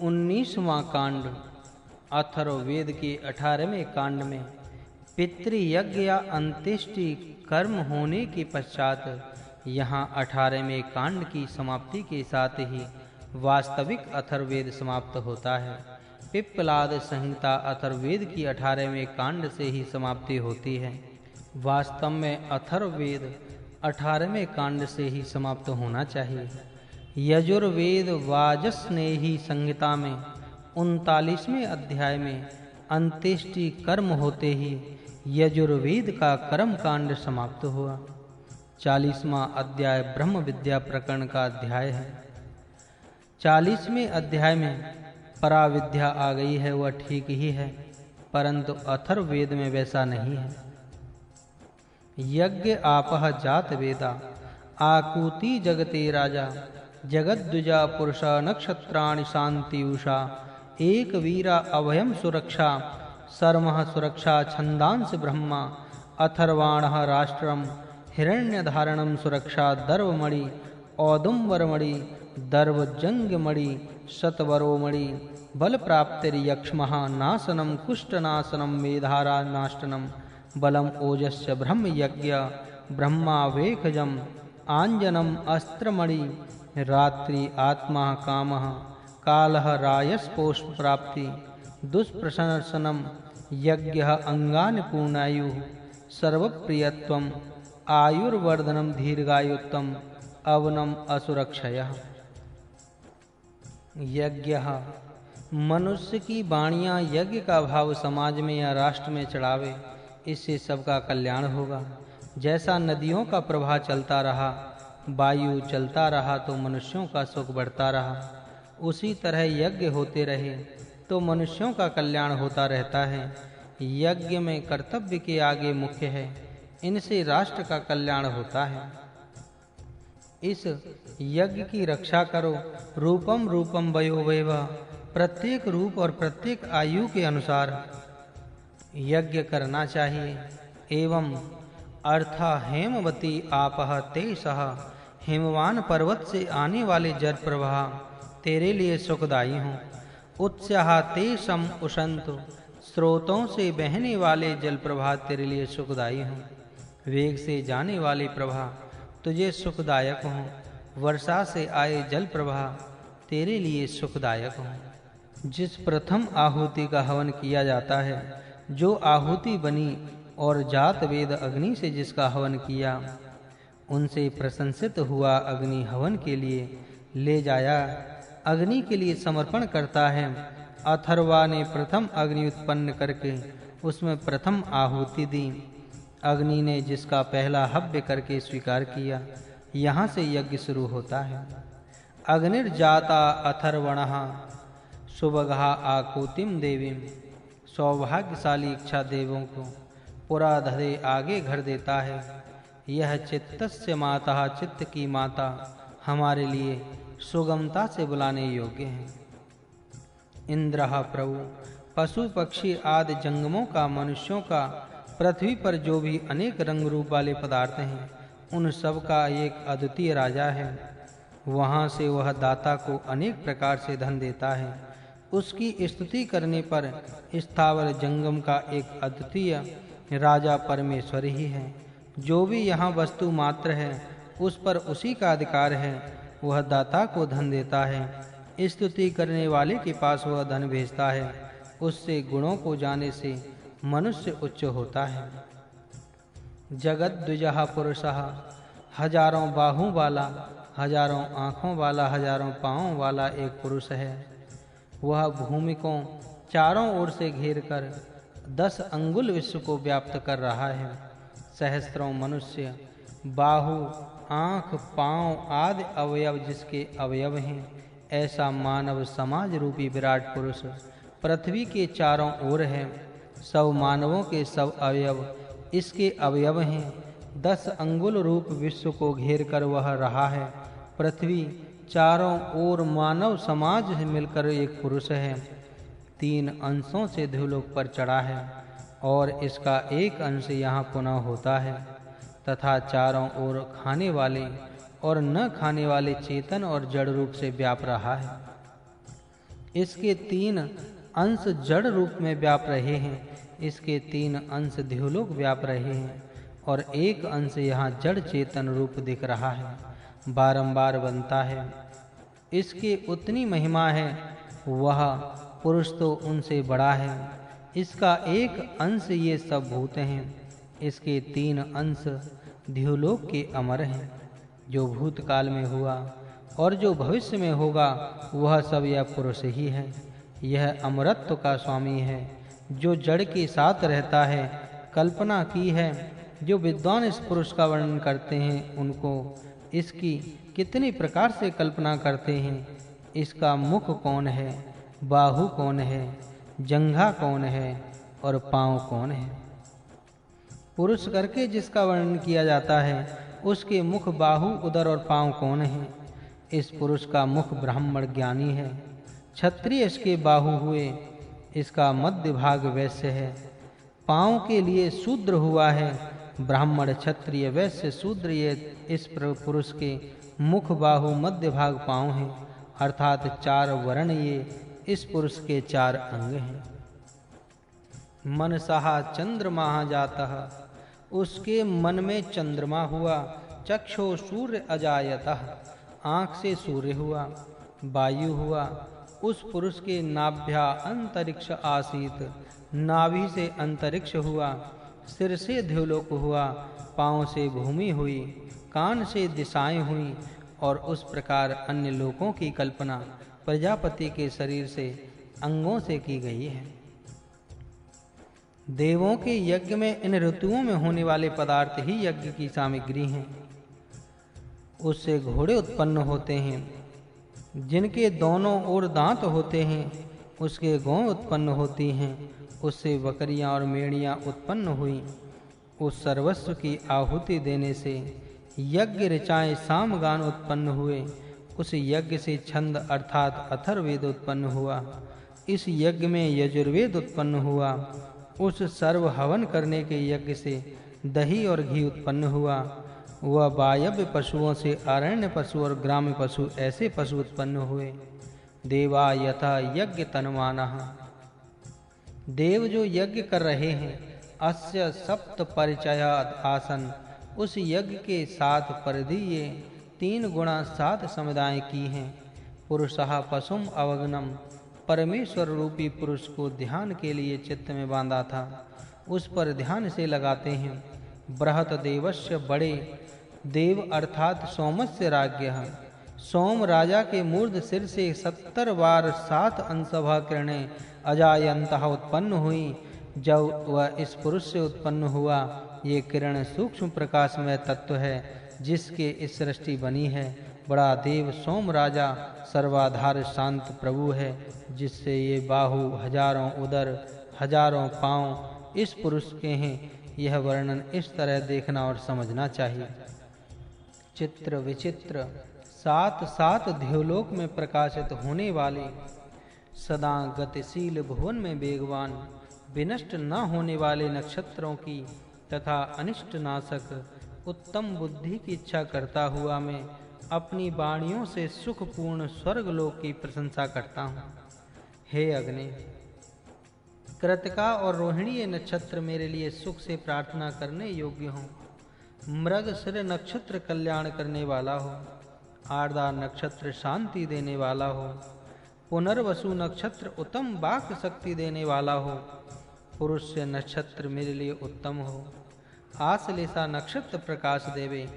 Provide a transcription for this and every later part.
19वां कांड अथर्ववेद के 18वें कांड में पितृयज्ञ या अंत्येष्टि कर्म होने के पश्चात यहाँ 18वें कांड की समाप्ति के साथ ही वास्तविक अथर्ववेद समाप्त होता है। पिप्पलाद संहिता अथर्ववेद की 18वें कांड से ही समाप्ति होती है। वास्तव में अथर्ववेद 18वें कांड से ही समाप्त होना चाहिए। यजुर्वेद वाजस्नेही संहिता में 39वें अध्याय में अंत्येष्टि कर्म होते ही यजुर्वेद का कर्म कांड समाप्त हुआ। 40वां अध्याय ब्रह्म विद्या प्रकरण का अध्याय है। 40वें अध्याय में पराविद्या आ गई है, वह ठीक ही है, परंतु अथर्ववेद में वैसा नहीं है। यज्ञ आपह जात वेदा आकुति जगते राजा जगद्दुजा पुरुष नक्षत्राणि शांति उषा एक वीरा अभयम सुरक्षा सर्मः सुरक्षा छंदांस ब्रह्मा अथर्वाणः राष्ट्रम हिरण्यधारणम सुरक्षा दर्वमणि औदुम्बरमणि दर्वजंगमणि शतवरोमणि बल प्राप्तिर्यक्ष्मः नाशनम कुष्ठनाशनम मेधारा नाशनम बलम ओजस्य ब्रह्म यज्ञ ब्रह्मा वेखजम आंजनम अस्त्रमणि रात्रि आत्मा कामः कालः रायस्पोष प्राप्ति दुष्प्रशंसनम यज्ञः अंगानि पूर्णायुः सर्वप्रियत्वम आयुर्वर्धनम दीर्घायुत्तम अवनम असुरक्षयः। यज्ञ मनुष्य की वाणियाँ यज्ञ का भाव समाज में या राष्ट्र में चढ़ावे, इससे सबका कल्याण होगा। जैसा नदियों का प्रवाह चलता रहा, वायु चलता रहा तो मनुष्यों का सुख बढ़ता रहा, उसी तरह यज्ञ होते रहे तो मनुष्यों का कल्याण होता रहता है। यज्ञ में कर्तव्य के आगे मुख्य है, इनसे राष्ट्र का कल्याण होता है। इस यज्ञ की रक्षा करो। रूपम रूपम वयोवैव, प्रत्येक रूप और प्रत्येक आयु के अनुसार यज्ञ करना चाहिए। एवं अर्था हेमवती आपह तेसह, हिमवान पर्वत से आने वाले जल प्रवाह तेरे लिए सुखदाई हों। उत्स्याह तेषम उशंतु, स्रोतों से बहने वाले जल प्रवाह तेरे लिए सुखदाई हों। वेग से जाने वाले प्रवाह तुझे सुखदायक हों। वर्षा से आए जल प्रवाह तेरे लिए सुखदायक हों। जिस प्रथम आहुति का हवन किया जाता है, जो आहुति बनी और जात वेद अग्नि से जिसका हवन किया, उनसे प्रशंसित हुआ अग्नि हवन के लिए ले जाया अग्नि के लिए समर्पण करता है। अथर्वा ने प्रथम अग्नि उत्पन्न करके उसमें प्रथम आहुति दी। अग्नि ने जिसका पहला हव्य करके स्वीकार किया, यहाँ से यज्ञ शुरू होता है। अग्निर्जाता अथर्वणः सुभगः आकुतिम देवीम, सौभाग्यशाली इच्छा देवों को पुरा धरे आगे घर देता है। यह चित्तस्य माता, चित्त की माता, हमारे लिए सुगमता से बुलाने योग्य है। इंद्रः प्रभु, पशु पक्षी आदि जंगमों का, मनुष्यों का, पृथ्वी पर जो भी अनेक रंग रूप वाले पदार्थ हैं, उन सब का एक अद्वितीय राजा है। वहाँ से वह दाता को अनेक प्रकार से धन देता है। उसकी स्तुति करने पर स्थावर जंगम का एक अद्वितीय राजा परमेश्वर ही है। जो भी यहाँ वस्तु मात्र है, उस पर उसी का अधिकार है। वह दाता को धन देता है, स्तुति करने वाले के पास वह धन भेजता है। उससे गुणों को जाने से मनुष्य उच्च होता है। जगद्द्विजः पुरुषः, हजारों बाहों वाला, हजारों आँखों वाला, हजारों पाँवों वाला एक पुरुष है। वह भूमि को चारों ओर से घेर कर 10 अंगुल विश्व को व्याप्त कर रहा है। सहस्त्रों मनुष्य, बाहु, आँख, पाँव आदि अवयव जिसके अवयव हैं, ऐसा मानव समाज रूपी विराट पुरुष पृथ्वी के चारों ओर है। सब मानवों के सब अवयव इसके अवयव हैं। 10 अंगुल रूप विश्व को घेर कर वह रहा है। पृथ्वी चारों ओर मानव समाज से मिलकर एक पुरुष है। 3 अंशों से ध्रुवलोक पर चढ़ा है और इसका एक अंश यहाँ पुनः होता है, तथा चारों ओर खाने वाले और न खाने वाले चेतन और जड़ रूप से व्याप रहा है। इसके 3 अंश जड़ रूप में व्याप रहे हैं, इसके 3 अंश ध्युलोक व्याप रहे हैं और एक अंश यहाँ जड़ चेतन रूप दिख रहा है, बारंबार बनता है। इसके उतनी महिमा है, वह पुरुष तो उनसे बड़ा है। इसका एक अंश ये सब भूत हैं, इसके 3 अंश ध्युलोक के अमर हैं। जो भूतकाल में हुआ और जो भविष्य में होगा वह सब यह पुरुष ही है। यह अमरत्व का स्वामी है, जो जड़ के साथ रहता है। कल्पना की है, जो विद्वान इस पुरुष का वर्णन करते हैं उनको इसकी कितनी प्रकार से कल्पना करते हैं। इसका मुख कौन है, बाहु कौन है, जंघा कौन है और पांव कौन है। पुरुष करके जिसका वर्णन किया जाता है उसके मुख, बाहु, उदर और पांव कौन है। इस पुरुष का मुख ब्राह्मण ज्ञानी है, क्षत्रिय इसके बाहु हुए, इसका मध्य भाग वैश्य है। पांव के लिए शूद्र हुआ है, ब्राह्मण, क्षत्रिय, वैश्य, शूद्र ये इस पुरुष के मुख, बाहु, मध्य भाग, पांव हैं। अर्थात 4 वर्ण ये इस पुरुष के 4 अंग हैं। मनसहा चंद्रमा जातः, उसके मन में चंद्रमा हुआ। चक्षो सूर्य अजायतः, आँख से सूर्य हुआ। वायु हुआ, उस पुरुष के नाभ्या अंतरिक्ष आसीत, नाभि से अंतरिक्ष हुआ। सिर से ध्युलोक हुआ, पांव से भूमि हुई, कान से दिशाएं हुई और उस प्रकार अन्य लोकों की कल्पना प्रजापति के शरीर से, अंगों से की गई है। देवों के यज्ञ में इन ऋतुओं में होने वाले पदार्थ ही यज्ञ की सामग्री हैं। उससे घोड़े उत्पन्न होते हैं, जिनके दोनों ओर दांत होते हैं। उसके गौ उत्पन्न होती हैं, उससे बकरियां और मेढ़ियां उत्पन्न हुई। उस सर्वस्व की आहुति देने से यज्ञ ऋचाएं सामगान उत्पन्न हुए। उस यज्ञ से छंद अर्थात अथर्ववेद उत्पन्न हुआ। इस यज्ञ में यजुर्वेद उत्पन्न हुआ। उस सर्व हवन करने के यज्ञ से दही और घी उत्पन्न हुआ। वह वायव्य पशुओं से अरण्य पशु और ग्राम्य पशु ऐसे पशु उत्पन्न हुए। देवा यथा यज्ञ तन्वानः, देव जो यज्ञ कर रहे हैं, अस्य सप्त परिचयात् आसन, उस यज्ञ के 7 परिधि ये 3 गुणा 7 समुदाय की हैं। पुरुषः पशुम अवग्नम, परमेश्वर रूपी पुरुष को ध्यान के लिए चित्त में बांधा था, उस पर ध्यान से लगाते हैं। बृहत देवस्य, बड़े देव अर्थात सोमस्य राज्ञः, सोम राजा के मूर्ध सिर से 70 बार 7 अंशभा किरणें अजायंतः उत्पन्न हुई। जब वह इस पुरुष से उत्पन्न हुआ, ये किरण सूक्ष्म प्रकाशमय तत्व है जिसके इस सृष्टि बनी है। बड़ा देव सोम राजा सर्वाधार शांत प्रभु है, जिससे ये बाहु, हजारों उदर, हजारों पांव इस पुरुष के हैं। यह वर्णन इस तरह देखना और समझना चाहिए। चित्र विचित्र 7 ध्युलोक में प्रकाशित होने वाले, सदा गतिशील, भुवन में वेगवान, विनष्ट न होने वाले नक्षत्रों की तथा अनिष्ट नाशक उत्तम बुद्धि की इच्छा करता हुआ मैं अपनी वाणियों से सुखपूर्ण स्वर्गलोक की प्रशंसा करता हूँ। हे अग्नि, कृतिका और रोहिणी ये नक्षत्र मेरे लिए सुख से प्रार्थना करने योग्य हों। मृगशिर नक्षत्र कल्याण करने वाला हो। आर्द्रा नक्षत्र शांति देने वाला हो। पुनर्वसु नक्षत्र उत्तम वाक शक्ति देने वाला हो। पुरुष नक्षत्र मेरे लिए उत्तम हो। आश्लेषा नक्षत्र प्रकाश देवे।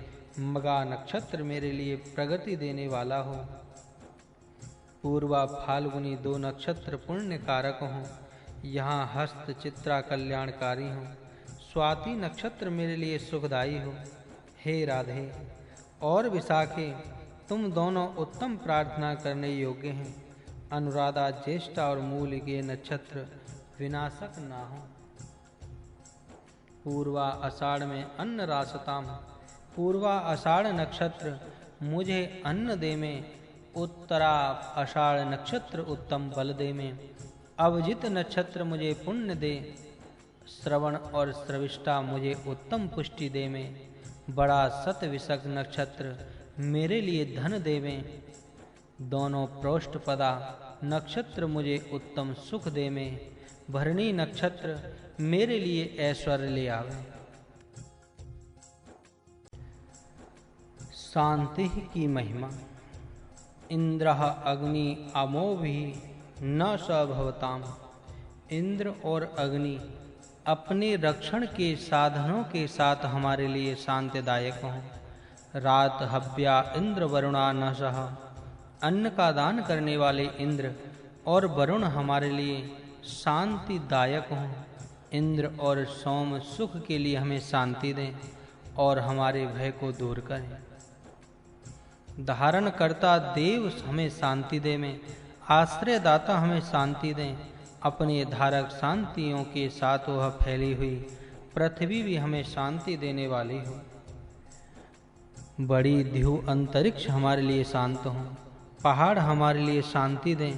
मगा नक्षत्र मेरे लिए प्रगति देने वाला हो। पूर्वा फाल्गुनी 2 नक्षत्र पुण्य कारक हों। यहाँ हस्त चित्रा कल्याणकारी हों। स्वाति नक्षत्र मेरे लिए सुखदायी हो। हे राधे और विशाखे, तुम दोनों उत्तम प्रार्थना करने योग्य हैं। अनुराधा, ज्येष्ठा और मूल के नक्षत्र विनाशक ना हो। पूर्वा आषाढ़ में अन्न रासताम, पूर्वा आषाढ़ नक्षत्र मुझे अन्न दे में। उत्तरा आषाढ़ नक्षत्र उत्तम बल दे में। अवजित नक्षत्र मुझे पुण्य दे। श्रवण और श्रविष्ठा मुझे उत्तम पुष्टि दे में। बड़ा सतविशक नक्षत्र मेरे लिए धन देवें। दोनों प्रोष्ठपदा नक्षत्र मुझे उत्तम सुख दे में, भरणी नक्षत्र मेरे लिए ऐश्वर्य ले आवे। शांति की महिमा। इंद्रः अग्नि अमोभि न स भवताम। इंद्र और अग्नि अपने रक्षण के साधनों के साथ हमारे लिए शांतिदायक हों। रात हव्या इंद्र वरुणा न सह। अन्न का दान करने वाले इंद्र और वरुण हमारे लिए शांतिदायक हों। इंद्र और सोम सुख के लिए हमें शांति दें और हमारे भय को दूर करें। धारण करता देव हमें शांति दे में, आश्रय दाता हमें शांति दें। अपने धारक शांतियों के साथ वह फैली हुई पृथ्वी भी हमें शांति देने वाली हो। बड़ी द्यू अंतरिक्ष हमारे लिए शांत हो। पहाड़ हमारे लिए शांति दें।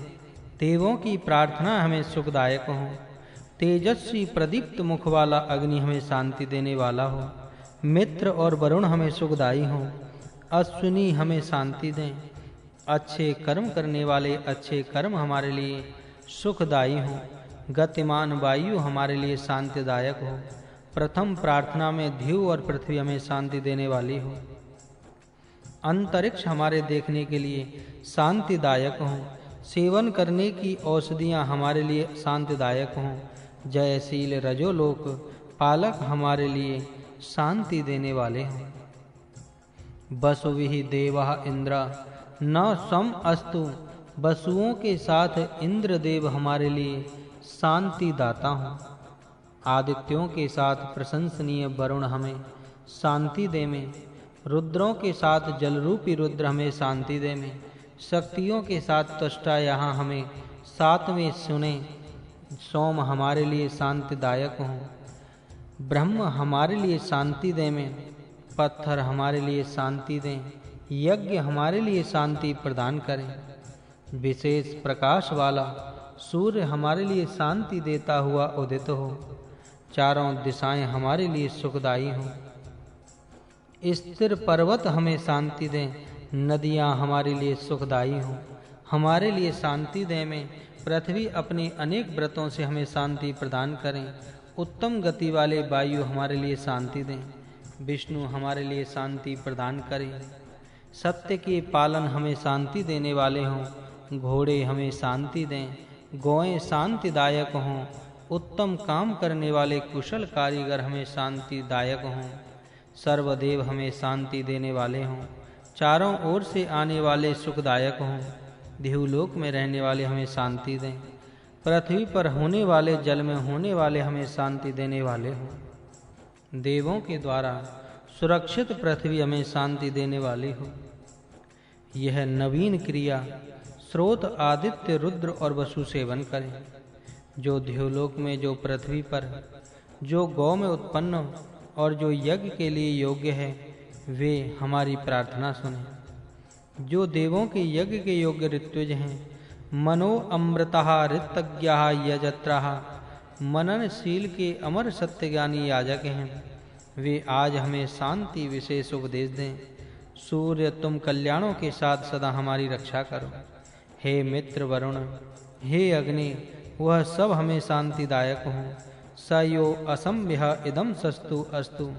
देवों की प्रार्थना हमें सुखदायक हो। तेजस्वी प्रदीप्त मुख वाला अग्नि हमें शांति देने वाला हो। मित्र और वरुण हमें सुखदायी हो। अश्विनी हमें शांति दें। अच्छे कर्म करने वाले अच्छे कर्म हमारे लिए सुखदायी हो। गतिमान वायु हमारे लिए शांतिदायक हो। प्रथम प्रार्थना में ध्रुव और पृथ्वी हमें शांति देने वाली हो। अंतरिक्ष हमारे देखने के लिए शांतिदायक हो। सेवन करने की औषधियां हमारे लिए शांतिदायक हों। जयशील रजोलोक पालक हमारे लिए शांति देने वाले हों। वसुभिः देवः इंद्र न सम अस्तु। वसुओं के साथ इंद्रदेव हमारे लिए शांति दाता हों। आदित्यों के साथ प्रशंसनीय वरुण हमें शांति दे में। रुद्रों के साथ जलरूपी रुद्र हमें शांति दे में। शक्तियों के साथ त्वष्टा यहाँ हमें सातवें सुने। सोम हमारे लिए शांतिदायक हों। ब्रह्म हमारे लिए शांति दे में। पत्थर हमारे लिए शांति दें। यज्ञ हमारे लिए शांति प्रदान करें। विशेष प्रकाश वाला सूर्य हमारे लिए शांति देता हुआ उदित हो। चारों दिशाएं हमारे लिए सुखदायी हों। स्थिर पर्वत हमें शांति दें। नदियां हमारे लिए सुखदायी हों। हमारे लिए शांति दें में। पृथ्वी अपने अनेक व्रतों से हमें शांति प्रदान करें। उत्तम गति वाले वायु हमारे लिए शांति दें। विष्णु हमारे लिए शांति प्रदान करें। सत्य के पालन हमें शांति देने वाले हों। घोड़े हमें शांति दें। गौएं शांतिदायक हों। उत्तम काम करने वाले कुशल कारीगर हमें शांतिदायक हों। सर्वदेव हमें शांति देने वाले हों। चारों ओर से आने वाले सुखदायक हों। देवलोक में रहने वाले हमें शांति दें। पृथ्वी पर होने वाले जल में होने वाले हमें शांति देने वाले हों। देवों के द्वारा सुरक्षित पृथ्वी हमें शांति देने वाली हो। यह नवीन क्रिया स्रोत आदित्य रुद्र और वसु सेवन करें। जो देवलोक में, जो पृथ्वी पर, जो गौ में उत्पन्न और जो यज्ञ के लिए योग्य है, वे हमारी प्रार्थना सुने। जो देवों के यज्ञ के योग्य ऋत्विज हैं, मनो अमृतः ऋतज्ञः यजत्रः, मननशील के अमर सत्यज्ञानी याजक हैं, वे आज हमें शांति विशेष उपदेश दें। सूर्य तुम कल्याणों के साथ सदा हमारी रक्षा करो। हे मित्र वरुण, हे अग्नि, वह सब हमें शांतिदायक हों। स यो असम्भ्य इदम सस्तु अस्तु।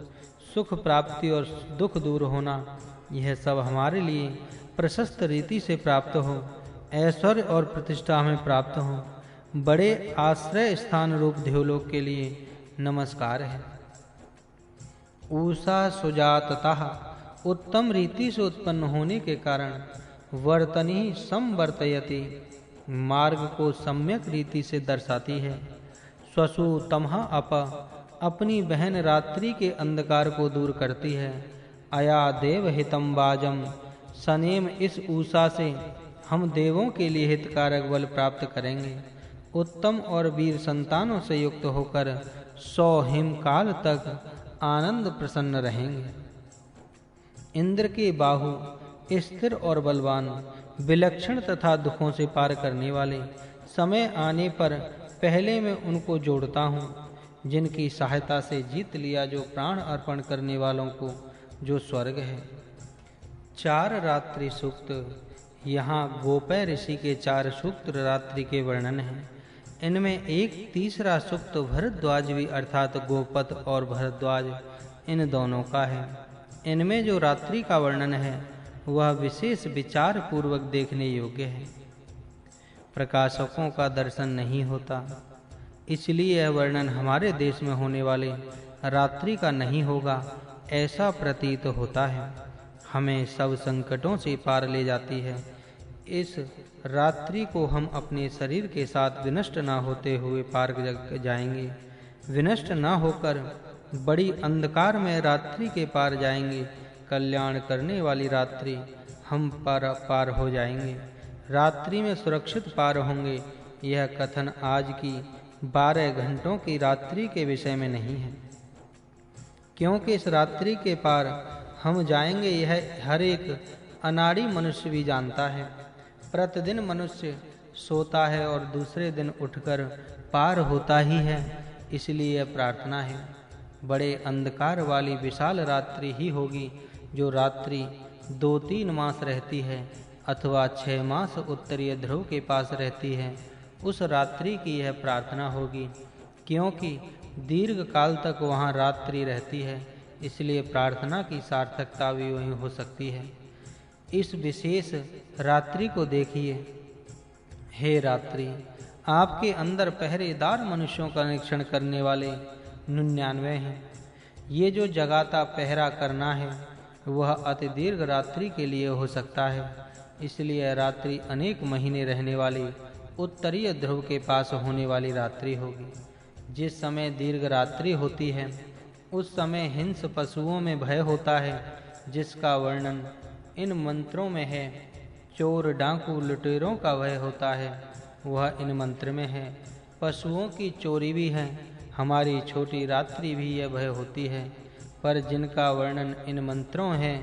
सुख प्राप्ति और दुख दूर होना, यह सब हमारे लिए प्रशस्त रीति से प्राप्त हो। ऐश्वर्य और प्रतिष्ठा हमें प्राप्त हो। बड़े आश्रय स्थान रूप देवलोक के लिए नमस्कार है। ऊषा सुजाततः, उत्तम रीति से उत्पन्न होने के कारण वर्तनी संवर्तयति, मार्ग को सम्यक रीति से दर्शाती है। स्वसु तमह अप, अपनी बहन रात्रि के अंधकार को दूर करती है। अया देव हितम वाजम, सनेम इस ऊषा से हम देवों के लिए हितकारक बल प्राप्त करेंगे। उत्तम और वीर संतानों से युक्त होकर 100 हिमकाल तक आनंद प्रसन्न रहेंगे। इंद्र के बाहु स्थिर और बलवान, विलक्षण तथा दुखों से पार करने वाले, समय आने पर पहले मैं उनको जोड़ता हूँ, जिनकी सहायता से जीत लिया जो प्राण अर्पण करने वालों को जो स्वर्ग है। 4 रात्रि सूक्त। यहाँ गोपय ऋषि के 4 सूक्त रात्रि के वर्णन हैं। इनमें एक तीसरा सूक्त भरद्वाज भी अर्थात गोपत और भरद्वाज इन दोनों का है। इनमें जो रात्रि का वर्णन है वह विशेष विचार पूर्वक देखने योग्य है। प्रकाशकों का दर्शन नहीं होता, इसलिए यह वर्णन हमारे देश में होने वाले रात्रि का नहीं होगा ऐसा प्रतीत होता है। हमें सब संकटों से पार ले जाती है। इस रात्रि को हम अपने शरीर के साथ विनष्ट न होते हुए पार जाएंगे, विनष्ट न होकर बड़ी अंधकार में रात्रि के पार जाएंगे। कल्याण करने वाली रात्रि हम पार हो जाएंगे, रात्रि में सुरक्षित पार होंगे। यह कथन आज की 12 घंटों की रात्रि के विषय में नहीं है, क्योंकि इस रात्रि के पार हम जाएंगे यह हर एक अनाड़ी मनुष्य भी जानता है। प्रतिदिन मनुष्य सोता है और दूसरे दिन उठकर पार होता ही है, इसलिए यह प्रार्थना है। बड़े अंधकार वाली विशाल रात्रि ही होगी जो रात्रि 2-3 मास रहती है अथवा 6 मास उत्तरीय ध्रुव के पास रहती है। उस रात्रि की यह प्रार्थना होगी, क्योंकि दीर्घ काल तक वहाँ रात्रि रहती है, इसलिए प्रार्थना की सार्थकता भी वहीं हो सकती है। इस विशेष रात्रि को देखिए। हे रात्रि, आपके अंदर पहरेदार मनुष्यों का निरीक्षण करने वाले 99 हैं। ये जो जगाता पहरा करना है वह अति दीर्घ रात्रि के लिए हो सकता है, इसलिए रात्रि अनेक महीने रहने वाली उत्तरीय ध्रुव के पास होने वाली रात्रि होगी। जिस समय दीर्घ रात्रि होती है उस समय हिंस पशुओं में भय होता है, जिसका वर्णन इन मंत्रों में है। चोर डाकू लुटेरों का भय होता है, वह इन मंत्र में है। पशुओं की चोरी भी है, हमारी छोटी रात्रि भी यह भय होती है, पर जिनका वर्णन इन मंत्रों है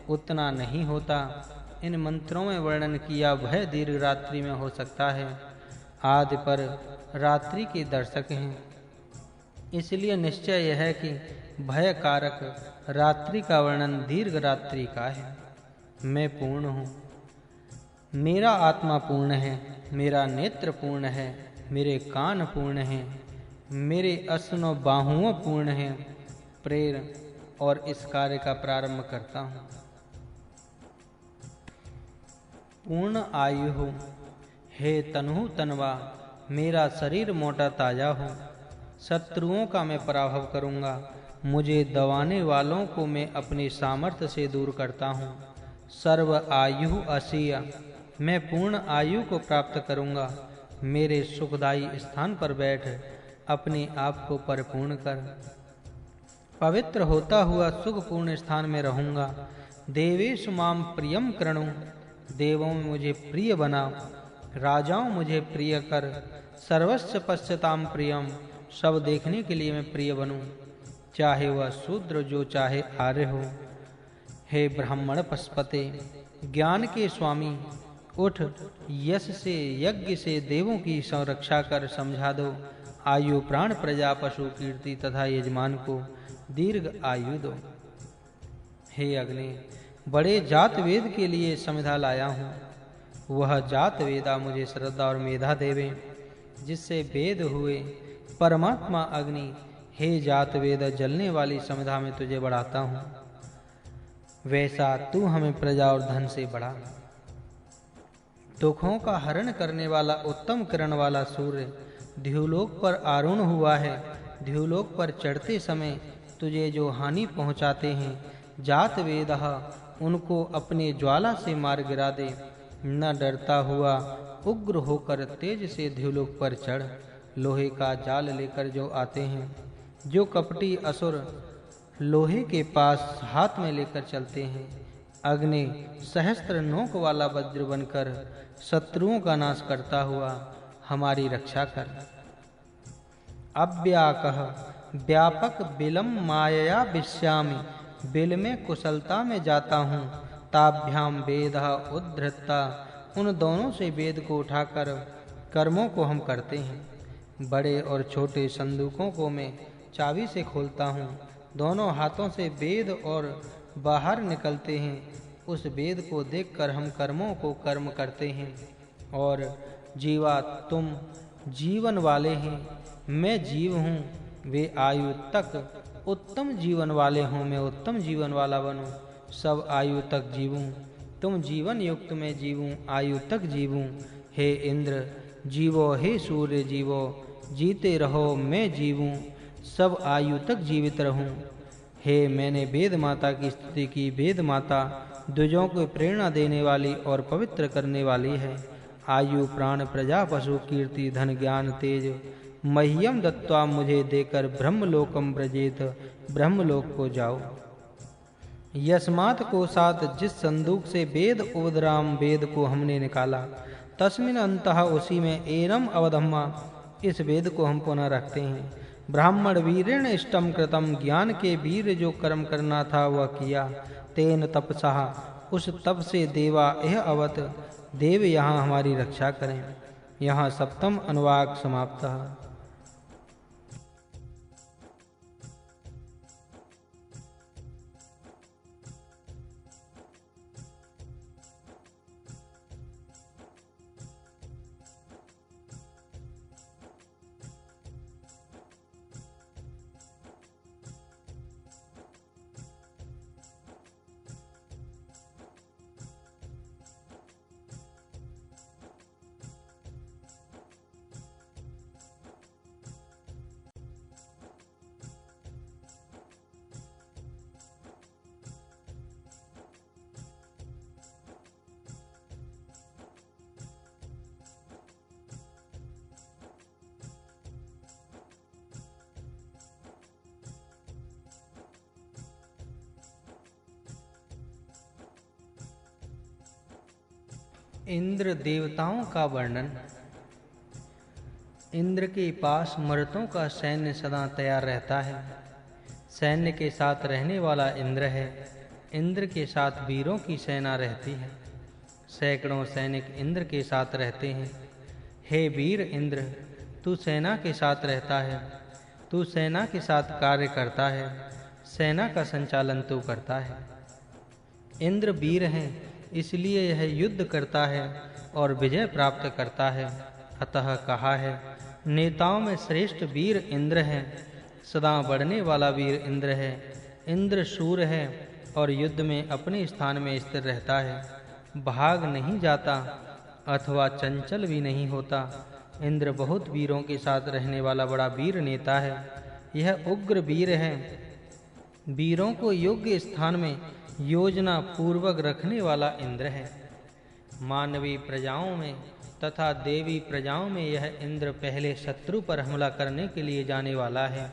उतना नहीं होता। इन मंत्रों में वर्णन किया भय दीर्घ रात्रि में हो सकता है। आदि पर रात्रि के दर्शक हैं, इसलिए निश्चय यह है कि भय कारक रात्रि का वर्णन दीर्घ रात्रि का है। मैं पूर्ण हूँ, मेरा आत्मा पूर्ण है, मेरा नेत्र पूर्ण है, मेरे कान पूर्ण हैं, मेरे अस्नों बाहुओं पूर्ण हैं। प्रेर और इस कार्य का प्रारंभ करता हूँ। पूर्ण आयु हो, हे तनु तनवा, मेरा शरीर मोटा ताजा हो। शत्रुओं का मैं पराभव करूँगा, मुझे दबाने वालों को मैं अपने सामर्थ्य से दूर करता हूँ। सर्व आयु असीय, मैं पूर्ण आयु को प्राप्त करूँगा। मेरे सुखदायी स्थान पर बैठ अपने आप को परिपूर्ण कर। पवित्र होता हुआ सुखपूर्ण स्थान में रहूँगा। देवेषु माम प्रियम कृणु, देवों में मुझे प्रिय बना। राजाओं मुझे प्रिय कर। सर्वस्य पश्यताम प्रियम, सब देखने के लिए मैं प्रिय बनूं, चाहे वह शूद्र जो चाहे आर्य हो। हे ब्राह्मण पशुपते, ज्ञान के स्वामी, उठ, यश से यज्ञ से देवों की संरक्षा कर समझा दो। आयु प्राण प्रजा पशु कीर्ति तथा यजमान को दीर्घ आयु दो। हे अग्नि, बड़े जात वेद के लिए समिधा लाया हूँ, वह जात वेदा मुझे श्रद्धा और मेधा देवे, जिससे वेद हुए। परमात्मा अग्नि, हे जात वेद, जलने वाली समिधा में तुझे बढ़ाता हूँ, वैसा तू हमें प्रजा और धन से बढ़ा। दुखों का हरण करने वाला उत्तम किरण वाला सूर्य द्युलोक पर आरूढ़ हुआ है। द्युलोक पर चढ़ते समय तुझे जो हानि पहुँचाते हैं, जात वेदः, उनको अपने ज्वाला से मार गिरा दे। न डरता हुआ उग्र होकर तेज से द्युलोक पर चढ़। लोहे का जाल लेकर जो आते हैं, जो कपटी असुर लोहे के पास हाथ में लेकर चलते हैं, अग्नि सहस्त्र नोक वाला वज्र बनकर शत्रुओं का नाश करता हुआ हमारी रक्षा कर। अव्याकः, व्यापक बिलम मायया विश्यामि, बिल में कुशलता में जाता हूँ। ताभ्याम वेदः उद्धृता, उन दोनों से वेद को उठाकर कर्मों को हम करते हैं। बड़े और छोटे संदूकों को मैं चाबी से खोलता हूँ। दोनों हाथों से वेद और बाहर निकलते हैं। उस वेद को देखकर हम कर्मों को कर्म करते हैं। और जीवा तुम जीवन वाले हैं, मैं जीव हूँ, वे आयु तक उत्तम जीवन वाले हों, मैं उत्तम जीवन वाला बनूं, सब आयु तक जीवूं। तुम जीवन युक्त में जीवूं, आयु तक जीवूं। हे इंद्र जीवो, हे सूर्य जीवो, जीते रहो मैं जीवूं, सब आयु तक जीवित रहूं। हे मैंने वेद माता की स्तुति की। वेद माता द्विजों को प्रेरणा देने वाली और पवित्र करने वाली है। आयु प्राण प्रजा पशु कीर्ति धन ज्ञान तेज मह्यम दत्वा, मुझे देकर ब्रह्मलोकम ब्रजेत, ब्रह्मलोक को जाओ। यस्मात् को साथ, जिस संदूक से वेद उदराम वेद को हमने निकाला, तस्मिन अंतः उसी में एनम अवधम्मा, इस वेद को हम पुनः रखते हैं। ब्राह्मण वीरेण इष्टम कृतम, ज्ञान के वीर जो कर्म करना था वह किया। तेन तपसा, उस तप से देवा यह अवत, देव यहाँ हमारी रक्षा करें। यहाँ सप्तम अनुवाक समाप्त। इंद्र देवताओं का वर्णन। इंद्र के पास मर्तों का सैन्य सदा तैयार रहता है। सैन्य के साथ रहने वाला इंद्र है। इंद्र के साथ वीरों की सेना रहती है। सैकड़ों सैनिक इंद्र के साथ रहते हैं। हे वीर इंद्र, तू सेना के साथ रहता है। तू सेना के साथ कार्य करता है। सेना का संचालन तू करता है। इंद्र वीर हैं, इसलिए यह युद्ध करता है और विजय प्राप्त करता है। अतः कहा है, नेताओं में श्रेष्ठ वीर इंद्र है। सदा बढ़ने वाला वीर इंद्र है। इंद्र शूर है और युद्ध में अपने स्थान में स्थिर रहता है। भाग नहीं जाता अथवा चंचल भी नहीं होता। इंद्र बहुत वीरों के साथ रहने वाला बड़ा वीर नेता है। यह उग्र वीर है। वीरों को योग्य स्थान में योजना पूर्वक रखने वाला इंद्र है। मानवीय प्रजाओं में तथा देवी प्रजाओं में यह इंद्र पहले शत्रु पर हमला करने के लिए जाने वाला है।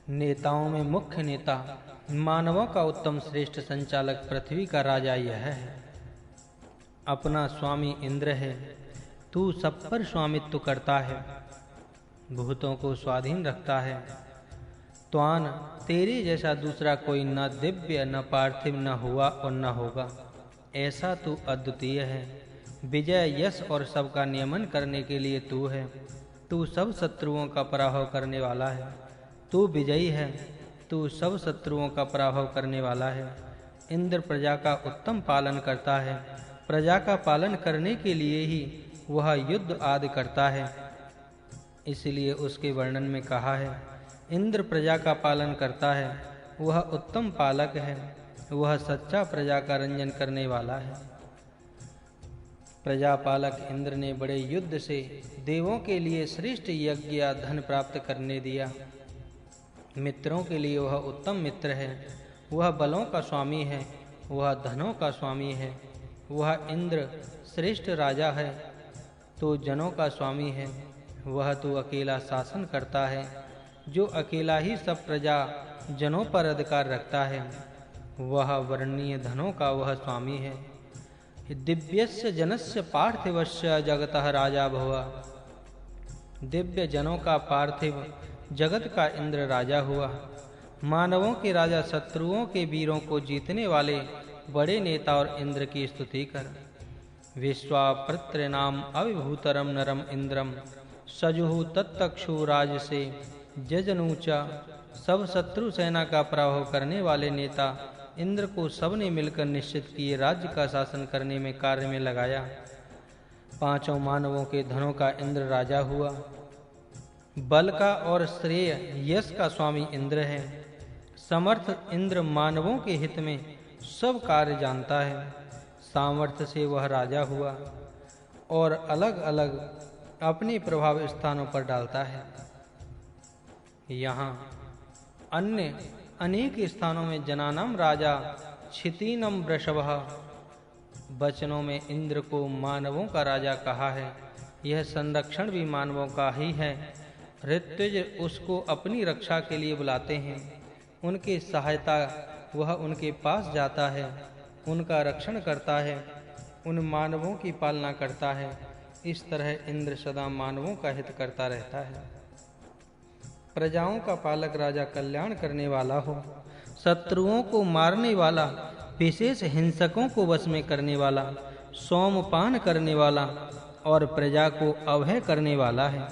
नेताओं में मुख्य नेता, मानवों का उत्तम श्रेष्ठ संचालक, पृथ्वी का राजा यह है। अपना स्वामी इंद्र है। तू सब पर स्वामित्व करता है, भूतों को स्वाधीन रखता है। त्वान, तेरे जैसा दूसरा कोई न दिव्य न पार्थिव न हुआ और न होगा। ऐसा तू अद्वितीय है। विजय यश और सबका नियमन करने के लिए तू है। तू सब शत्रुओं का पराभव करने वाला है। तू विजयी है। तू सब शत्रुओं का पराभव करने वाला है। इंद्र प्रजा का उत्तम पालन करता है। प्रजा का पालन करने के लिए ही वह युद्ध आदि करता है। इसलिए उसके वर्णन में कहा है, इंद्र प्रजा का पालन करता है। वह उत्तम पालक है। वह सच्चा प्रजा का रंजन करने वाला है। प्रजापालक इंद्र ने बड़े युद्ध से देवों के लिए श्रेष्ठ यज्ञ या धन प्राप्त करने दिया। मित्रों के लिए वह उत्तम मित्र है। वह बलों का स्वामी है। वह धनों का स्वामी है। वह इंद्र श्रेष्ठ राजा है। तो जनों का स्वामी है। वह तो अकेला शासन करता है। जो अकेला ही सब प्रजा जनों पर अधिकार रखता है। वह वर्णीय धनों का वह स्वामी है। दिव्यस्य जनस्य पार्थिवस्य जगतः राजा भवा। दिव्य जनों का पार्थिव जगत का इंद्र राजा हुआ। मानवों के राजा शत्रुओं के वीरों को जीतने वाले बड़े नेता और इंद्र की स्तुति कर। विश्वापृत्र नाम अविभूतरम नरम इंद्रम सजुहु तत्तक्षु राज से जजनूचा। सब शत्रु सेना का पराभव करने वाले नेता इंद्र को सबने मिलकर निश्चित किए राज्य का शासन करने में कार्य में लगाया। 5 मानवों के धनों का इंद्र राजा हुआ। बल का और श्रेय यश का स्वामी इंद्र है। समर्थ इंद्र मानवों के हित में सब कार्य जानता है। सामर्थ्य से वह राजा हुआ और अलग अलग अपने प्रभाव स्थानों पर डालता है। यहाँ अन्य अनेक स्थानों में जनानाम राजा क्षितीनम वृषभः वचनों में इंद्र को मानवों का राजा कहा है। यह संरक्षण भी मानवों का ही है। ऋत्विज उसको अपनी रक्षा के लिए बुलाते हैं। उनकी सहायता वह उनके पास जाता है, उनका रक्षण करता है, उन मानवों की पालना करता है। इस तरह इंद्र सदा मानवों का हित करता रहता है। प्रजाओं का पालक राजा कल्याण करने वाला हो, शत्रुओं को मारने वाला, विशेष हिंसकों को वश में करने वाला, सोमपान करने वाला और प्रजा को अभय करने वाला है।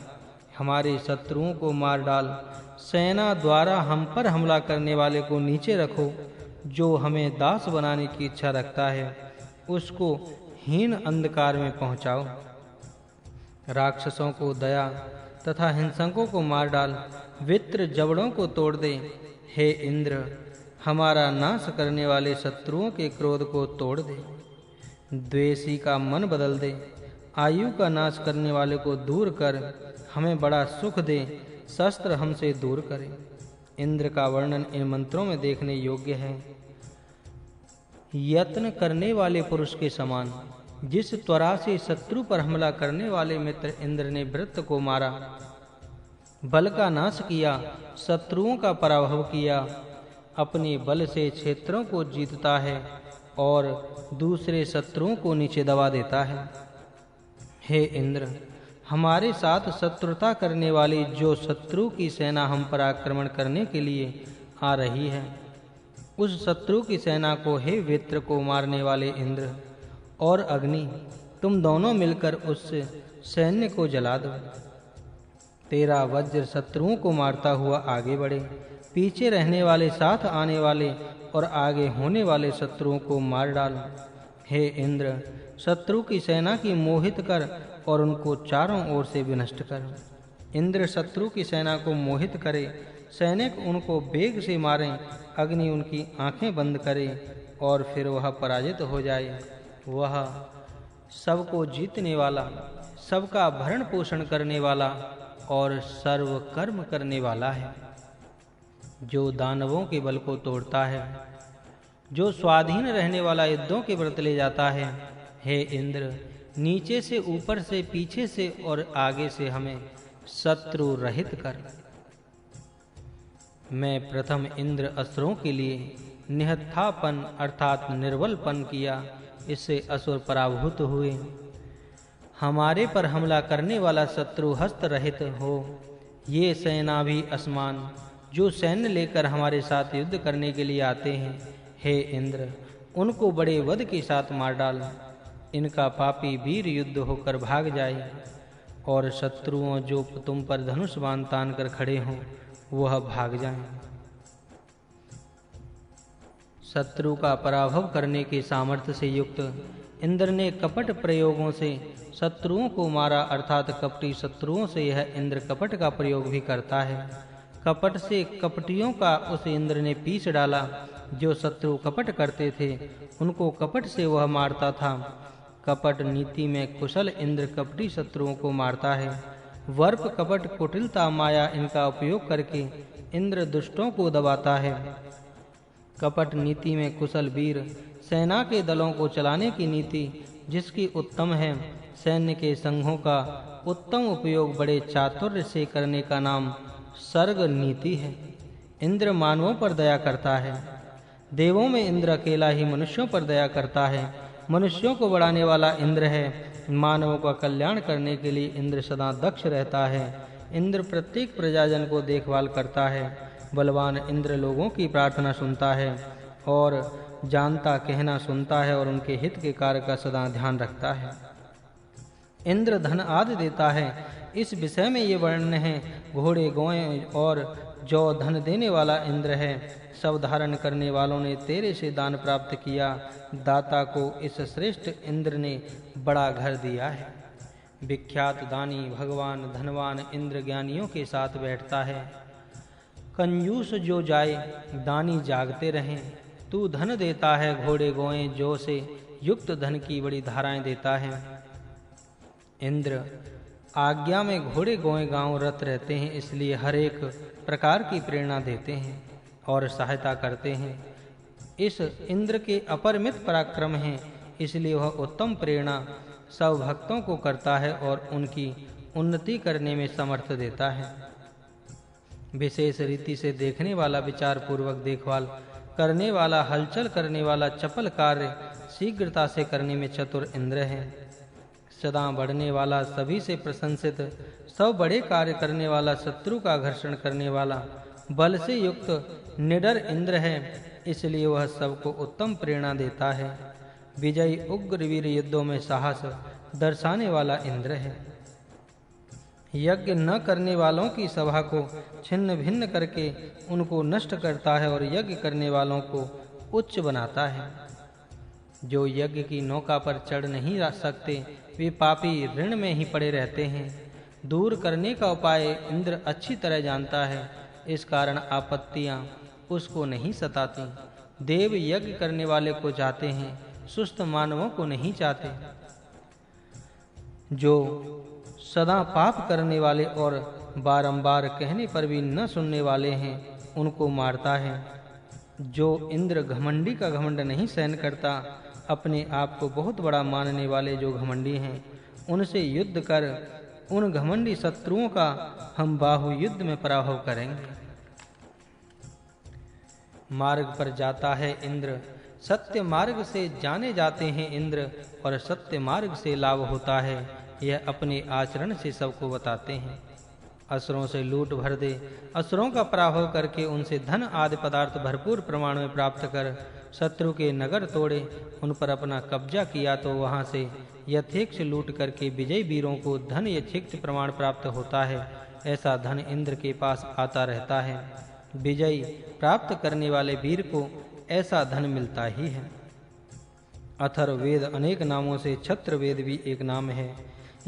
हमारे शत्रुओं को मार डाल, सेना द्वारा हम पर हमला करने वाले को नीचे रखो। जो हमें दास बनाने की इच्छा रखता है उसको हीन अंधकार में पहुंचाओ। राक्षसों को दया तथा हिंसकों को मार डाल, वित्र जबड़ों को तोड़ दे। हे इंद्र, हमारा नाश करने वाले शत्रुओं के क्रोध को तोड़ दे, द्वेषी का मन बदल दे, आयु का नाश करने वाले को दूर कर, हमें बड़ा सुख दे, शस्त्र हमसे दूर करे। इंद्र का वर्णन इन मंत्रों में देखने योग्य है। यत्न करने वाले पुरुष के समान, जिस त्वरा से शत्रु पर हमला करने वाले मित्र इंद्र ने वृत्त को मारा, बल का नाश किया, शत्रुओं का पराभव किया, अपने बल से क्षेत्रों को जीतता है और दूसरे शत्रुओं को नीचे दबा देता है। हे इंद्र, हमारे साथ शत्रुता करने वाली जो शत्रु की सेना हम पर आक्रमण करने के लिए आ रही है, उस शत्रु की सेना को हे वित्र को मारने वाले इंद्र और अग्नि, तुम दोनों मिलकर उस सैन्य को जला दो। तेरा वज्र शत्रुओं को मारता हुआ आगे बढ़े, पीछे रहने वाले, साथ आने वाले और आगे होने वाले शत्रुओं को मार डाल। हे इंद्र, शत्रु की सेना की मोहित कर और उनको चारों ओर से विनष्ट कर। इंद्र शत्रु की सेना को मोहित करे, सैनिक उनको वेग से मारें, अग्नि उनकी आंखें बंद करे और फिर वह पराजित हो जाए। वह सबको जीतने वाला, सबका भरण पोषण करने वाला और सर्व कर्म करने वाला है। जो दानवों के बल को तोड़ता है, जो स्वाधीन रहने वाला युद्धों के व्रत ले जाता है। हे इंद्र, नीचे से, ऊपर से, पीछे से और आगे से हमें शत्रु रहित कर। मैं प्रथम इंद्र असुरों के लिए निहत्थापन अर्थात निर्बलपन किया, इससे असुर पराभूत हुए। हमारे पर हमला करने वाला शत्रु हस्त रहित हो। ये सेना भी असमान, जो सैन्य लेकर हमारे साथ युद्ध करने के लिए आते हैं, हे इंद्र, उनको बड़े वध के साथ मार डाल। इनका पापी वीर युद्ध होकर भाग जाए और शत्रुओं जो तुम पर धनुष बाण तान कर खड़े हों, वह भाग जाएं। शत्रु का पराभव करने के सामर्थ्य से युक्त इंद्र ने कपट प्रयोगों से शत्रुओं को मारा, अर्थात कपटी शत्रुओं से यह इंद्र कपट का प्रयोग भी करता है। कपट से कपटियों का उस इंद्र ने पीस डाला। जो शत्रु कपट करते थे, उनको कपट से वह मारता था। कपट नीति में कुशल इंद्र कपटी शत्रुओं को मारता है। वर्प, कपट, कुटिलता, माया इनका उपयोग करके इंद्र दुष्टों को दबाता है। कपट नीति में कुशल वीर सेना के दलों को चलाने की नीति जिसकी उत्तम है, सैन्य के संघों का उत्तम उपयोग बड़े चातुर्य से करने का नाम सर्ग नीति है। इंद्र मानवों पर दया करता है। देवों में इंद्र अकेला ही मनुष्यों पर दया करता है। मनुष्यों को बढ़ाने वाला इंद्र है। मानवों का कल्याण करने के लिए इंद्र सदा दक्ष रहता है। इंद्र प्रत्येक प्रजाजन को देखभाल करता है। बलवान इंद्र लोगों की प्रार्थना सुनता है और जानता कहना सुनता है और उनके हित के कार्य का सदा ध्यान रखता है। इंद्र धन आदि देता है। इस विषय में ये वर्णन है। घोड़े गौएं और जौ धन देने वाला इंद्र है। सब धारण करने वालों ने तेरे से दान प्राप्त किया। दाता को इस श्रेष्ठ इंद्र ने बड़ा घर दिया है। विख्यात दानी भगवान धनवान इंद्र ज्ञानियों के साथ बैठता है। कंजूस जो जाए दानी जागते रहें। तू धन देता है घोड़े गौएं जौ से युक्त धन की बड़ी धाराएं देता है। इंद्र आज्ञा में घोड़े गौएं गांव रत रहते हैं, इसलिए हर एक प्रकार की प्रेरणा देते हैं और सहायता करते हैं। इस इंद्र के अपरिमित पराक्रम हैं, इसलिए वह उत्तम प्रेरणा सब भक्तों को करता है और उनकी उन्नति करने में समर्थ देता है। विशेष रीति से देखने वाला, विचार पूर्वक देखभाल करने वाला, हलचल करने वाला, चपल कार्य शीघ्रता से करने में चतुर इंद्र है। सदा बढ़ने वाला, सभी से प्रशंसित, सब बड़े कार्य करने वाला, शत्रु का घर्षण करने वाला, बल से युक्त निडर इंद्र है, इसलिए वह सबको उत्तम प्रेरणा देता है। विजयी उग्र वीर युद्धों में साहस दर्शाने वाला इंद्र है। यज्ञ न करने वालों की सभा को छिन्न भिन्न करके उनको नष्ट करता है और यज्ञ करने वालों को उच्च बनाता है। जो यज्ञ की नौका पर चढ़ नहीं रह सकते, वे पापी ऋण में ही पड़े रहते हैं। दूर करने का उपाय इंद्र अच्छी तरह जानता है, इस कारण आपत्तियां उसको नहीं सताती। देव यज्ञ करने वाले को चाहते हैं, सुस्त मानवों को नहीं चाहते। जो सदा पाप करने वाले और बारंबार कहने पर भी न सुनने वाले हैं, उनको मारता है। जो इंद्र घमंडी का घमंड नहीं सहन करता, अपने आप को बहुत बड़ा मानने वाले जो घमंडी हैं, उनसे युद्ध कर उन घमंडी शत्रुओं का हम बाहु युद्ध में पराभव करेंगे। मार्ग पर जाता है इंद्र, सत्य मार्ग से जाने जाते हैं इंद्र, और सत्य मार्ग से लाभ होता है, यह अपने आचरण से सबको बताते हैं। असुरों से लूट भर दे, असुरों का पराभव करके उनसे धन आदि पदार्थ भरपूर प्रमाण में प्राप्त कर शत्रु के नगर तोड़े, उन पर अपना कब्जा किया तो वहां से यथेच्छ लूट करके विजयी वीरों को धन यथेच्छ प्रमाण प्राप्त होता है। ऐसा धन इंद्र के पास आता रहता है। विजयी प्राप्त करने वाले वीर को ऐसा धन मिलता ही है। अथर्ववेद अनेक नामों से छत्रवेद भी एक नाम है।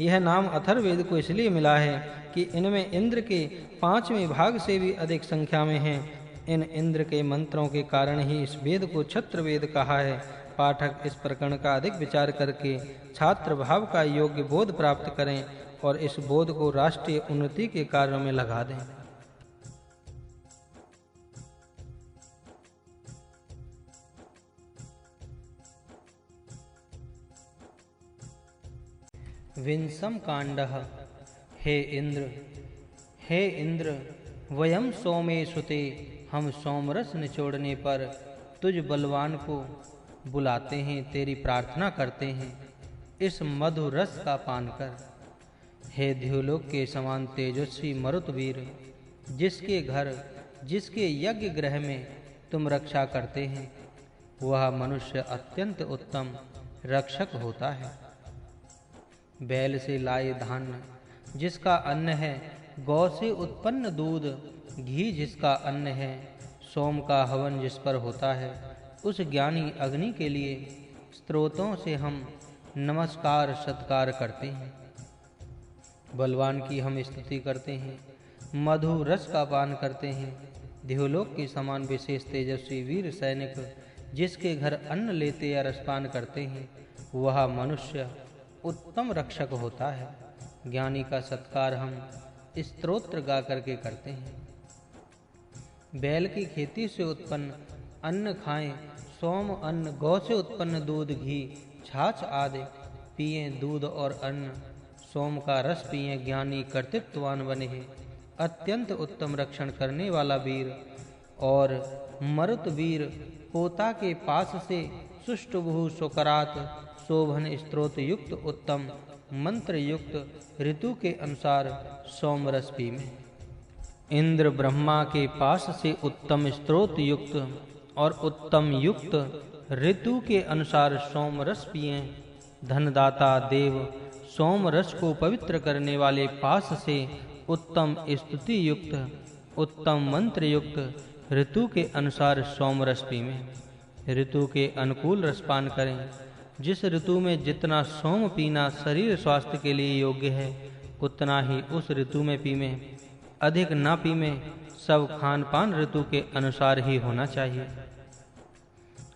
यह नाम अथर्ववेद को इसलिए मिला है कि इनमें इंद्र के 5वें भाग से भी अधिक संख्या में हैं। इन इंद्र के मंत्रों के कारण ही इस वेद को छत्रवेद कहा है। पाठक इस प्रकरण का अधिक विचार करके छात्र भाव का योग्य बोध प्राप्त करें और इस बोध को राष्ट्रीय उन्नति के कार्यों में लगा दें। विंशम कांडः। हे इंद्र, वयम सोमे सुते, हम सोमरस निचोड़ने पर तुझ बलवान को बुलाते हैं, तेरी प्रार्थना करते हैं, इस मधु रस का पान कर। हे द्युलोक के समान तेजस्वी मरुतवीर, जिसके घर, जिसके यज्ञ गृह में तुम रक्षा करते हैं, वह मनुष्य अत्यंत उत्तम रक्षक होता है। बैल से लाए धान्य जिसका अन्न है, गौ से उत्पन्न दूध, घी जिसका अन्न है, सोम का हवन जिस पर होता है, उस ज्ञानी अग्नि के लिए स्तोत्रों से हम नमस्कार सत्कार करते हैं। बलवान की हम स्तुति करते हैं, मधु रस का पान करते हैं। देवलोक के समान विशेष तेजस्वी वीर सैनिक जिसके घर अन्न लेते या रसपान करते हैं, वह मनुष्य उत्तम रक्षक होता है। ज्ञानी का सत्कार हम स्तोत्र गा करके करते हैं। बैल की खेती से उत्पन्न अन्न खाएं, सोम अन्न, गौ से उत्पन्न दूध, घी, छाछ आदि पिएं। दूध और अन्न, सोम का रस पिएं। ज्ञानी कर्तृत्ववान बने हैं। अत्यंत उत्तम रक्षण करने वाला वीर और मरुत वीर पोता के पास से सुष्टुभु सुकरात शोभन स्तोत्र युक्त उत्तम मंत्र युक्त ऋतु के अनुसार सोमरस पी में। इंद्र ब्रह्मा के पास से उत्तम स्तोत्र युक्त और उत्तम युक्त ऋतु के अनुसार सोमरस पिए। धनदाता देव सोम रस को पवित्र करने वाले पास से उत्तम स्तुति युक्त, उत्तम मंत्र युक्त ऋतु के अनुसार सोम रस पीवें। ऋतु के अनुकूल रसपान करें। जिस ऋतु में जितना सोम पीना शरीर स्वास्थ्य के लिए योग्य है, उतना ही उस ऋतु में पीवें। अधिक ना पीवें। सब खान पान ऋतु के अनुसार ही होना चाहिए।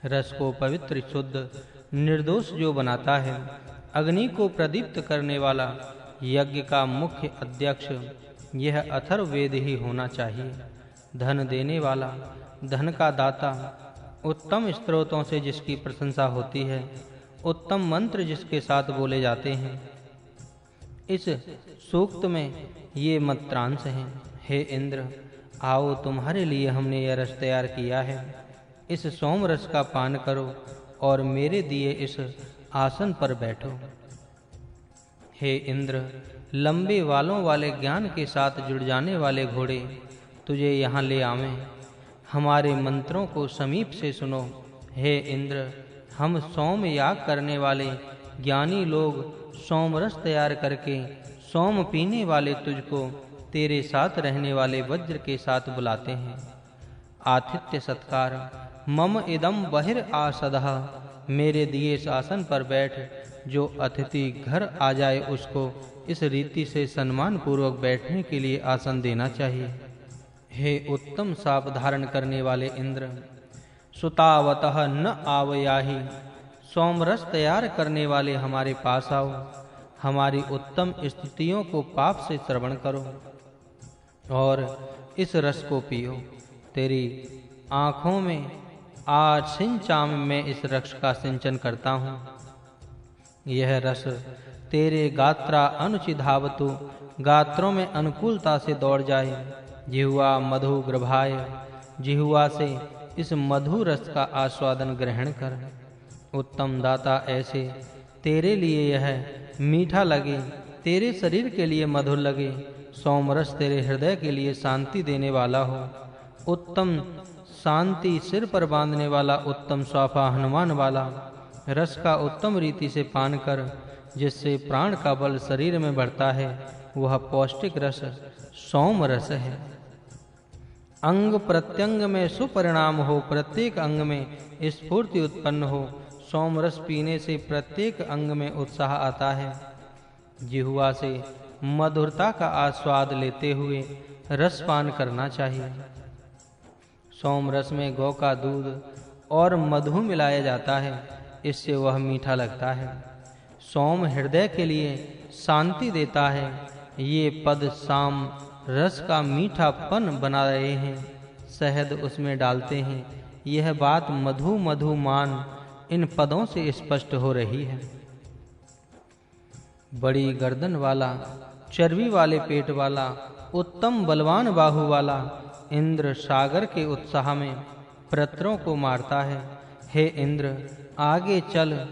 रस को पवित्र, शुद्ध, निर्दोष जो बनाता है, अग्नि को प्रदीप्त करने वाला, यज्ञ का मुख्य अध्यक्ष, यह अथर्ववेद ही होना चाहिए। धन देने वाला, धन का दाता, उत्तम स्त्रोतों से जिसकी प्रशंसा होती है, उत्तम मंत्र जिसके साथ बोले जाते हैं। इस सूक्त में ये मंत्रांश हैं। हे इंद्र, आओ तुम्हारे लिए हमने यह रस तैयार किया है। इस सोम रस का पान करो और मेरे दिए इस आसन पर बैठो। हे इंद्र, लंबे वालों वाले ज्ञान के साथ जुड़ जाने वाले घोड़े तुझे यहाँ ले आवें। हमारे मंत्रों को समीप से सुनो। हे इंद्र, हम सोम याग करने वाले ज्ञानी लोग सोम रस तैयार करके सोम पीने वाले तुझको तेरे साथ रहने वाले वज्र के साथ बुलाते हैं। आतिथ्य सत्कार। मम इदम बहिर आसदः, मेरे दिए इस आसन पर बैठ। जो अतिथि घर आ जाए उसको इस रीति से सम्मान पूर्वक बैठने के लिए आसन देना चाहिए। हे उत्तम साप धारण करने वाले इंद्र, सुतावतः न आवयाहि, सोमरस तैयार करने वाले हमारे पास आओ। हमारी उत्तम स्तुतियों को पाप से श्रवण करो और इस रस को पियो। तेरी आँखों में आज सिंचाम में इस रस का सिंचन करता हूँ। यह रस तेरे गात्रा अनुचिधावतु, गात्रों में अनुकूलता से दौड़ जाए। जिह्वा मधु ग्रभाय, जिह्वा से इस मधु रस का आस्वादन ग्रहण कर। उत्तम दाता ऐसे तेरे लिए यह मीठा लगे, तेरे शरीर के लिए मधुर लगे। सोमरस तेरे हृदय के लिए शांति देने वाला हो। उत्तम शांति सिर पर बांधने वाला, उत्तम स्वाफा हनुमान वाला रस का उत्तम रीति से पान कर, जिससे प्राण का बल शरीर में बढ़ता है, वह पौष्टिक रस सोम रस है। अंग प्रत्यंग में सुपरिणाम हो, प्रत्येक अंग में स्फूर्ति उत्पन्न हो। सोम रस पीने से प्रत्येक अंग में उत्साह आता है। जिह्वा से मधुरता का आस्वाद लेते हुए रसपान करना चाहिए। सोम रस में गौ का दूध और मधु मिलाया जाता है, इससे वह मीठा लगता है। सोम हृदय के लिए शांति देता है। ये पद साम रस का मीठापन बना रहे हैं, शहद उसमें डालते हैं। यह बात मधु मधुमान इन पदों से स्पष्ट हो रही है। बड़ी गर्दन वाला, चर्बी वाले पेट वाला, उत्तम बलवान बाहु वाला इंद्र सागर के उत्साह में प्रतरों को मारता है। हे इंद्र, आगे चल,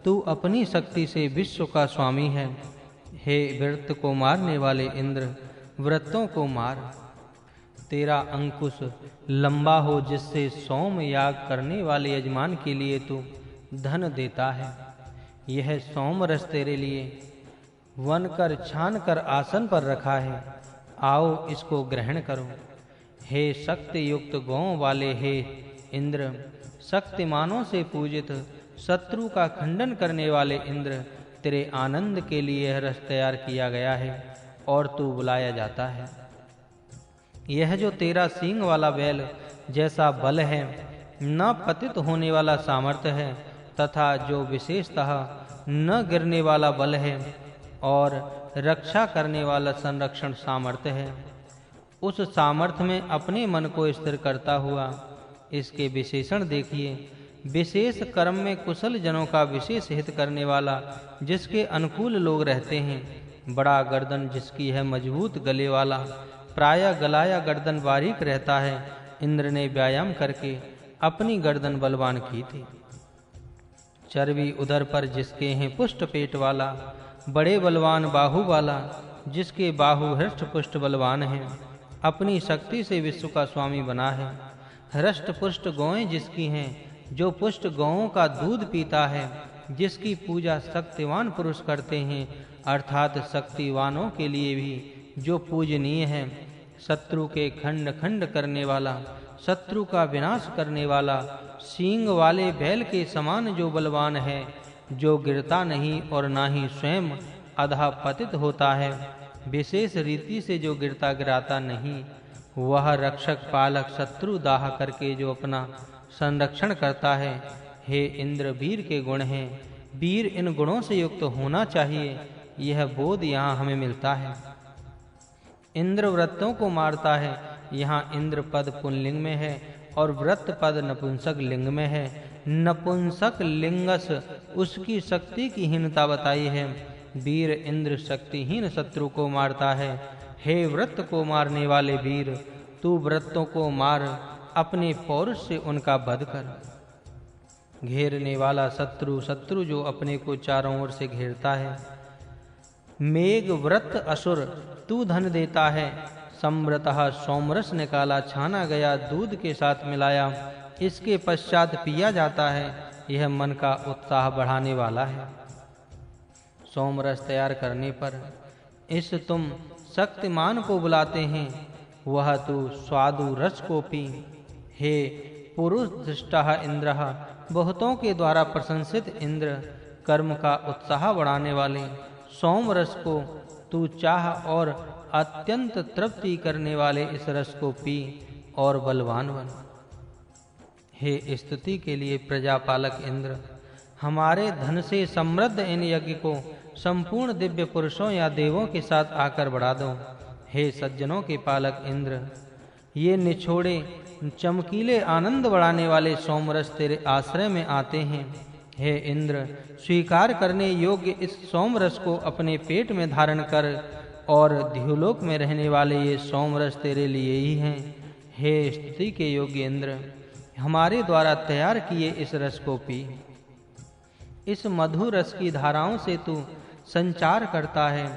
तू अपनी शक्ति से विश्व का स्वामी है। हे व्रत को मारने वाले इंद्र, व्रतों को मार। तेरा अंकुश लंबा हो, जिससे सोम याग करने वाले यजमान के लिए तू धन देता है। यह सोम रस तेरे लिए वन कर छान कर आसन पर रखा है। आओ इसको ग्रहण करो। हे शक्ति युक्त गौं वाले हे इंद्र, शक्तिमानों से पूजित, शत्रु का खंडन करने वाले इंद्र, तेरे आनंद के लिए यह रस तैयार किया गया है और तू बुलाया जाता है। यह जो तेरा सींग वाला बैल जैसा बल है, न पतित होने वाला सामर्थ्य है, तथा जो विशेषतः न गिरने वाला बल है और रक्षा करने वाला संरक्षण सामर्थ्य है, उस सामर्थ्य में अपने मन को स्थिर करता हुआ इसके विशेषण देखिए। विशेष कर्म में कुशल जनों का विशेष हित करने वाला, जिसके अनुकूल लोग रहते हैं। बड़ा गर्दन जिसकी है, मजबूत गले वाला, प्रायः गलाया गर्दन बारीक रहता है। इंद्र ने व्यायाम करके अपनी गर्दन बलवान की थी। चर्बी उदर पर जिसके हैं, पुष्ट पेट वाला, बड़े बलवान बाहु वाला, जिसके बाहु हृष्ट पुष्ट बलवान हैं, अपनी शक्ति से विश्व का स्वामी बना है। हृष्ट पुष्ट गौएं जिसकी हैं, जो पुष्ट गौओं का दूध पीता है, जिसकी पूजा शक्तिवान पुरुष करते हैं, अर्थात शक्तिवानों के लिए भी जो पूजनीय है, शत्रु के खंड खंड करने वाला, शत्रु का विनाश करने वाला, सींग वाले बैल के समान जो बलवान है, जो गिरता नहीं और ना ही स्वयं अधःपतित होता है, विशेष रीति से जो गिरता गिराता नहीं, वह रक्षक पालक शत्रु दाह करके जो अपना संरक्षण करता है। हे इंद्र, वीर के गुण हैं, वीर इन गुणों से युक्त होना चाहिए, यह बोध यहाँ हमें मिलता है। इंद्र व्रतों को मारता है। यहाँ इंद्र पद पुल्लिंग में है और व्रत पद नपुंसक लिंग में है। नपुंसक लिंगस उसकी शक्ति की हीनता बताई है। वीर इंद्र शक्तिहीन शत्रु को मारता है। हे व्रत को मारने वाले वीर, तू व्रतों को मार, अपने पौरुष से उनका वध कर। घेरने वाला शत्रु, शत्रु जो अपने को चारों ओर से घेरता है। मेघ व्रत असुर, तू धन देता है। समृतः सोमरस निकाला, छाना गया, दूध के साथ मिलाया, इसके पश्चात पिया जाता है। यह मन का उत्साह बढ़ाने वाला है। सोमरस तैयार करने पर इस तुम शक्तिमान को बुलाते हैं, वह तू स्वादु रस को पी। हे पुरुष दृष्टः इंद्रः, बहुतों के द्वारा प्रशंसित इंद्र, कर्म का उत्साह बढ़ाने वाले सोम रस को तू चाह और अत्यंत तृप्ति करने वाले इस रस को पी और बलवान बन। हे स्तुति के लिए प्रजापालक इंद्र, हमारे धन से समृद्ध इन यज्ञ को संपूर्ण दिव्य पुरुषों या देवों के साथ आकर बढ़ा दो। हे सज्जनों के पालक इंद्र, ये निछोड़े चमकीले आनंद बढ़ाने वाले सोमरस तेरे आश्रय में आते हैं। हे इंद्र, स्वीकार करने योग्य इस सोमरस को अपने पेट में धारण कर और द्युलोक में रहने वाले ये सोमरस तेरे लिए ही हैं। हे स्तुति के योग्य इंद्र, हमारे द्वारा तैयार किए इस रस को पी। इस मधुर रस की धाराओं से तू संचार करता है।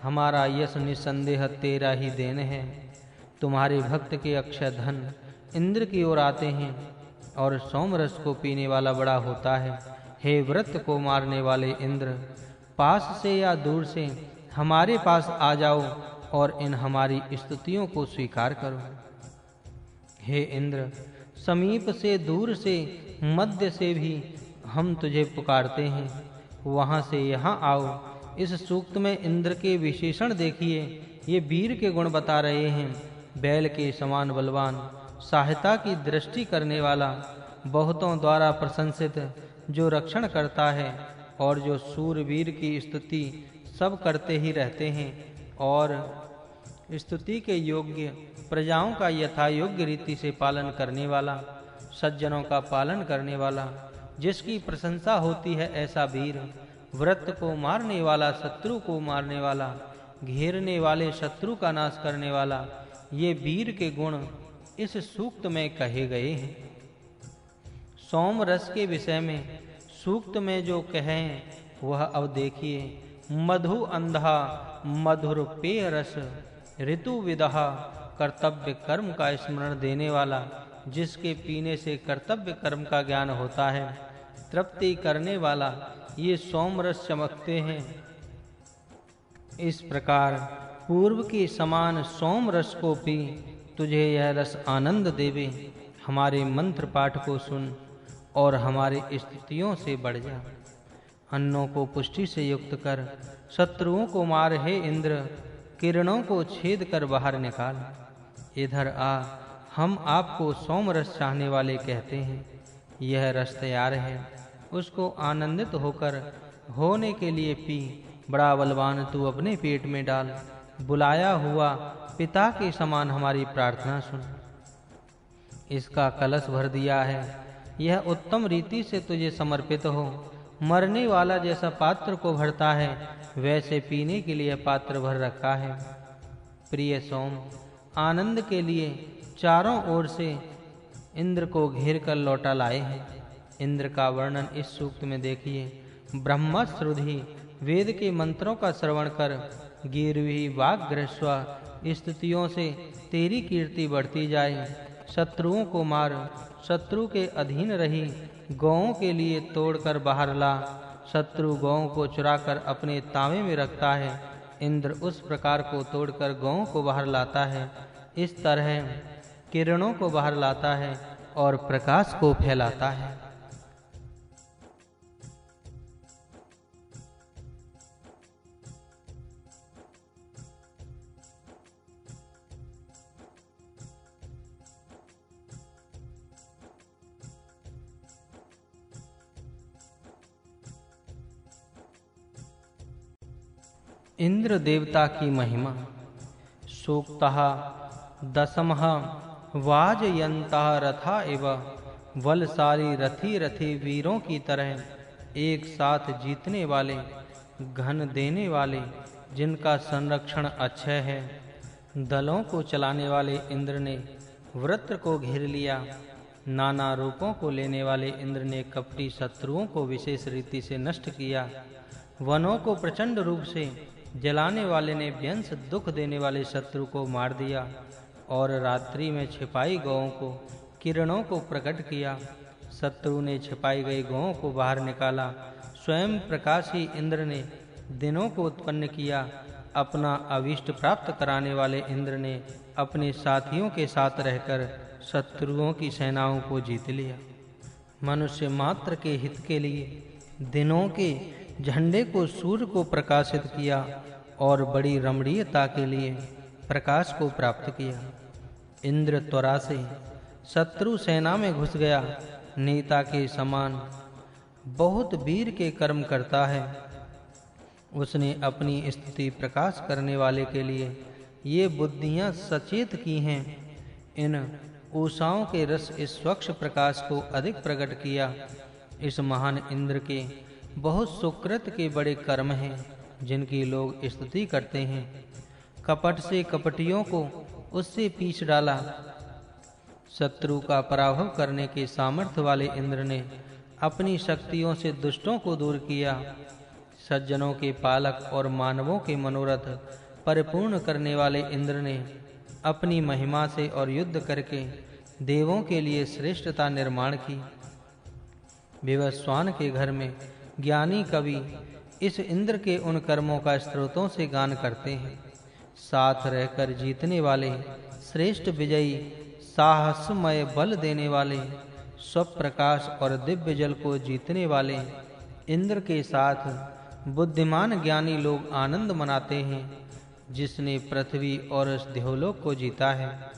हमारा यश निसंदेह तेरा ही देन है। तुम्हारे भक्त के अक्षय धन इंद्र की ओर आते हैं और सोमरस को पीने वाला बड़ा होता है। हे व्रत को मारने वाले इंद्र, पास से या दूर से हमारे पास आ जाओ और इन हमारी स्तुतियों को स्वीकार करो। हे इंद्र, समीप से, दूर से, मध्य से भी हम तुझे पुकारते हैं। वहां से यहाँ आओ। इस सूक्त में इंद्र के विशेषण देखिए। ये वीर के गुण बता रहे हैं। बैल के समान बलवान, सहायता की दृष्टि करने वाला, बहुतों द्वारा प्रशंसित, जो रक्षण करता है और जो सूरवीर की स्तुति सब करते ही रहते हैं और स्तुति के योग्य प्रजाओं का यथा योग्य रीति से पालन करने वाला, सज्जनों का पालन करने वाला, जिसकी प्रशंसा होती है, ऐसा वीर, व्रत को मारने वाला, शत्रु को मारने वाला, घेरने वाले शत्रु का नाश करने वाला, ये वीर के गुण इस सूक्त में कहे गए हैं। सोम रस के विषय में सूक्त में जो कहें वह अब देखिए। मधु अंधा मधुर पेय रस, ऋतु विदहा, कर्तव्य कर्म का स्मरण देने वाला, जिसके पीने से कर्तव्य कर्म का ज्ञान होता है, तृप्ति करने वाला, ये सोम रस चमकते हैं। इस प्रकार पूर्व के समान सोम रस को पी, तुझे यह रस आनंद देवे। हमारे मंत्र पाठ को सुन और हमारे स्तुतियों से बढ़ जा। अन्नों को पुष्टि से युक्त कर, शत्रुओं को मार। हे इंद्र, किरणों को छेद कर बाहर निकाल। इधर आ, हम आपको सोम रस चाहने वाले कहते हैं। यह रस तैयार है, उसको आनंदित होकर होने के लिए पी। बड़ा बलवान तू अपने पेट में डाल। बुलाया हुआ पिता के समान हमारी प्रार्थना सुन। इसका कलश भर दिया है, यह उत्तम रीति से तुझे समर्पित हो। मरने वाला जैसा पात्र को भरता है, वैसे पीने के लिए पात्र भर रखा है। प्रिय सोम, आनंद के लिए चारों ओर से इंद्र को घेर कर लौटा लाए हैं। इंद्र का वर्णन इस सूक्त में देखिए। ब्रह्मश्रुधि, वेद के मंत्रों का श्रवण कर, गिरवी वाग्रस्वा, स्तुतियों से तेरी कीर्ति बढ़ती जाए। शत्रुओं को मार, शत्रु के अधीन रही, गौओं के लिए तोड़कर बाहर ला शत्रु गौओं को चुराकर अपने तांवे में रखता है, इंद्र उस प्रकार को तोड़कर गौओं को बाहर लाता है। इस तरह किरणों को बाहर लाता है और प्रकाश को फैलाता है। इंद्र देवता की महिमा। सूक्तः दशमः वाजयन्तः रथा इव, बलशाली रथी रथी वीरों की तरह एक साथ जीतने वाले, घन देने वाले, जिनका संरक्षण अक्षय है। दलों को चलाने वाले इंद्र ने वृत्र को घेर लिया। नाना रूपों को लेने वाले इंद्र ने कपटी शत्रुओं को विशेष रीति से नष्ट किया। वनों को प्रचंड रूप से जलाने वाले ने व्यंश दुख देने वाले शत्रु को मार दिया और रात्रि में छिपाई गौओं को, किरणों को प्रकट किया। शत्रु ने छिपाई गई गौओं को बाहर निकाला। स्वयं प्रकाशी इंद्र ने दिनों को उत्पन्न किया। अपना अभीष्ट प्राप्त कराने वाले इंद्र ने अपने साथियों के साथ रहकर शत्रुओं की सेनाओं को जीत लिया। मनुष्य मात्र के हित के लिए दिनों के झंडे को सूर्य को प्रकाशित किया और बड़ी रमणीयता के लिए प्रकाश को प्राप्त किया। इंद्र त्वरा से शत्रु सेना में घुस गया। नेता के समान बहुत वीर के कर्म करता है। उसने अपनी स्थिति प्रकाश करने वाले के लिए ये बुद्धियां सचेत की हैं। इन उषाओं के रस इस स्वच्छ प्रकाश को अधिक प्रकट किया। इस महान इंद्र के बहुत सुकृत के बड़े कर्म हैं, जिनकी लोग स्तुति करते हैं। कपट से कपटियों को उससे पीछ डाला। शत्रु का पराभव करने के सामर्थ्य वाले इंद्र ने अपनी शक्तियों से दुष्टों को दूर किया। सज्जनों के पालक और मानवों के मनोरथ परिपूर्ण करने वाले इंद्र ने अपनी महिमा से और युद्ध करके देवों के लिए श्रेष्ठता निर्माण की। विवस्वान के घर में ज्ञानी कवि इस इंद्र के उन कर्मों का स्त्रोतों से गान करते हैं। साथ रहकर जीतने वाले, श्रेष्ठ विजयी, साहसमय बल देने वाले, स्वप्रकाश और दिव्य जल को जीतने वाले इंद्र के साथ बुद्धिमान ज्ञानी लोग आनंद मनाते हैं। जिसने पृथ्वी और देवलोक को जीता है।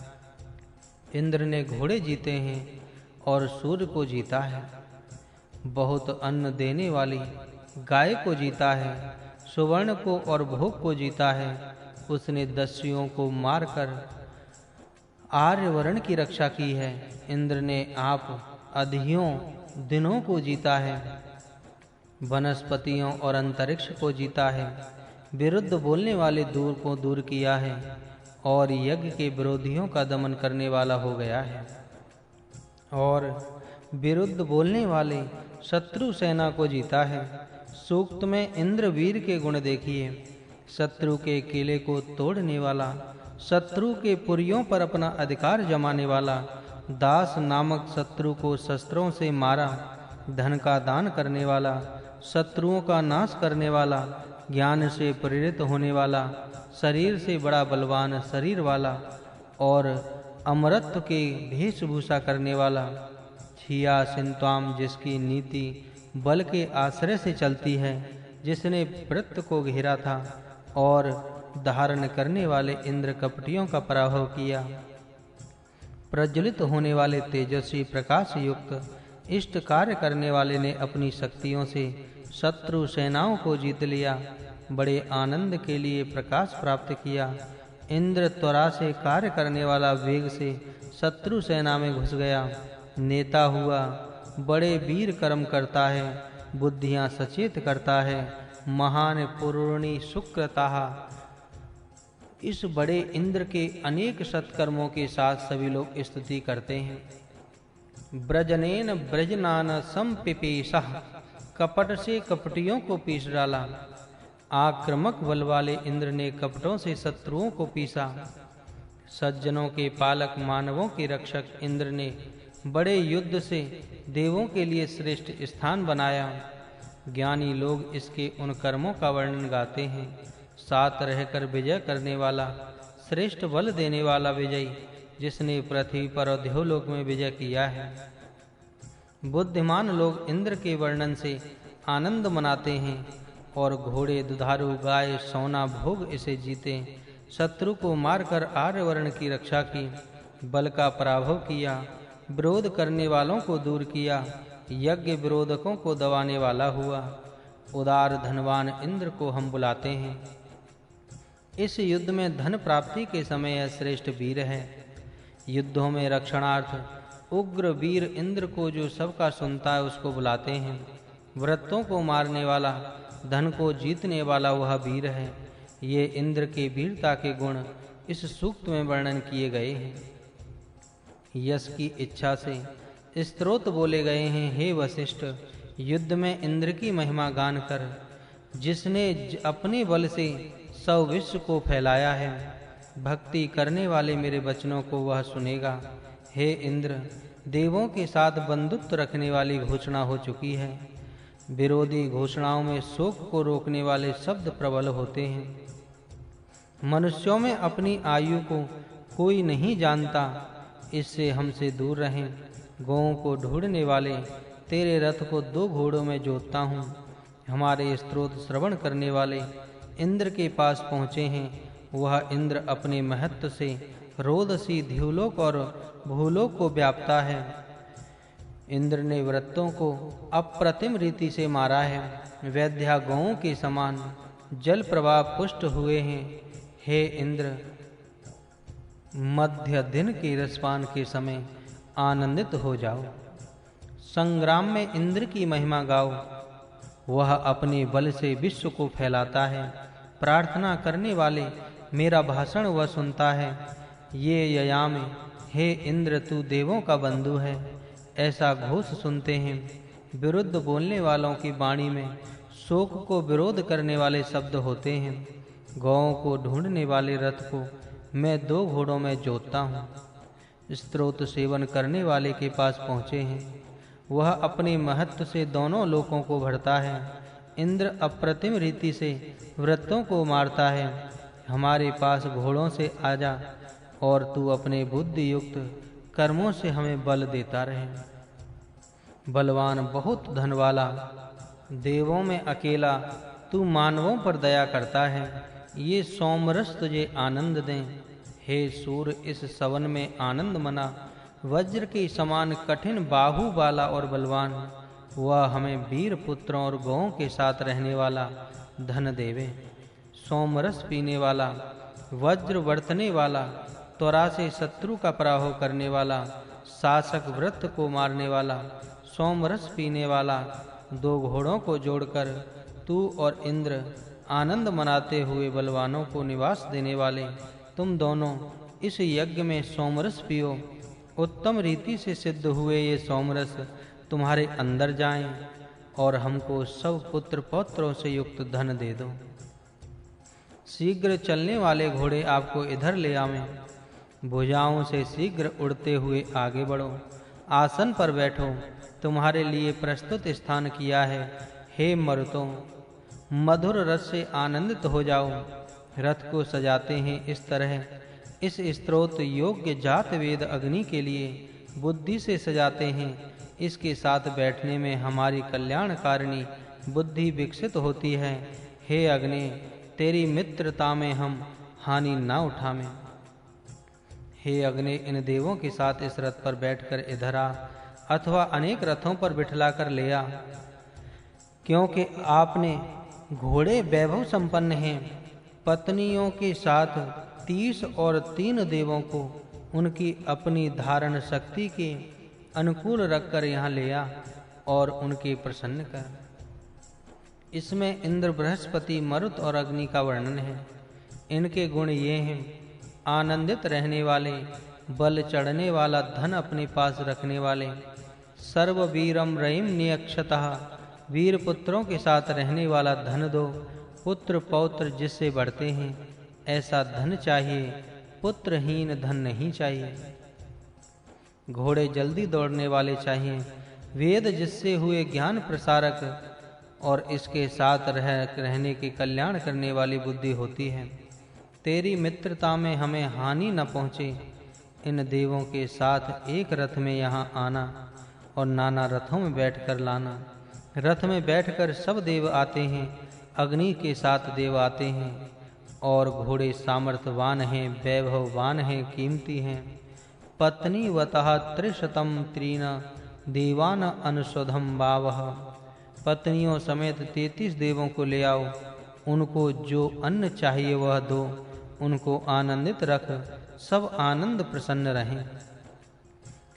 इंद्र ने घोड़े जीते हैं और सूर्य को जीता है। बहुत अन्न देने वाली गाय को जीता है। सुवर्ण को और भोग को जीता है। उसने दस्युओं को मारकर आर्यवर्ण की रक्षा की है। इंद्र ने आप अधियों दिनों को जीता है। वनस्पतियों और अंतरिक्ष को जीता है। विरुद्ध बोलने वाले दूर को दूर किया है और यज्ञ के विरोधियों का दमन करने वाला हो गया है। और विरुद्ध बोलने वाले शत्रु सेना को जीता है। सूक्त में इंद्र वीर के गुण देखिए। शत्रु के किले को तोड़ने वाला, शत्रु के पुरियों पर अपना अधिकार जमाने वाला, दास नामक शत्रु को शस्त्रों से मारा, धन का दान करने वाला, शत्रुओं का नाश करने वाला, ज्ञान से प्रेरित होने वाला, शरीर से बड़ा बलवान शरीर वाला और अमरत्व के वेशभूषा करने वाला, छिया सिंत्वाम जिसकी नीति बल के आश्रय से चलती है, जिसने वृत्त को घेरा था और धारण करने वाले इंद्र कपटियों का पराभव किया। प्रज्वलित होने वाले तेजस्वी प्रकाश युक्त इष्ट कार्य करने वाले ने अपनी शक्तियों से शत्रु सेनाओं को जीत लिया। बड़े आनंद के लिए प्रकाश प्राप्त किया। इंद्र त्वरा से कार्य करने वाला वेग से शत्रु सेना में घुस गया। नेता हुआ, बड़े वीर कर्म करता है, बुद्धियां सचेत करता है, महान पूर्णी सुकृता। इस बड़े इंद्र के अनेक सत्कर्मों के साथ सभी लोग स्तुति करते हैं। ब्रजनेन ब्रजनान संपिपेशः, कपट से कपटियों को पीस डाला। आक्रामक बल वाले इंद्र ने कपटों से शत्रुओं को पीसा। सज्जनों के पालक, मानवों के रक्षक इंद्र ने बड़े युद्ध से देवों के लिए श्रेष्ठ स्थान बनाया। ज्ञानी लोग इसके उन कर्मों का वर्णन गाते हैं। साथ रहकर विजय करने वाला, श्रेष्ठ बल देने वाला विजयी, जिसने पृथ्वी पर और देवलोक में विजय किया है। बुद्धिमान लोग इंद्र के वर्णन से आनंद मनाते हैं और घोड़े, दुधारू गाय, सोना भोग इसे जीते। शत्रु को मारकर आर्यवर्ण की रक्षा की, बल का पराभव किया, विरोध करने वालों को दूर किया, यज्ञ विरोधकों को दबाने वाला हुआ। उदार धनवान इंद्र को हम बुलाते हैं। इस युद्ध में धन प्राप्ति के समय यह श्रेष्ठ वीर है। युद्धों में रक्षणार्थ उग्र वीर इंद्र को जो सबका सुनता है उसको बुलाते हैं। व्रतों को मारने वाला, धन को जीतने वाला वह वीर है। ये इंद्र के वीरता के गुण इस सूक्त में वर्णन किए गए हैं। यश की इच्छा से स्तोत्र बोले गए हैं। हे वशिष्ठ, युद्ध में इंद्र की महिमा गान कर, जिसने अपने बल से सब विश्व को फैलाया है, भक्ति करने वाले मेरे वचनों को वह सुनेगा। हे इंद्र, देवों के साथ बंधुत्व रखने वाली घोषणा हो चुकी है। विरोधी घोषणाओं में शोक को रोकने वाले शब्द प्रबल होते हैं। मनुष्यों में अपनी आयु को कोई नहीं जानता, इससे हमसे दूर रहें। गौओं को ढूंढने वाले, तेरे रथ को 2 घोड़ों में जोतता हूँ। हमारे स्तोत्र श्रवण करने वाले इंद्र के पास पहुँचे हैं। वह इंद्र अपने महत्व से रोदसी देवलोक और भूलोक को व्याप्ता है। इंद्र ने व्रतों को अप्रतिम रीति से मारा है। वैद्या गौओं के समान जल प्रवाह पुष्ट हुए हैं। हे इंद्र, मध्य दिन के रसपान के समय आनंदित हो जाओ। संग्राम में इंद्र की महिमा गाओ। वह अपने बल से विश्व को फैलाता है। प्रार्थना करने वाले मेरा भाषण वह सुनता है। ये ययाम, हे इंद्र, तू देवों का बंधु है, ऐसा घोष सुनते हैं। विरुद्ध बोलने वालों की वाणी में शोक को विरोध करने वाले शब्द होते हैं। गौओं को ढूंढने वाले रथ को मैं 2 घोड़ों में जोतता हूँ। स्तोत्र सेवन करने वाले के पास पहुँचे हैं। वह अपने महत्व से दोनों लोकों को भरता है। इंद्र अप्रतिम रीति से व्रतों को मारता है। हमारे पास घोड़ों से आजा और तू अपने बुद्धि युक्त कर्मों से हमें बल देता रहे। बलवान, बहुत धन वाला, देवों में अकेला, तू मानवों पर दया करता है। ये सोमरस तुझे आनंद दें। हे सूर्य, इस सवन में आनंद मना। वज्र के समान कठिन बाहु वाला और बलवान, वह हमें वीर पुत्रों और गौओं के साथ रहने वाला धन देवे। सोमरस पीने वाला, वज्र वर्तने वाला, त्वरा से शत्रु का पराभव करने वाला, शासक व्रत को मारने वाला, सोमरस पीने वाला, 2 घोड़ों को जोड़कर तू और इंद्र आनंद मनाते हुए बलवानों को निवास देने वाले, तुम दोनों इस यज्ञ में सोमरस पियो। उत्तम रीति से सिद्ध हुए ये सोमरस तुम्हारे अंदर जाएं और हमको सब पुत्र पौत्रों से युक्त धन दे दो। शीघ्र चलने वाले घोड़े आपको इधर ले आवें। भुजाओं से शीघ्र उड़ते हुए आगे बढ़ो। आसन पर बैठो, तुम्हारे लिए प्रस्तुत स्थान किया है। हे मरुतों, मधुर रस से आनंदित हो जाओ। रथ को सजाते हैं इस तरह। इस स्तोत्र योग्य जात वेद अग्नि के लिए बुद्धि से सजाते हैं। इसके साथ बैठने में हमारी कल्याणकारिणी बुद्धि विकसित होती है। हे अग्नि, तेरी मित्रता में हम हानि ना उठावें। हे अग्नि, इन देवों के साथ इस रथ पर बैठकर इधर आ, अथवा अनेक रथों पर बिठलाकर ले आ, क्योंकि आपने घोड़े वैभव संपन्न हैं। पत्नियों के साथ 30 और 3 देवों को उनकी अपनी धारण शक्ति के अनुकूल रखकर यहाँ ले आ और उनके प्रसन्न कर। इसमें इंद्र, बृहस्पति, मरुत और अग्नि का वर्णन है। इनके गुण ये हैं: आनंदित रहने वाले, बल चढ़ने वाला, धन अपने पास रखने वाले, सर्व वीरम रयिम नियक्षतः, वीर पुत्रों के साथ रहने वाला धन दो। पुत्र पौत्र जिससे बढ़ते हैं ऐसा धन चाहिए, पुत्रहीन धन नहीं चाहिए। घोड़े जल्दी दौड़ने वाले चाहिए। वेद जिससे हुए ज्ञान प्रसारक, और इसके साथ रहने के कल्याण करने वाली बुद्धि होती है। तेरी मित्रता में हमें हानि न पहुँचे। इन देवों के साथ एक रथ में यहाँ आना और नाना रथों में बैठकर लाना। रथ में बैठकर सब देव आते हैं, अग्नि के साथ देव आते हैं, और घोड़े सामर्थ्यवान हैं, वैभववान हैं, कीमती हैं। पत्नी वतः त्रिशतम त्रीन देवान अनुसोधम भावः। पत्नियों समेत 33 देवों को ले आओ, उनको जो अन्न चाहिए वह दो, उनको आनंदित रख, सब आनंद प्रसन्न रहें।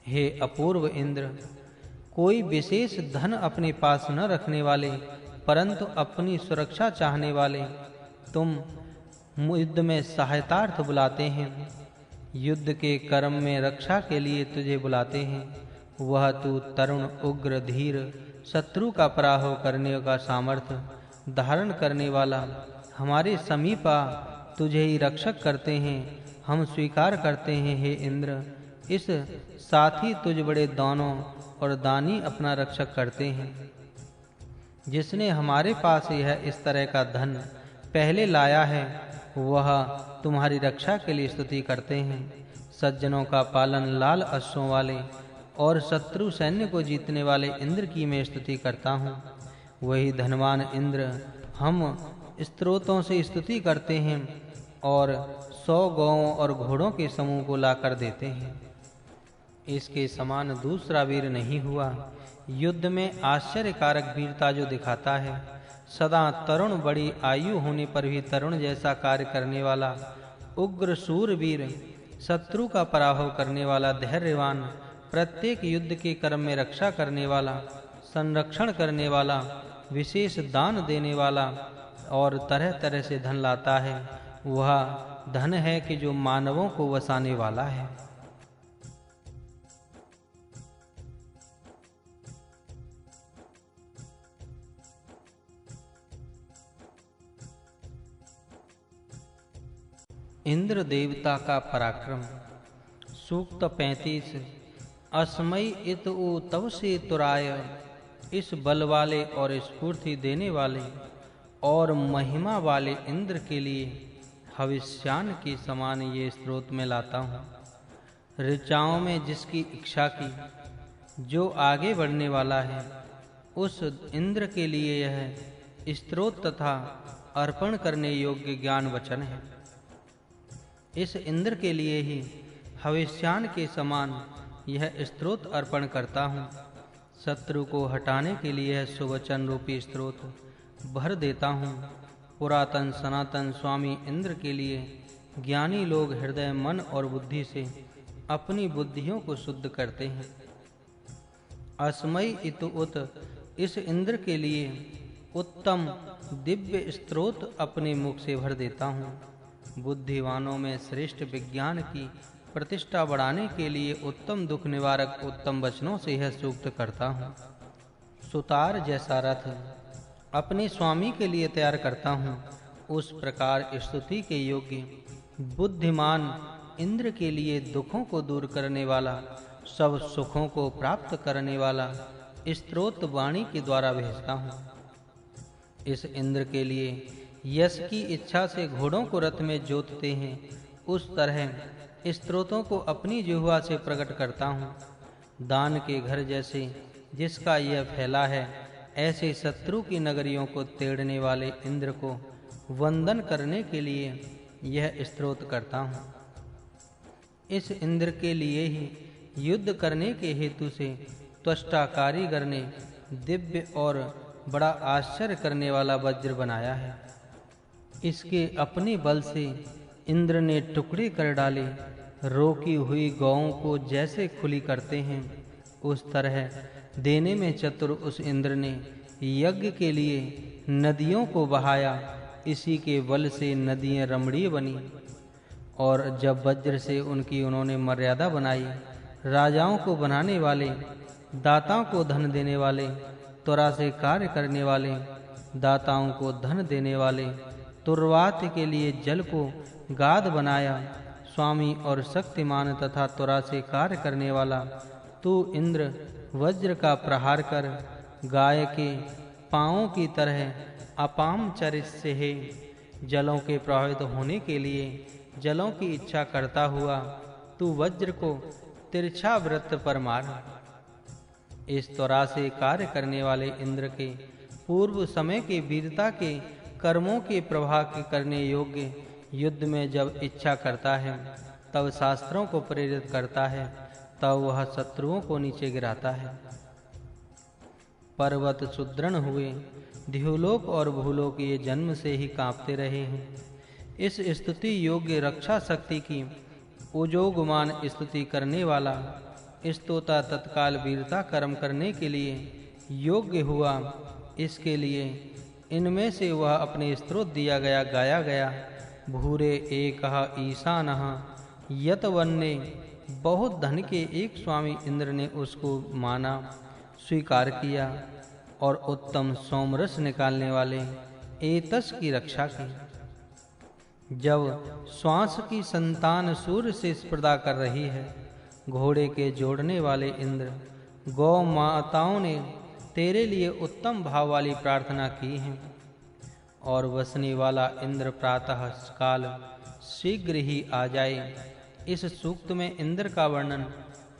हे अपूर्व इंद्र, कोई विशेष धन अपने पास न रखने वाले, परंतु अपनी सुरक्षा चाहने वाले, तुम युद्ध में सहायतार्थ बुलाते हैं, युद्ध के कर्म में रक्षा के लिए तुझे बुलाते हैं। वह तू तरुण, उग्र, धीर, शत्रु का पराभव करने का सामर्थ्य धारण करने वाला, हमारे समीपा तुझे ही रक्षक करते हैं, हम स्वीकार करते हैं। हे इंद्र, इस साथी तुझ बड़े दानों और दानी अपना रक्षक करते हैं। जिसने हमारे पास यह इस तरह का धन पहले लाया है, वह तुम्हारी रक्षा के लिए स्तुति करते हैं। सज्जनों का पालन लाल अश्वों वाले और शत्रु सैन्य को जीतने वाले इंद्र की मैं स्तुति करता हूँ। वही धनवान इंद्र हम स्तोत्रों से स्तुति करते हैं और 100 गौओं और घोड़ों के समूह को लाकर देते हैं। इसके समान दूसरा वीर नहीं हुआ। युद्ध में आश्चर्यकारक वीरता जो दिखाता है, सदा तरुण, बड़ी आयु होने पर भी तरुण जैसा कार्य करने वाला, उग्र शूरवीर, शत्रु का पराभव करने वाला, धैर्यवान, प्रत्येक युद्ध के कर्म में रक्षा करने वाला, संरक्षण करने वाला, विशेष दान देने वाला और तरह तरह से धन लाता है, वह धन है कि जो मानवों को वसाने वाला है। इंद्र देवता का पराक्रम। सूक्त 35। अस्मै इत उ तव से तुराय। इस बल वाले और स्फूर्ति देने वाले और महिमा वाले इंद्र के लिए हविष्यान के समान ये स्तोत्र में लाता हूँ। ऋचाओं में जिसकी इच्छा की, जो आगे बढ़ने वाला है, उस इंद्र के लिए यह स्तोत्र तथा अर्पण करने योग्य ज्ञान वचन है। इस इंद्र के लिए ही हविष्यान के समान यह स्तोत्र अर्पण करता हूँ। शत्रु को हटाने के लिए यह सुवचन रूपी स्तोत्र भर देता हूँ। पुरातन सनातन स्वामी इंद्र के लिए ज्ञानी लोग हृदय, मन और बुद्धि से अपनी बुद्धियों को शुद्ध करते हैं। अस्मै इत उत, इस इंद्र के लिए उत्तम दिव्य स्तोत्र अपने मुख से भर देता हूँ। बुद्धिवानों में श्रेष्ठ विज्ञान की प्रतिष्ठा बढ़ाने के लिए उत्तम दुख निवारक उत्तम वचनों से यह सूक्त करता हूँ। सुतार जैसा रथ अपने स्वामी के लिए तैयार करता हूँ, उस प्रकार स्तुति के योग्य बुद्धिमान इंद्र के लिए दुखों को दूर करने वाला, सब सुखों को प्राप्त करने वाला स्तोत्र वाणी के द्वारा भेजता हूँ। इस इंद्र के लिए यश की इच्छा से घोड़ों को रथ में जोतते हैं, उस तरह स्तोत्रों को अपनी जिह्वा से प्रकट करता हूँ। दान के घर जैसे जिसका यह फैला है, ऐसे शत्रु की नगरियों को तेड़ने वाले इंद्र को वंदन करने के लिए यह स्तोत्र करता हूँ। इस इंद्र के लिए ही युद्ध करने के हेतु से त्वष्टा कारीगर ने दिव्य और बड़ा आश्चर्य करने वाला वज्र बनाया है। इसके अपने बल से इंद्र ने टुकड़े कर डाले। रोकी हुई गौओं को जैसे खुली करते हैं, उस तरह देने में चतुर उस इंद्र ने यज्ञ के लिए नदियों को बहाया। इसी के बल से नदियां रमणीय बनी, और जब वज्र से उनकी उन्होंने मर्यादा बनाई, राजाओं को बनाने वाले, दाताओं को धन देने वाले, त्वरा से कार्य करने वाले, दाताओं को धन देने वाले, तुर्वात के लिए जल को गाद बनाया। स्वामी और शक्तिमान तथा त्वरा से कार्य करने वाला तू इंद्र वज्र का प्रहार कर गाय के पाँवों की तरह अपाम चरित से है। जलों के प्रवाहित होने के लिए जलों की इच्छा करता हुआ तू वज्र को तिरछा वृत्त पर मार। इस त्वरा से कार्य करने वाले इंद्र के पूर्व समय के वीरता के कर्मों के प्रभाव के करने योग्य युद्ध में जब इच्छा करता है, तब शास्त्रों को प्रेरित करता है, तब वह शत्रुओं को नीचे गिराता है। पर्वत सुदृढ़ हुए, ध्युलोक और भूलोक ये जन्म से ही कांपते रहे हैं। इस स्तुति योग्य रक्षा शक्ति की उजोगमान स्तुति करने वाला स्तोता तत्काल वीरता कर्म करने के लिए योग्य हुआ। इसके लिए इनमें से वह अपने स्तोत्र दिया गया गाया गया। भूरे एकः ईशानः यत वन्ने, बहुत धन के एक स्वामी इंद्र ने उसको माना, स्वीकार किया और उत्तम सोमरस निकालने वाले एतस की रक्षा की। जब श्वास की संतान सूर्य से स्पर्धा कर रही है, घोड़े के जोड़ने वाले इंद्र गौ माताओं ने तेरे लिए उत्तम भाव वाली प्रार्थना की है, और वसने वाला इंद्र प्रातः काल शीघ्र ही आ जाए। इस सूक्त में इंद्र का वर्णन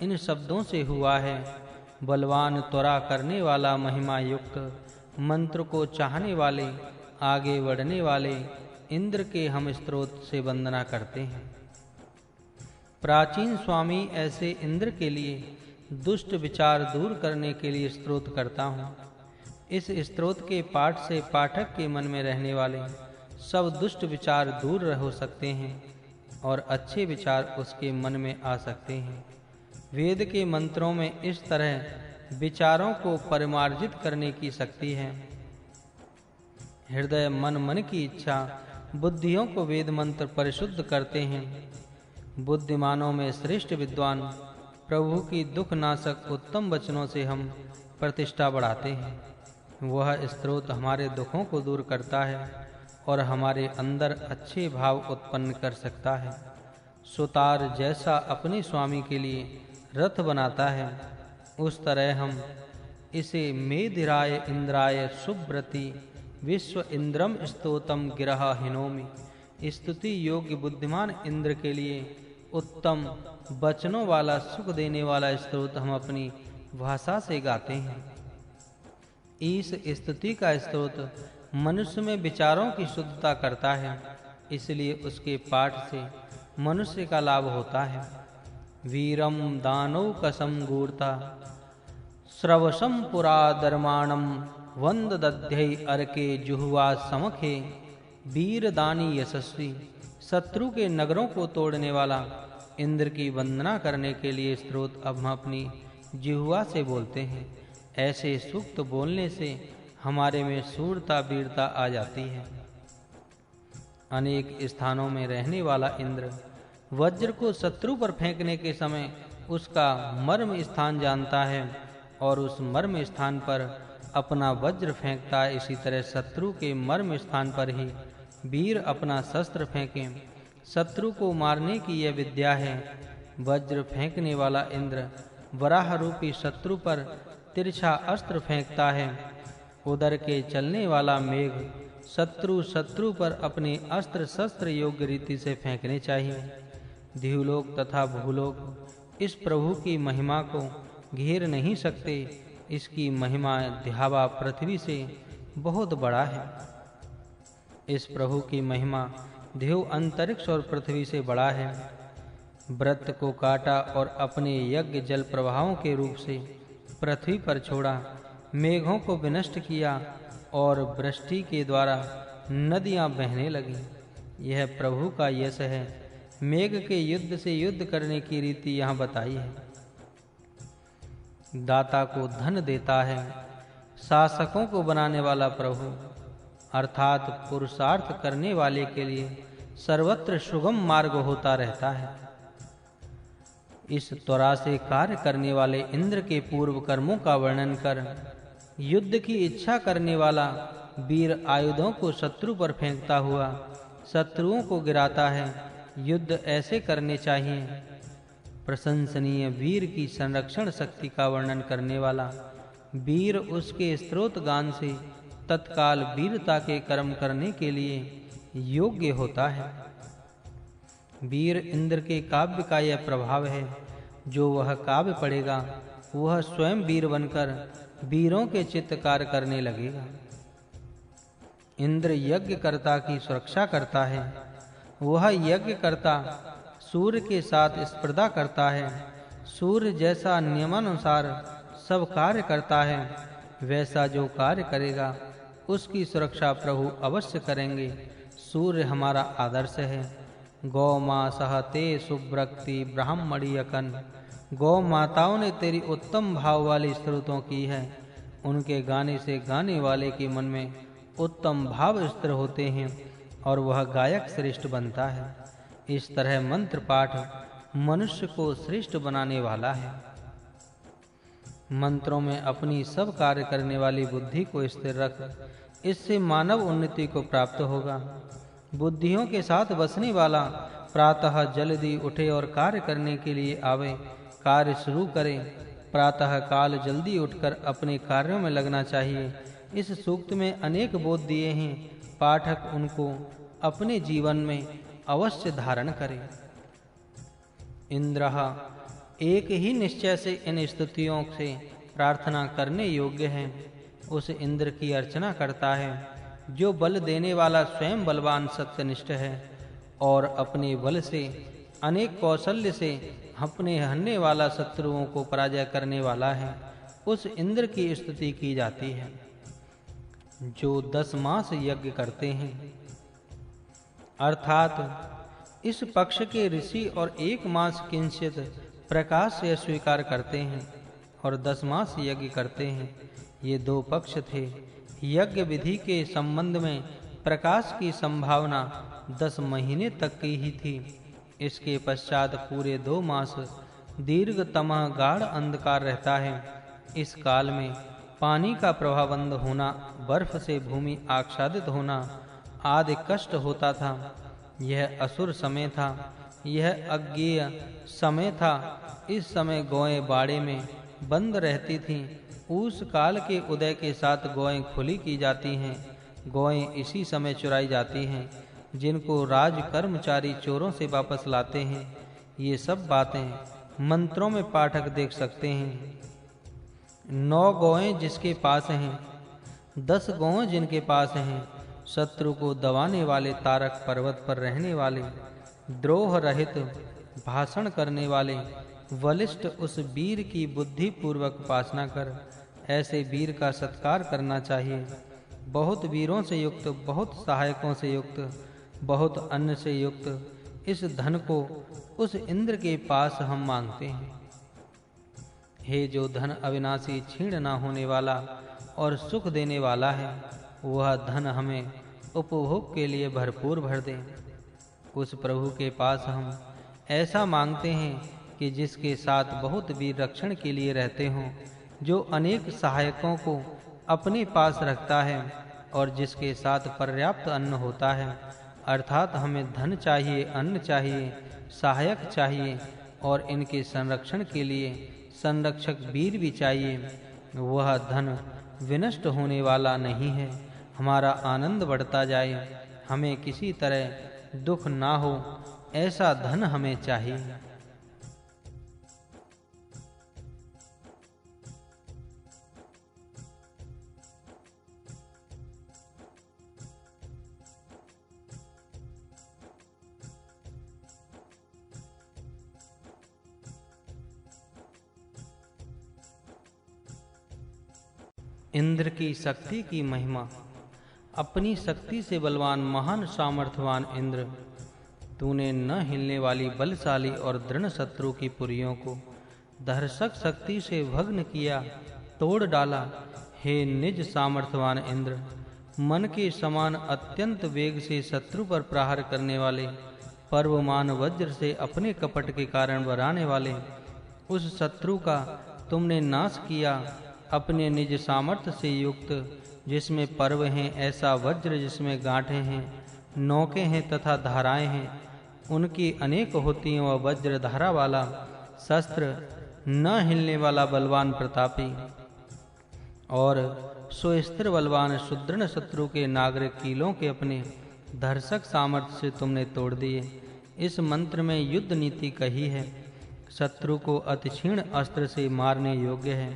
इन शब्दों से हुआ है। बलवान त्वरा करने वाला, महिमा युक्त, मंत्र को चाहने वाले, आगे बढ़ने वाले इंद्र के हम स्तोत्र से वंदना करते हैं। प्राचीन स्वामी ऐसे इंद्र के लिए दुष्ट विचार दूर करने के लिए स्तोत्र करता हूँ। इस स्तोत्र के पाठ से पाठक के मन में रहने वाले सब दुष्ट विचार दूर हो सकते हैं और अच्छे विचार उसके मन में आ सकते हैं। वेद के मंत्रों में इस तरह विचारों को परिमार्जित करने की शक्ति है। हृदय मन की इच्छा बुद्धियों को वेद मंत्र परिशुद्ध करते हैं। बुद्धिमानों में श्रेष्ठ विद्वान प्रभु की दुख नाशक उत्तम वचनों से हम प्रतिष्ठा बढ़ाते हैं। वह स्तोत्र हमारे दुखों को दूर करता है और हमारे अंदर अच्छे भाव उत्पन्न कर सकता है। सुतार जैसा अपने स्वामी के लिए रथ बनाता है, उस तरह हम इसे मेदिराय इंद्राय सुब्रति विश्व इंद्रम स्तोतम गिरह हिनोमि, स्तुति योग्य बुद्धिमान इंद्र के लिए उत्तम वचनों वाला सुख देने वाला स्तोत्र हम अपनी भाषा से गाते हैं। इस स्तुति का स्तोत्र मनुष्य में विचारों की शुद्धता करता है, इसलिए उसके पाठ से मनुष्य का लाभ होता है। वीरम दानव कसम गूढ़ता श्रवसम पुरा दर्माणम वंद दध्यै अर्के जुहुआ समखे, वीर दानी यशस्वी, शत्रु के नगरों को तोड़ने वाला इंद्र की वंदना करने के लिए स्तोत्र अब हम अपनी जिह्वा से बोलते हैं। ऐसे सूक्त बोलने से हमारे में शूरता वीरता आ जाती है। अनेक स्थानों में रहने वाला इंद्र वज्र को शत्रु पर फेंकने के समय उसका मर्म स्थान जानता है और उस मर्म स्थान पर अपना वज्र फेंकता है। इसी तरह शत्रु के मर्म स्थान पर ही वीर अपना शस्त्र फेंके। शत्रु को मारने की यह विद्या है। वज्र फेंकने वाला इंद्र वराह रूपी शत्रु पर तिरछा अस्त्र फेंकता है। उदर के चलने वाला मेघ शत्रु पर अपने अस्त्र शस्त्र योग्य रीति से फेंकने चाहिए। ध्युलोक तथा भूलोक इस प्रभु की महिमा को घेर नहीं सकते। इसकी महिमा ध्यावा पृथ्वी से बहुत बड़ा है। इस प्रभु की महिमा देव अंतरिक्ष और पृथ्वी से बड़ा है। व्रत को काटा और अपने यज्ञ जल प्रवाहों के रूप से पृथ्वी पर छोड़ा, मेघों को विनष्ट किया और वृष्टि के द्वारा नदियां बहने लगी। यह प्रभु का यश है। मेघ के युद्ध से युद्ध करने की रीति यहाँ बताई है। दाता को धन देता है, शासकों को बनाने वाला प्रभु अर्थात पुरुषार्थ करने वाले के लिए सर्वत्र सुगम मार्ग होता रहता है। इस त्वरा से कार्य करने वाले इंद्र के पूर्व कर्मों का वर्णन कर युद्ध की इच्छा करने वाला वीर आयुधों को शत्रु पर फेंकता हुआ शत्रुओं को गिराता है। युद्ध ऐसे करने चाहिए। प्रशंसनीय वीर की संरक्षण शक्ति का वर्णन करने वाला वीर उसके स्तोत्र गान से तत्काल वीरता के कर्म करने के लिए योग्य होता है। वीर इंद्र के काव्य का यह प्रभाव है। जो वह काव्य पढ़ेगा वह स्वयं वीर बनकर वीरों के चित्त कार्य करने लगेगा। इंद्र यज्ञकर्ता की सुरक्षा करता है। वह यज्ञकर्ता सूर्य के साथ स्पर्धा करता है। सूर्य जैसा नियमानुसार सब कार्य करता है, वैसा जो कार्य करेगा उसकी सुरक्षा प्रभु अवश्य करेंगे। सूर्य हमारा आदर्श है। गौ माँ सहते सुब्रक्ति ब्राह्मणी अकन। गौ माताओं ने तेरी उत्तम भाव वाली स्तुतियां की है। उनके गाने से गाने वाले के मन में उत्तम भाव स्थिर होते हैं और वह गायक श्रेष्ठ बनता है। इस तरह मंत्र पाठ मनुष्य को श्रेष्ठ बनाने वाला है। मंत्रों में अपनी सब कार्य करने वाली बुद्धि को स्थिर रख, इससे मानव उन्नति को प्राप्त होगा। बुद्धियों के साथ बसने वाला प्रातः जल्दी उठे और कार्य करने के लिए आवे, कार्य शुरू करे। प्रातः काल जल्दी उठकर अपने कार्यों में लगना चाहिए। इस सूक्त में अनेक बोध दिए हैं। पाठक उनको अपने जीवन में अवश्य धारण करे। इंद्रः एक ही निश्चय से इन स्तुतियों से प्रार्थना करने योग्य है। उस इंद्र की अर्चना करता है जो बल देने वाला स्वयं बलवान सत्यनिष्ठ है और अपने बल से अनेक कौशल्य से अपने हरने वाला शत्रुओं को पराजय करने वाला है। उस इंद्र की स्तुति की जाती है जो 10 मास यज्ञ करते हैं, अर्थात इस पक्ष के ऋषि और 1 मास किंचित प्रकाश से स्वीकार करते हैं और 10 मास यज्ञ करते हैं। ये 2 पक्ष थे। यज्ञ विधि के संबंध में प्रकाश की संभावना 10 महीने तक की ही थी। इसके पश्चात पूरे 2 मास दीर्घतम गाढ़ अंधकार रहता है। इस काल में पानी का प्रवाह बंद होना, बर्फ से भूमि आच्छादित होना आदि कष्ट होता था। यह असुर समय था, यह अज्ञेय समय था। इस समय गौएं बाड़े में बंद रहती थीं। उस काल के उदय के साथ गौएं खुली की जाती हैं। गौएं इसी समय चुराई जाती हैं, जिनको राज कर्मचारी चोरों से वापस लाते हैं। ये सब बातें मंत्रों में पाठक देख सकते हैं। 9 गौएं जिसके पास हैं, 10 गौएं जिनके पास हैं, शत्रु को दबाने वाले, तारक पर्वत पर रहने वाले, द्रोह रहित भाषण करने वाले, वलिष्ठ उस वीर की बुद्धि पूर्वक उपासना कर। ऐसे वीर का सत्कार करना चाहिए। बहुत वीरों से युक्त, बहुत सहायकों से युक्त, बहुत अन्न से युक्त इस धन को उस इंद्र के पास हम मांगते हैं। हे जो धन अविनाशी, क्षीण ना होने वाला और सुख देने वाला है, वह धन हमें उपभोग के लिए भरपूर भर दे। उस प्रभु के पास हम ऐसा मांगते हैं कि जिसके साथ बहुत वीर रक्षण के लिए रहते हों, जो अनेक सहायकों को अपने पास रखता है और जिसके साथ पर्याप्त अन्न होता है। अर्थात हमें धन चाहिए, अन्न चाहिए, सहायक चाहिए और इनके संरक्षण के लिए संरक्षक वीर भी चाहिए। वह धन विनष्ट होने वाला नहीं है। हमारा आनंद बढ़ता जाए, हमें किसी तरह दुख ना हो, ऐसा धन हमें चाहिए। इंद्र की शक्ति की महिमा। अपनी शक्ति से बलवान महान सामर्थ्यवान इंद्र, तूने न हिलने वाली बलशाली और दृढ़ शत्रु की पुरियों को दर्शक शक्ति से भग्न किया, तोड़ डाला। हे निज सामर्थ्यवान इंद्र, मन के समान अत्यंत वेग से शत्रु पर प्रहार करने वाले, पर्वमान वज्र से अपने कपट के कारण बराने वाले, उस शत्रु का तुमने नाश किया। अपने निज सामर्थ्य से युक्त, जिसमें पर्व हैं, ऐसा वज्र जिसमें गांठें हैं, नौके हैं तथा धाराएं हैं, उनकी अनेक होती हैं। वह वज्र धारा वाला शस्त्र, न हिलने वाला बलवान प्रतापी और सो स्थिर बलवान सुदृढ़ शत्रु के नागरिक कीलों के अपने धर्षक सामर्थ्य से तुमने तोड़ दिए। इस मंत्र में युद्ध नीति कही है। शत्रु को अति क्षीण अस्त्र से मारने योग्य है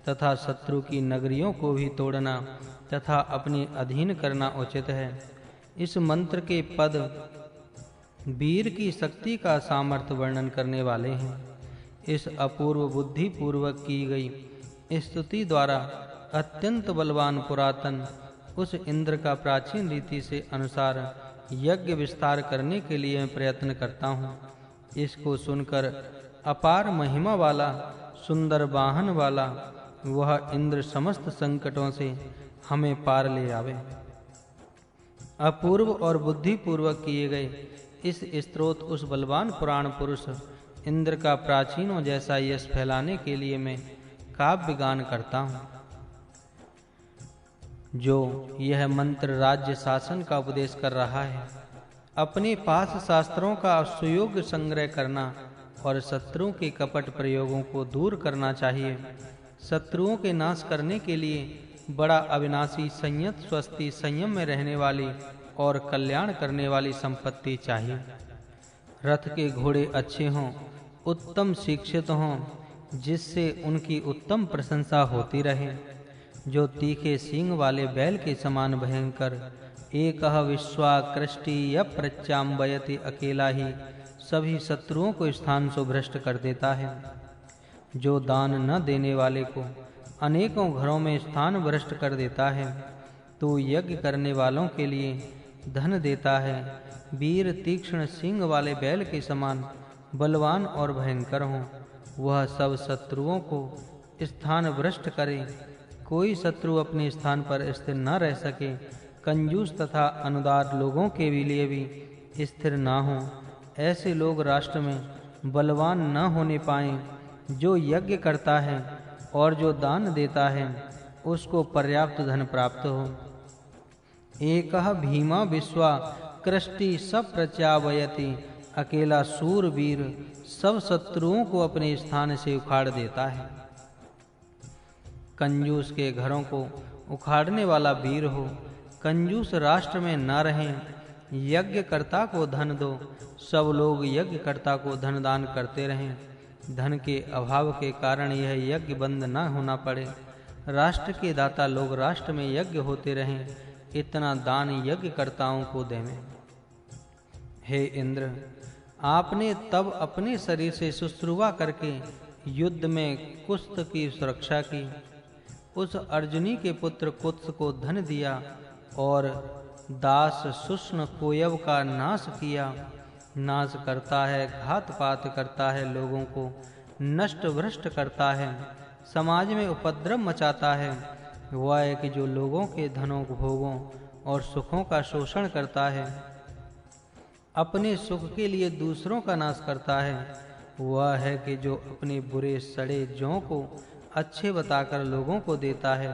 तथा शत्रु की नगरियों को भी तोड़ना तथा अपने अधीन करना उचित है। इस मंत्र के पद वीर की शक्ति का सामर्थ्य वर्णन करने वाले हैं। इस अपूर्व बुद्धि पूर्वक की गई स्तुति द्वारा अत्यंत बलवान पुरातन उस इंद्र का प्राचीन रीति से अनुसार यज्ञ विस्तार करने के लिए मैं प्रयत्न करता हूँ। इसको सुनकर अपार महिमा वाला सुंदर वाहन वाला वह इंद्र समस्त संकटों से हमें पार ले आवे। अपूर्व और बुद्धि पूर्वक किए गए इस स्तोत्र उस बलवान पुराण पुरुष इंद्र का प्राचीनों जैसा यश फैलाने के लिए मैं काव्य गान करता हूँ। जो यह मंत्र राज्य शासन का उपदेश कर रहा है, अपने पास शास्त्रों का सुयोग्य संग्रह करना और शत्रुओं के कपट प्रयोगों को दूर करना चाहिए। शत्रुओं के नाश करने के लिए बड़ा अविनाशी संयत स्वस्ति संयम में रहने वाली और कल्याण करने वाली संपत्ति चाहिए। रथ के घोड़े अच्छे हों, उत्तम शिक्षित हों, जिससे उनकी उत्तम प्रशंसा होती रहे। जो तीखे सींग वाले बैल के समान भयंकर एकह विश्वाकृष्टि यप्रच्याम्बयति अकेला ही सभी शत्रुओं को स्थान से भ्रष्ट कर देता है। जो दान न देने वाले को अनेकों घरों में स्थान भ्रष्ट कर देता है, तो यज्ञ करने वालों के लिए धन देता है। वीर तीक्ष्ण सींग वाले बैल के समान बलवान और भयंकर हों, वह सब शत्रुओं को स्थान भ्रष्ट करे। कोई शत्रु अपने स्थान पर स्थिर न रह सके। कंजूस तथा अनुदार लोगों के लिए भी स्थिर न हो। ऐसे लोग राष्ट्र में बलवान न होने पाएं। जो यज्ञ करता है और जो दान देता है, उसको पर्याप्त धन प्राप्त हो। एकह भीमा विश्वा कृष्टि सब प्रचावयति अकेला सूरवीर सब शत्रुओं को अपने स्थान से उखाड़ देता है। कंजूस के घरों को उखाड़ने वाला वीर हो। कंजूस राष्ट्र में न रहें। यज्ञकर्ता को धन दो। सब लोग यज्ञकर्ता को धन दान करते रहें। धन के अभाव के कारण यह यज्ञ बंद न होना पड़े। राष्ट्र के दाता लोग राष्ट्र में यज्ञ होते रहें। इतना दान यज्ञकर्ताओं को देवें। हे इंद्र, आपने तब अपने शरीर से शुश्रूषा करके युद्ध में कुत्स की सुरक्षा की। उस अर्जुनी के पुत्र कुत्स को धन दिया और दास शुष्ण कोयव का नाश किया। नाश करता है, घात पात करता है, लोगों को नष्ट भ्रष्ट करता है, समाज में उपद्रव मचाता है। वह है कि जो लोगों के धनों भोगों और सुखों का शोषण करता है, अपने सुख के लिए दूसरों का नाश करता है। वह है कि जो अपने बुरे सड़े जौ को अच्छे बताकर लोगों को देता है।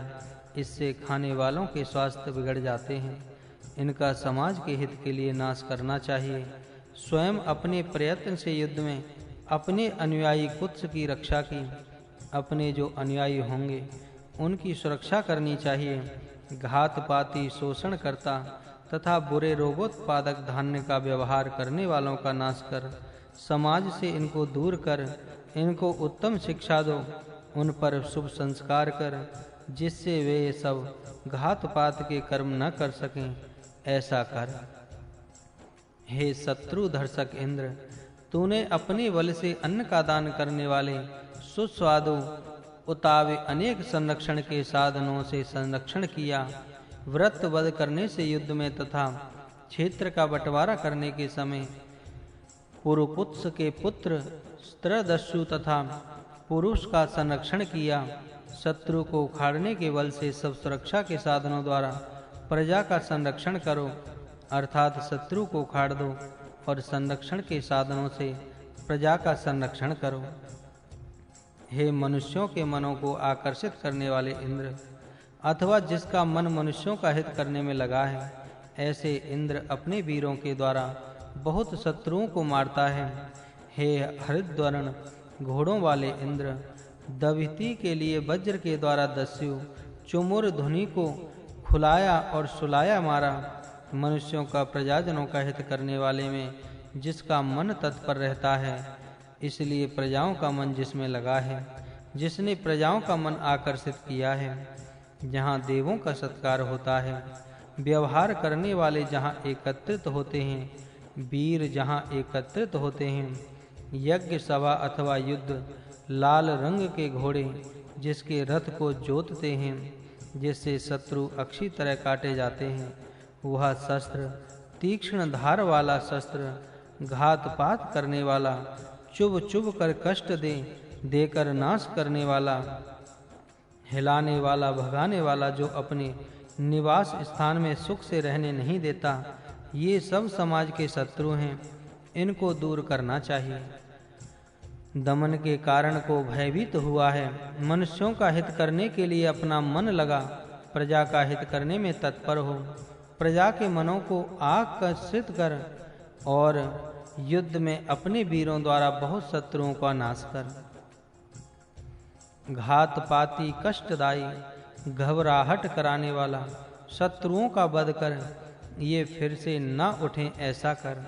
इससे खाने वालों के स्वास्थ्य बिगड़ जाते हैं। इनका समाज के हित के लिए नाश करना चाहिए। स्वयं अपने प्रयत्न से युद्ध में अपने अनुयायी कुत्स की रक्षा की। अपने जो अनुयायी होंगे उनकी सुरक्षा करनी चाहिए। घातपाती शोषण करता तथा बुरे रोगोत्पादक धान्य का व्यवहार करने वालों का नाश कर समाज से इनको दूर कर इनको उत्तम शिक्षा दो। उन पर शुभ संस्कार कर, जिससे वे सब घातपात के कर्म न कर सकें। ऐसा कर। हे शत्रु धर्षक इंद्र, तूने अपने बल से अन्न का दान करने वाले सुस्वादु उतावे अनेक संरक्षण के साधनों से संरक्षण किया। व्रत वध करने से युद्ध में तथा क्षेत्र का बंटवारा करने के समय पुरुकुत्स के पुत्र स्त्रदस्यु तथा पुरुष का संरक्षण किया। शत्रु को उखाड़ने के बल से सब सुरक्षा के साधनों द्वारा प्रजा का संरक्षण करो, अर्थात शत्रु को उखाड़ दो और संरक्षण के साधनों से प्रजा का संरक्षण करो। हे मनुष्यों के मनों को आकर्षित करने वाले इंद्र, अथवा जिसका मन मनुष्यों का हित करने में लगा है, ऐसे इंद्र अपने वीरों के द्वारा बहुत शत्रुओं को मारता है। हे हरिद्वर्ण घोड़ों वाले इंद्र, दविती के लिए वज्र के द्वारा दस्यु चुमुर धुनि को खुलाया और सुलाया मारा। मनुष्यों का प्रजाजनों का हित करने वाले में जिसका मन तत्पर रहता है, इसलिए प्रजाओं का मन जिसमें लगा है, जिसने प्रजाओं का मन आकर्षित किया है, जहाँ देवों का सत्कार होता है, व्यवहार करने वाले जहाँ एकत्रित होते हैं, वीर जहाँ एकत्रित होते हैं, यज्ञ सभा अथवा युद्ध, लाल रंग के घोड़े जिसके रथ को जोतते हैं, जिससे शत्रु अक्षी तरह काटे जाते हैं, वह शस्त्र तीक्ष्ण धार वाला शस्त्र, घात पात करने वाला, चुभ चुभ कर कष्ट देकर नाश करने वाला, हिलाने वाला, भगाने वाला, जो अपने निवास स्थान में सुख से रहने नहीं देता, ये सब समाज के शत्रु हैं। इनको दूर करना चाहिए। दमन के कारण को भयभीत हुआ है, मनुष्यों का हित करने के लिए अपना मन लगा, प्रजा का हित करने में तत्पर हो, प्रजा के मनों को आकर्षित कर और युद्ध में अपने वीरों द्वारा बहुत शत्रुओं का नाश कर। घातपाती, कष्टदायी, घबराहट कराने वाला, शत्रुओं का वध कर ये फिर से न उठें ऐसा कर।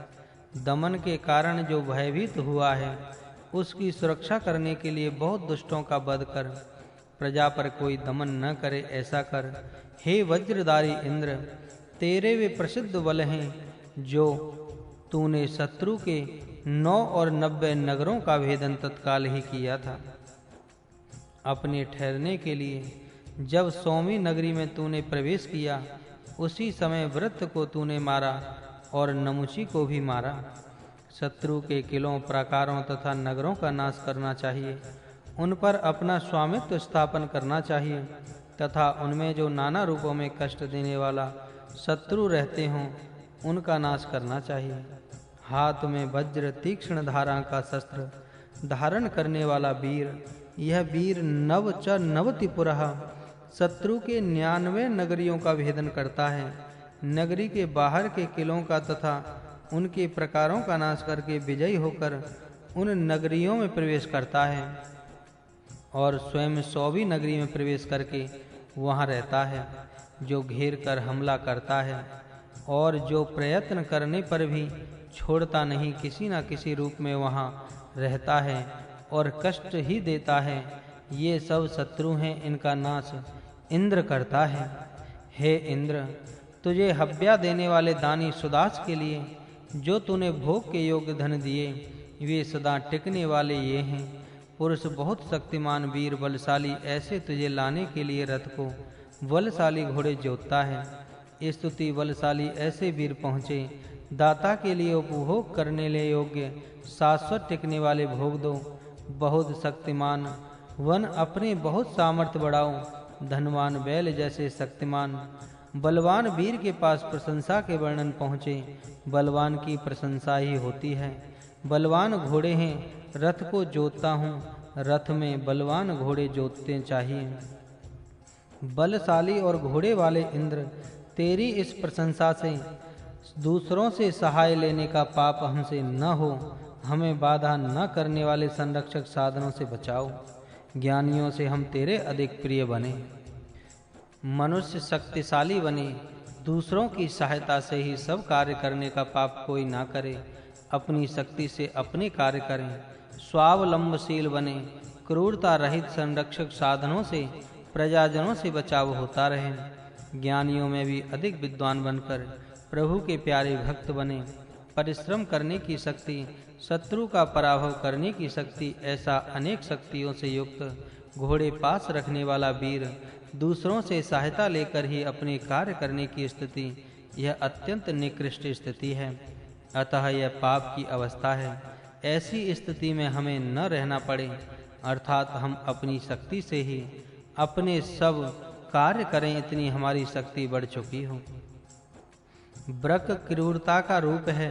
दमन के कारण जो भयभीत हुआ है, उसकी सुरक्षा करने के लिए बहुत दुष्टों का वध कर, प्रजा पर कोई दमन न करे ऐसा कर। हे वज्रधारी इंद्र, तेरे वे प्रसिद्ध बल हैं जो तूने शत्रु के 9 और 90 नगरों का भेदन तत्काल ही किया था। अपने ठहरने के लिए जब 100वीं नगरी में तूने प्रवेश किया, उसी समय वृत्त को तूने मारा और नमुची को भी मारा। शत्रु के किलों, प्राकारों तथा नगरों का नाश करना चाहिए, उन पर अपना स्वामित्व स्थापन करना चाहिए तथा उनमें जो नाना रूपों में कष्ट देने वाला शत्रु रहते हों, उनका नाश करना चाहिए। हाथ में वज्र तीक्ष्ण धारा का शस्त्र धारण करने वाला वीर, यह वीर नव च नवति पुरः, शत्रु के 99 नगरियों का भेदन करता है, नगरी के बाहर के किलों का तथा उनके प्रकारों का नाश करके विजयी होकर उन नगरियों में प्रवेश करता है और स्वयं 100वीं नगरी में प्रवेश करके वहां रहता है। जो घेर कर हमला करता है और जो प्रयत्न करने पर भी छोड़ता नहीं, किसी न किसी रूप में वहां रहता है और कष्ट ही देता है, ये सब शत्रु हैं, इनका नाश इंद्र करता है। हे इंद्र, तुझे हव्या देने वाले दानी सुदास के लिए जो तूने भोग के योग्य धन दिए, वे सदा टिकने वाले ये हैं। पुरुष बहुत शक्तिमान, वीर, बलशाली, ऐसे तुझे लाने के लिए रथ को बलशाली घोड़े जोतता है। स्तुति बलशाली ऐसे वीर पहुँचे, दाता के लिए उपभोग करने ले योग्य शाश्वत टिकने वाले भोग दो। बहुत शक्तिमान वन अपने बहुत सामर्थ्य बढ़ाओ, धनवान बैल जैसे शक्तिमान बलवान वीर के पास प्रशंसा के वर्णन पहुँचे। बलवान की प्रशंसा ही होती है। बलवान घोड़े हैं, रथ को जोतता हूँ, रथ में बलवान घोड़े जोतते चाहिए। बलशाली और घोड़े वाले इंद्र, तेरी इस प्रशंसा से दूसरों से सहाय लेने का पाप हमसे न हो, हमें बाधा न करने वाले संरक्षक साधनों से बचाओ। ज्ञानियों से हम तेरे अधिक प्रिय बने। मनुष्य शक्तिशाली बने, दूसरों की सहायता से ही सब कार्य करने का पाप कोई ना करे। अपनी शक्ति से अपने कार्य करें। स्वावलंबशील बने, क्रूरता रहित संरक्षक साधनों से प्रजाजनों से बचाव होता रहे। ज्ञानियों में भी अधिक विद्वान बनकर प्रभु के प्यारे भक्त बने। परिश्रम करने की शक्ति, शत्रु का पराभव करने की शक्ति, ऐसा अनेक शक्तियों से युक्त घोड़े पास रखने वाला वीर, दूसरों से सहायता लेकर ही अपने कार्य करने की स्थिति, यह अत्यंत निकृष्ट स्थिति है। अतः यह पाप की अवस्था है। ऐसी स्थिति में हमें न रहना पड़े, अर्थात हम अपनी शक्ति से ही अपने सब कार्य करें, इतनी हमारी शक्ति बढ़ चुकी हो। ब्रक क्रूरता का रूप है।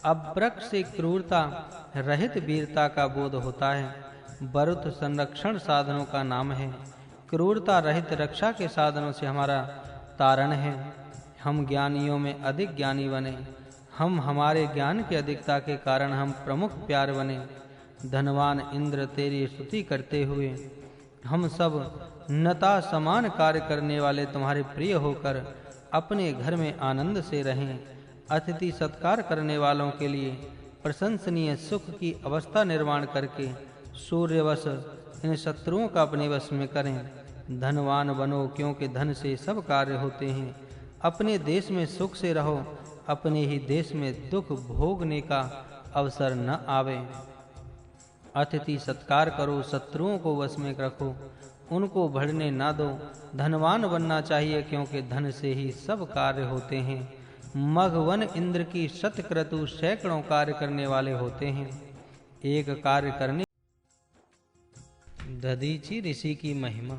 अब्रक से क्रूरता रहित वीरता का बोध होता है। बरुत संरक्षण साधनों का नाम है। क्रूरता रहित रक्षा के साधनों से हमारा तारण है। हम ज्ञानियों में अधिक ज्ञानी बने। हम हमारे ज्ञान की अधिकता के कारण हम प्रमुख प्यार बने। धनवान इंद्र, तेरी स्तुति करते हुए हम सब नता समान कार्य करने वाले तुम्हारे प्रिय होकर अपने घर में आनंद से रहें। अतिथि सत्कार करने वालों के लिए प्रशंसनीय सुख की अवस्था निर्माण करके सूर्यवश इन शत्रुओं का अपने वश में करें। धनवान बनो, क्योंकि धन से सब कार्य होते हैं। अपने देश में सुख से रहो, अपने ही देश में दुख भोगने का अवसर न आवे। अतिथि सत्कार करो, शत्रुओं को वश में रखो, उनको बढ़ने ना दो। धनवान बनना चाहिए, क्योंकि धन से ही सब कार्य होते हैं। मघवन इंद्र की शतक्रतु सैकड़ों कार्य करने वाले होते हैं। एक कार्य करने। दधीचि ऋषि की महिमा।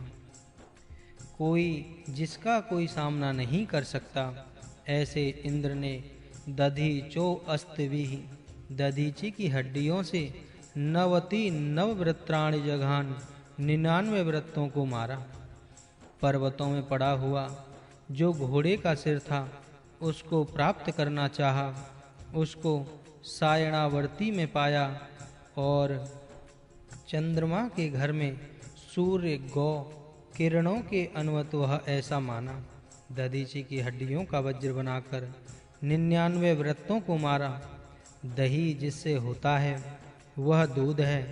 कोई जिसका कोई सामना नहीं कर सकता, ऐसे इंद्र ने दधीचो अस्त्विः, दधीचि की हड्डियों से 90 नवव्रत्राणि जघान, 99 व्रतों को मारा। पर्वतों में पड़ा हुआ जो घोड़े का सिर था, उसको प्राप्त करना चाहा, उसको सायणावर्ती में पाया और चंद्रमा के घर में सूर्य गौ किरणों के अनुवत वह ऐसा माना। दधीचि की हड्डियों का वज्र बनाकर 99 व्रतों को मारा। दही जिससे होता है वह दूध है।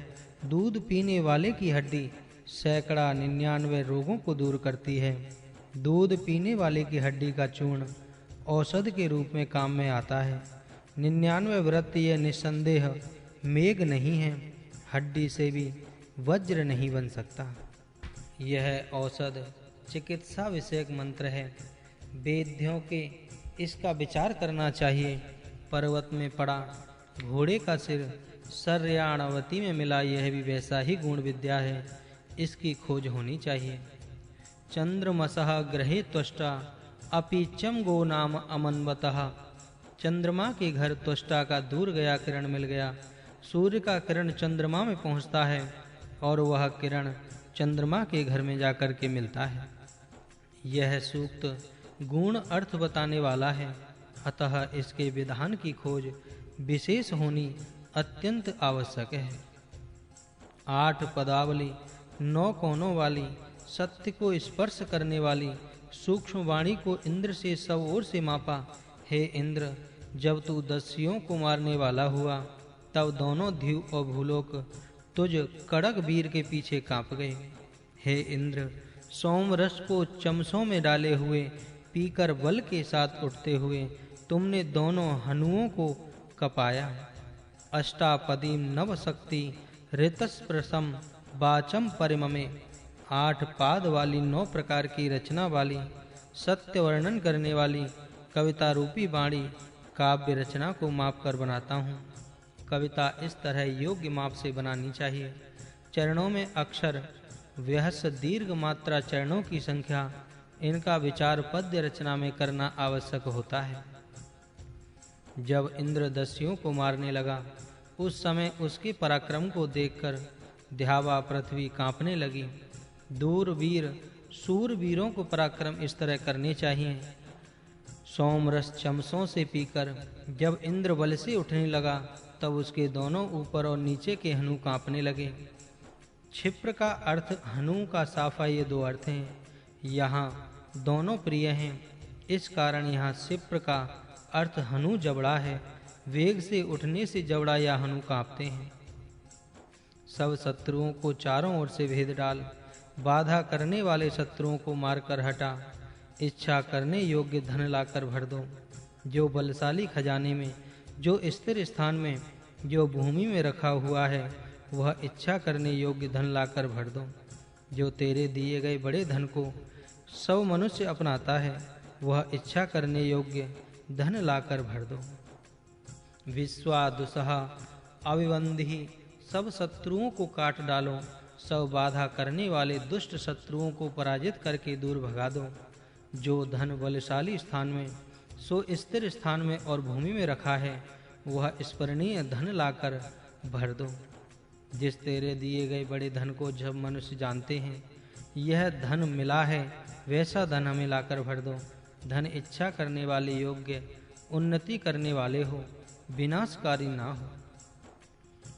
दूध पीने वाले की हड्डी सैकड़ा 99 रोगों को दूर करती है। दूध पीने वाले की हड्डी का चूर्ण औषध के रूप में काम में आता है। 99 व्रत यह निस्संदेह मेघ नहीं है। हड्डी से भी वज्र नहीं बन सकता। यह औषध चिकित्सा विषयक मंत्र है। वेद्यों के इसका विचार करना चाहिए। पर्वत में पड़ा घोड़े का सिर सर्याणवती में मिला, यह भी वैसा ही गुण विद्या है। इसकी खोज होनी चाहिए। चंद्रमसः ग्रहे त्वष्टा अपीचम गो नाम अमन्वतः। चंद्रमा के घर त्वष्टा का दूर गया किरण मिल गया। सूर्य का किरण चंद्रमा में पहुंचता है और वह किरण चंद्रमा के घर में जाकर के मिलता है। यह सूक्त गुण अर्थ बताने वाला है, अतः इसके विधान की खोज विशेष होनी अत्यंत आवश्यक है। 8 पदावली, 9 कोनों वाली, सत्य को स्पर्श करने वाली सूक्ष्म वाणी को इंद्र से सब ओर से मापा। हे इंद्र, जब तू दस्युओं को मारने वाला हुआ, तब दोनों ध्युव और भूलोक तुझ कड़क वीर के पीछे कांप गए। हे इंद्र, सोम रस को चमसों में डाले हुए पीकर बल के साथ उठते हुए तुमने दोनों हनुओं को कपाया। अष्टापदीम नवशक्ति ऋतस्प्रसम वाचम परिममे, 8 पाद वाली 9 प्रकार की रचना वाली सत्य वर्णन करने वाली कविता रूपी वाणी काव्य रचना को माप कर बनाता हूँ। कविता इस तरह योग्य माप से बनानी चाहिए। चरणों में अक्षर, व्यहस दीर्घ मात्रा, चरणों की संख्या, इनका विचार पद्य रचना में करना आवश्यक होता है। जब इंद्र दस्युओं को मारने लगा, उस समय उसके पराक्रम को देखकर द्यावा पृथ्वी कांपने लगी। दूरवीर सूरवीरों को पराक्रम इस तरह करने चाहिए। सोमरस चमसों से पीकर जब इंद्र बल से उठने लगा, तब उसके दोनों ऊपर और नीचे के हनु कांपने लगे। क्षिप्र का अर्थ हनु का साफा, ये 2 अर्थ हैं। यहाँ दोनों प्रिय हैं, इस कारण यहाँ क्षिप्र का अर्थ हनु जबड़ा है। वेग से उठने से जबड़ा या हनु कांपते हैं। सब शत्रुओं को चारों ओर से भेद डाल, बाधा करने वाले शत्रुओं को मारकर हटा। इच्छा करने योग्य धन लाकर भर दो। जो बलशाली खजाने में, जो स्थिर स्थान में, जो भूमि में रखा हुआ है, वह इच्छा करने योग्य धन लाकर भर दो। जो तेरे दिए गए बड़े धन को सब मनुष्य अपनाता है, वह इच्छा करने योग्य धन लाकर भर दो। विश्वादुसः अविवन्दिः, सब शत्रुओं को काट डालो। सब बाधा करने वाले दुष्ट शत्रुओं को पराजित करके दूर भगा दो। जो धन बलशाली स्थान में, सो स्थिर स्थान में और भूमि में रखा है, वह स्मरणीय धन लाकर भर दो। जिस तेरे दिए गए बड़े धन को जब मनुष्य जानते हैं, यह धन मिला है, वैसा धन हमें लाकर भर दो। धन इच्छा करने वाले योग्य, उन्नति करने वाले हो, विनाशकारी ना हो।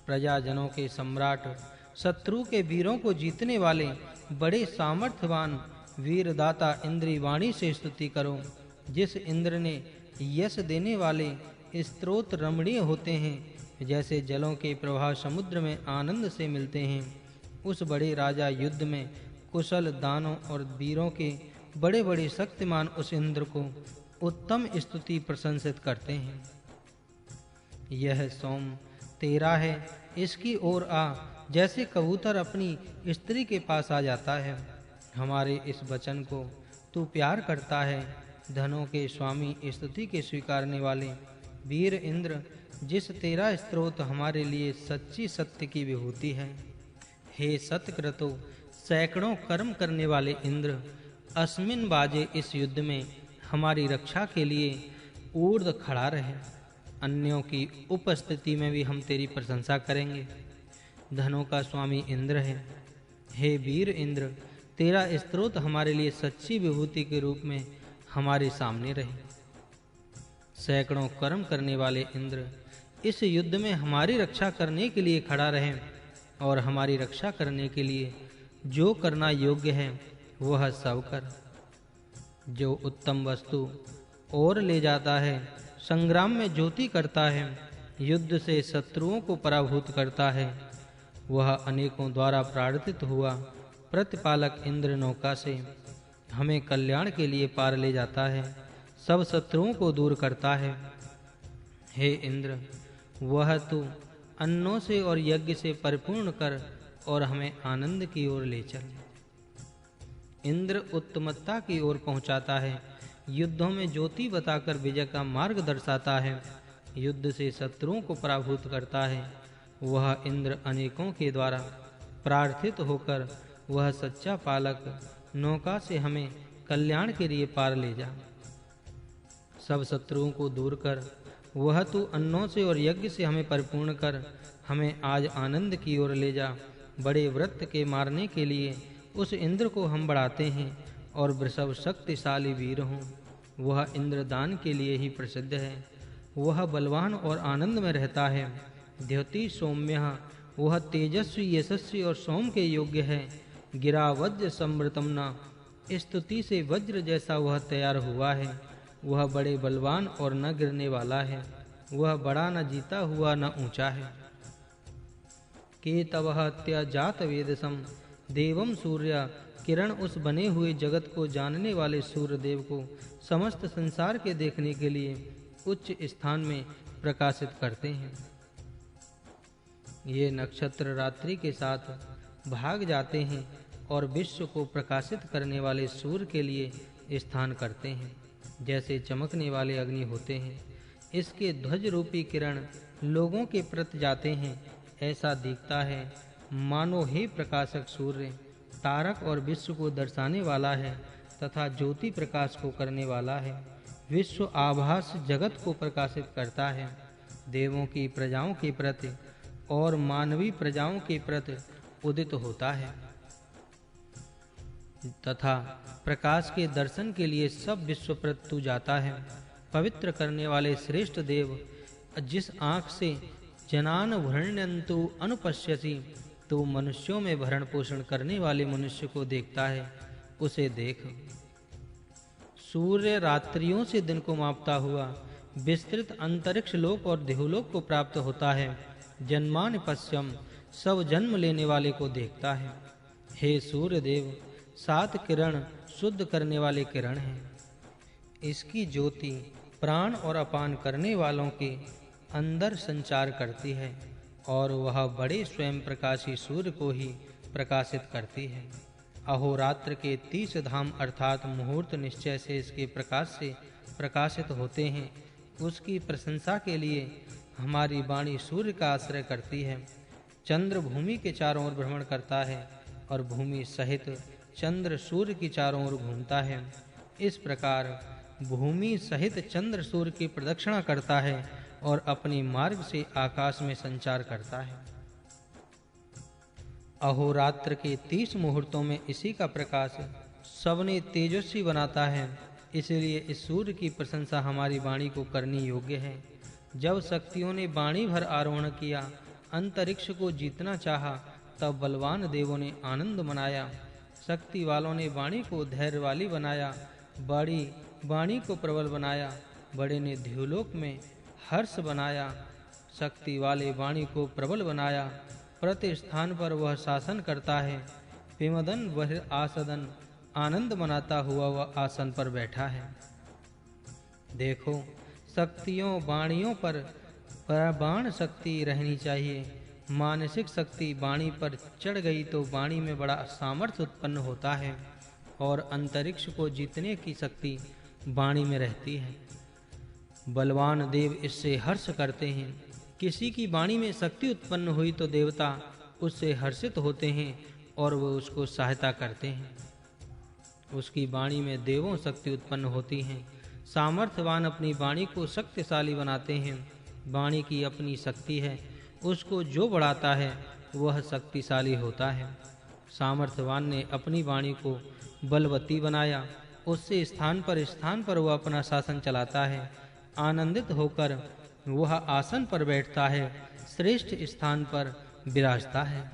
प्रजाजनों के सम्राट शत्रु के वीरों को जीतने वाले बड़े सामर्थ्यवान वीरदाता इंद्री वाणी से स्तुति करो। जिस इंद्र ने यश देने वाले स्तोत्र रमणीय होते हैं, जैसे जलों के प्रवाह समुद्र में आनंद से मिलते हैं, उस बड़े राजा युद्ध में कुशल दानों और वीरों के बड़े-बड़े शक्तिमान उस इंद्र को उत्तम स्तुति प्रशंसित करते हैं। यह सोम तेरा है, इसकी ओर आ, जैसे कबूतर अपनी स्त्री के पास आ जाता है। हमारे इस वचन को तू प्यार करता है। धनों के स्वामी, स्तुति के स्वीकारने वाले वीर इंद्र, जिस तेरा स्तोत्र हमारे लिए सच्ची सत्य की विभूति है। हे सत्कृतो, सैकड़ों कर्म करने वाले इंद्र, अस्मिन बाजे इस युद्ध में हमारी रक्षा के लिए ऊर्ध्व खड़ा रहे। अन्यों की उपस्थिति में भी हम तेरी प्रशंसा करेंगे। धनों का स्वामी इंद्र है। हे वीर इंद्र, तेरा स्तोत्र हमारे लिए सच्ची विभूति के रूप में हमारे सामने रहे। सैकड़ों कर्म करने वाले इंद्र, इस युद्ध में हमारी रक्षा करने के लिए खड़ा रहे और हमारी रक्षा करने के लिए जो करना योग्य है वह सब कर। जो उत्तम वस्तु और ले जाता है, संग्राम में ज्योति करता है, युद्ध से शत्रुओं को पराभूत करता है, वह अनेकों द्वारा प्रार्थित हुआ प्रतिपालक इंद्र नौका से हमें कल्याण के लिए पार ले जाता है, सब शत्रुओं को दूर करता है। हे इंद्र, वह तू अन्नों से और यज्ञ से परिपूर्ण कर और हमें आनंद की ओर ले चल। इंद्र उत्तमता की ओर पहुंचाता है, युद्धों में ज्योति बताकर विजय का मार्ग दर्शाता है, युद्ध से शत्रुओं को पराभूत करता है। वह इंद्र अनेकों के द्वारा प्रार्थित होकर वह सच्चा पालक नौका से हमें कल्याण के लिए पार ले जा। सब शत्रुओं को दूर कर, वह तू अन्नों से और यज्ञ से हमें परिपूर्ण कर, हमें आज आनंद की ओर ले जा। बड़े व्रत के मारने के लिए उस इंद्र को हम बढ़ाते हैं और वृषभ शक्तिशाली वीर हों। वह इंद्र दान के लिए ही प्रसिद्ध है, वह बलवान और आनंद में रहता है। द्योति सौम्यः, वह तेजस्वी, यशस्वी और सोम के योग्य है। गिरा वज्र समृतम न, स्तुति से वज्र जैसा वह तैयार हुआ है। वह बड़े बलवान और न गिरने वाला है, वह बड़ा न जीता हुआ न ऊंचा है। केतवः त्यजात वेदसम देवम सूर्य, किरण उस बने हुए जगत को जानने वाले सूर्य देव को समस्त संसार के देखने के लिए उच्च स्थान में प्रकाशित करते हैं। ये नक्षत्र रात्रि के साथ भाग जाते हैं और विश्व को प्रकाशित करने वाले सूर्य के लिए स्थान करते हैं, जैसे चमकने वाले अग्नि होते हैं। इसके ध्वज रूपी किरण लोगों के प्रति जाते हैं, ऐसा दिखता है मानो हे प्रकाशक सूर्य तारक और विश्व को दर्शाने वाला है तथा ज्योति प्रकाश को करने वाला है। विश्व आभास जगत को प्रकाशित करता है। देवों की प्रजाओं के प्रति और मानवी प्रजाओं के प्रति उदित होता है तथा प्रकाश के दर्शन के लिए सब विश्व प्रत्यु जाता है। पवित्र करने वाले श्रेष्ठ देव, जिस आँख से जनान भरणयन्तु अनुपश्यसि, तो मनुष्यों में भरण पोषण करने वाले मनुष्य को देखता है, उसे देख। सूर्य रात्रियों से दिन को मापता हुआ विस्तृत अंतरिक्ष लोक और देवलोक को प्राप्त होता है। जन्मान पश्यम, सब जन्म लेने वाले को देखता है। हे सूर्य देव, 7 किरण शुद्ध करने वाले किरण हैं। इसकी ज्योति प्राण और अपान करने वालों के अंदर संचार करती है और वह बड़े स्वयं प्रकाशी सूर्य को ही प्रकाशित करती है। अहोरात्र के 30 धाम अर्थात मुहूर्त निश्चय से इसके प्रकाश से प्रकाशित होते हैं। उसकी प्रशंसा के लिए हमारी वाणी सूर्य का आश्रय करती है। चंद्र भूमि के चारों ओर भ्रमण करता है और भूमि सहित चंद्र सूर्य की चारों ओर घूमता है। इस प्रकार भूमि सहित चंद्र सूर्य की प्रदक्षिणा करता है और अपने मार्ग से आकाश में संचार करता है। अहोरात्र के 30 मुहूर्तों में इसी का प्रकाश सबने तेजस्वी बनाता है। इसलिए इस सूर्य की प्रशंसा हमारी वाणी को करनी योग्य है। जब शक्तियों ने वाणी भर आरोहण किया, अंतरिक्ष को जीतना चाहा, तब बलवान देवों ने आनंद मनाया। शक्ति वालों ने वाणी को धैर्य वाली बनाया, बड़ी वाणी को प्रबल बनाया, बड़े ने ध्युलोक में हर्ष बनाया। शक्ति वाले वाणी को प्रबल बनाया, प्रति स्थान पर वह शासन करता है। विमदन वह आसदन आनंद मनाता हुआ वह आसन पर बैठा है। देखो, शक्तियों वाणियों पर बाण शक्ति रहनी चाहिए। मानसिक शक्ति वाणी पर चढ़ गई तो वाणी में बड़ा सामर्थ्य उत्पन्न होता है और अंतरिक्ष को जीतने की शक्ति वाणी में रहती है। बलवान देव इससे हर्ष करते हैं। किसी की वाणी में शक्ति उत्पन्न हुई तो देवता उससे हर्षित होते हैं और वो उसको सहायता करते हैं। उसकी वाणी में देवों शक्ति उत्पन्न होती है। सामर्थ्यवान अपनी वाणी को शक्तिशाली बनाते हैं। वाणी की अपनी शक्ति है, उसको जो बढ़ाता है वह शक्तिशाली होता है। सामर्थ्यवान ने अपनी वाणी को बलवती बनाया, उससे स्थान पर वह अपना शासन चलाता है। आनंदित होकर वह आसन पर बैठता है, श्रेष्ठ स्थान पर विराजता है।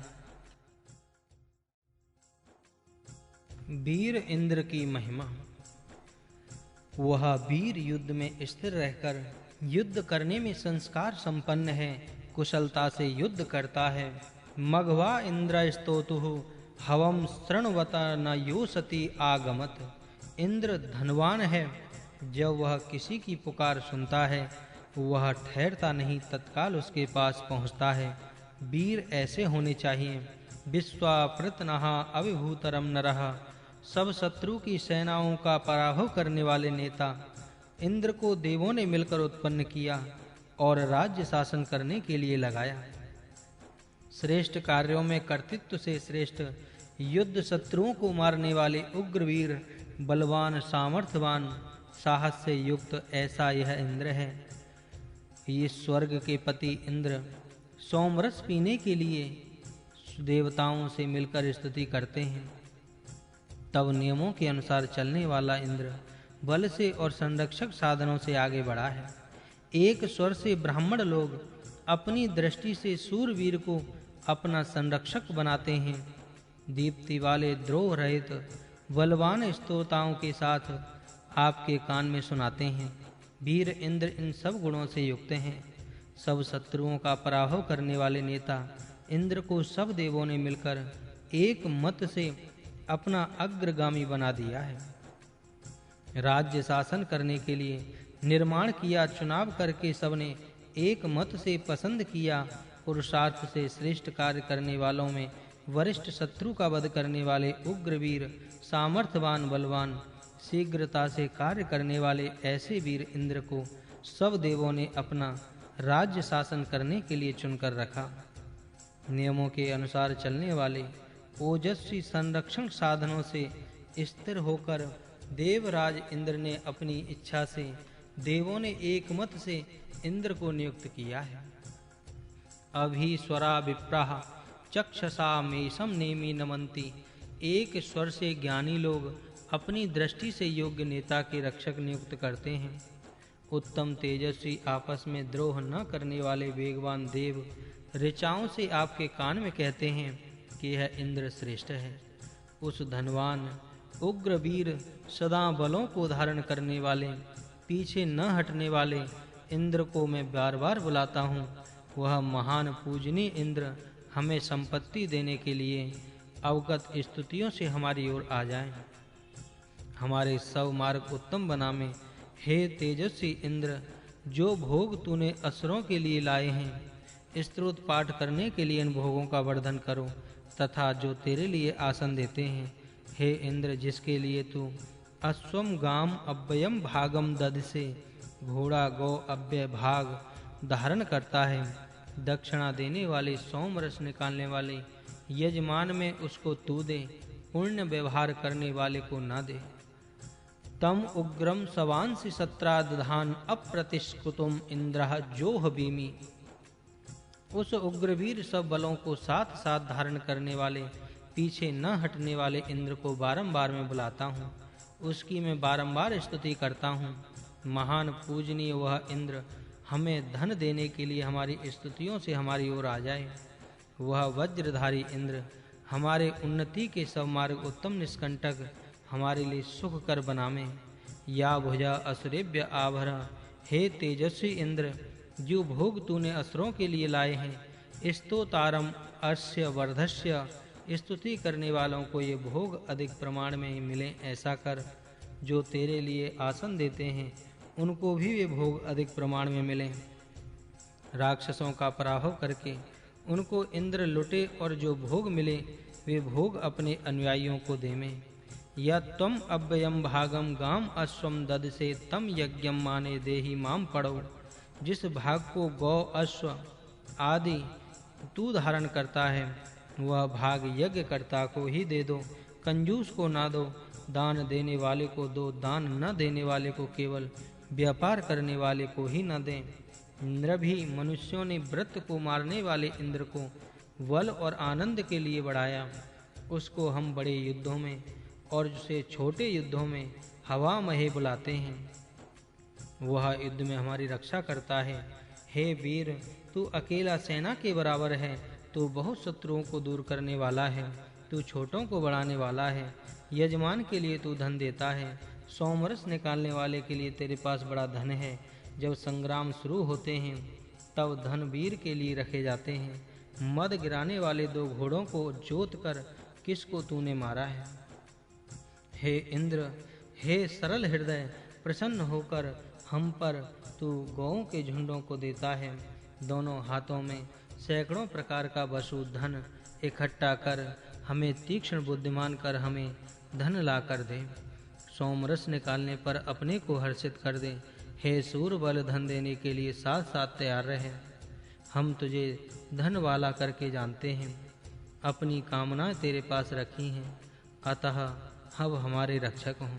वीर इंद्र की महिमा। वह वीर युद्ध में स्थिर रहकर युद्ध करने में संस्कार संपन्न है, कुशलता से युद्ध करता है। मघवा इंद्र स्तोतुः हवम शृण्वता न योसति आगमत। इंद्र धनवान है, जब वह किसी की पुकार सुनता है वह ठहरता नहीं, तत्काल उसके पास पहुंचता है। वीर ऐसे होने चाहिए। विश्वापृतनः अविभूतरम नरः। सब शत्रु की सेनाओं का पराभव करने वाले नेता। इंद्र को देवों ने मिलकर उत्पन्न किया और राज्य शासन करने के लिए लगाया। श्रेष्ठ कार्यों में कर्तृत्व से श्रेष्ठ, युद्ध शत्रुओं को मारने वाले उग्रवीर, बलवान, सामर्थ्यवान, साहस से युक्त ऐसा यह इंद्र है। ये स्वर्ग के पति इंद्र सोमरस पीने के लिए देवताओं से मिलकर स्तुति करते हैं। तब नियमों के अनुसार चलने वाला इंद्र बल से और संरक्षक साधनों से आगे बढ़ा है। एक स्वर से ब्राह्मण लोग अपनी दृष्टि से सूरवीर को अपना संरक्षक बनाते हैं। दीप्ति वाले द्रोह रहित बलवान स्तोताओं के साथ आपके कान में सुनाते हैं। वीर इंद्र इन सब गुणों से युक्त हैं। सब शत्रुओं का पराभव करने वाले नेता इंद्र को सब देवों ने मिलकर एक मत से अपना अग्रगामी बना दिया है। राज्य शासन करने के लिए निर्माण किया, चुनाव करके सबने एक मत से पसंद किया। पुरुषार्थ से श्रेष्ठ कार्य करने वालों में वरिष्ठ, शत्रु का वध करने वाले उग्रवीर, सामर्थ्यवान, बलवान, शीघ्रता से कार्य करने वाले ऐसे वीर इंद्र को सब देवों ने अपना राज्य शासन करने के लिए चुनकर रखा। नियमों के अनुसार चलने वाले ओजस्वी संरक्षण साधनों से स्थिर होकर देवराज इंद्र ने अपनी इच्छा से, देवों ने एक मत से इंद्र को नियुक्त किया है। अभीश्वरा विप्राः चक्षसा मेषम नेमि नमन्ति। एक स्वर से ज्ञानी लोग अपनी दृष्टि से योग्य नेता के रक्षक नियुक्त करते हैं। उत्तम तेजस्वी, आपस में द्रोह न करने वाले वेगवान देव ऋचाओं से आपके कान में कहते हैं कि यह इंद्र श्रेष्ठ है। उस धनवान उग्रवीर, सदा बलों को धारण करने वाले, पीछे न हटने वाले इंद्र को मैं बार-बार बुलाता हूँ। वह महान पूजनीय इंद्र हमें संपत्ति देने के लिए अवगत स्तुतियों से हमारी ओर आ जाएं। हमारे सब मार्ग उत्तम बनावे। हे तेजस्वी इंद्र, जो भोग तूने असुरों के लिए लाए हैं, स्तोत्र पाठ करने के लिए इन भोगों का वर्धन करो तथा जो तेरे लिए आसन देते हैं, हे इंद्र, जिसके लिए तू अश्वम गाम अव्ययम भागम ददसे, घोड़ा गौ अव्यय भाग धारण करता है, दक्षिणा देने वाले, सोम रस निकालने वाले यजमान में उसको तू दे, पुण्य व्यवहार करने वाले को ना दे। तम उग्रम सवांसि सत्रादधान अप्रतिष्कृतुम इंद्रः जोह बीमी। उस उग्रवीर सब बलों को साथ साथ धारण करने वाले, पीछे न हटने वाले इंद्र को बारंबार मैं बुलाता हूँ, उसकी मैं बारंबार स्तुति करता हूँ। महान पूजनीय वह इंद्र हमें धन देने के लिए हमारी स्तुतियों से हमारी ओर आ जाए। वह वज्रधारी इंद्र हमारे उन्नति के सब मार्ग उत्तम निष्कंटक हमारे लिए सुख कर बनावे। या भुजा असुरेभ्य आभरा, हे तेजस्वी इंद्र, जो भोग तूने असुरों के लिए लाए हैं, स्तोतारम अस्य वर्धस्य, स्तुति करने वालों को ये भोग अधिक प्रमाण में मिले ऐसा कर। जो तेरे लिए आसन देते हैं उनको भी वे भोग अधिक प्रमाण में मिले। राक्षसों का पराभव करके उनको इंद्र लुटे और जो भोग मिले वे भोग अपने अनुयायियों को देवें। या त्वम अव्ययम भागम गाम अश्वम ददसे तम यज्ञम माने देहि माम पड़ो। जिस भाग को गौ अश्व आदि तू धारण करता है वह भाग यज्ञ कर्ता को ही दे दो। कंजूस को ना दो, दान देने वाले को दो, दान न देने वाले को केवल व्यापार करने वाले को ही न दें। नृभी मनुष्यों ने व्रत को मारने वाले इंद्र को बल और आनंद के लिए बढ़ाया। उसको हम बड़े युद्धों में और उसे छोटे युद्धों में हवा महे बुलाते हैं। वह युद्ध में हमारी रक्षा करता है। हे वीर, तू अकेला सेना के बराबर है। तू बहुत शत्रुओं को दूर करने वाला है। तू छोटों को बढ़ाने वाला है। यजमान के लिए तू धन देता है। सोमरस निकालने वाले के लिए तेरे पास बड़ा धन है। जब संग्राम शुरू होते हैं तब धन वीर के लिए रखे जाते हैं। मद गिराने वाले 2 घोड़ों को जोत कर किसको तूने मारा है? हे इंद्र, हे सरल हृदय, प्रसन्न होकर हम पर तू गौओं के झुंडों को देता है। दोनों हाथों में सैकड़ों प्रकार का वसु धन इकट्ठा कर हमें तीक्ष्ण बुद्धिमान कर हमें धन ला कर दे। सोमरस निकालने पर अपने को हर्षित कर दे। हे सूर, बल धन देने के लिए साथ साथ तैयार रहे। हम तुझे धन वाला करके जानते हैं। अपनी कामनाएं तेरे पास रखी हैं, अतः अब हमारे रक्षक हों।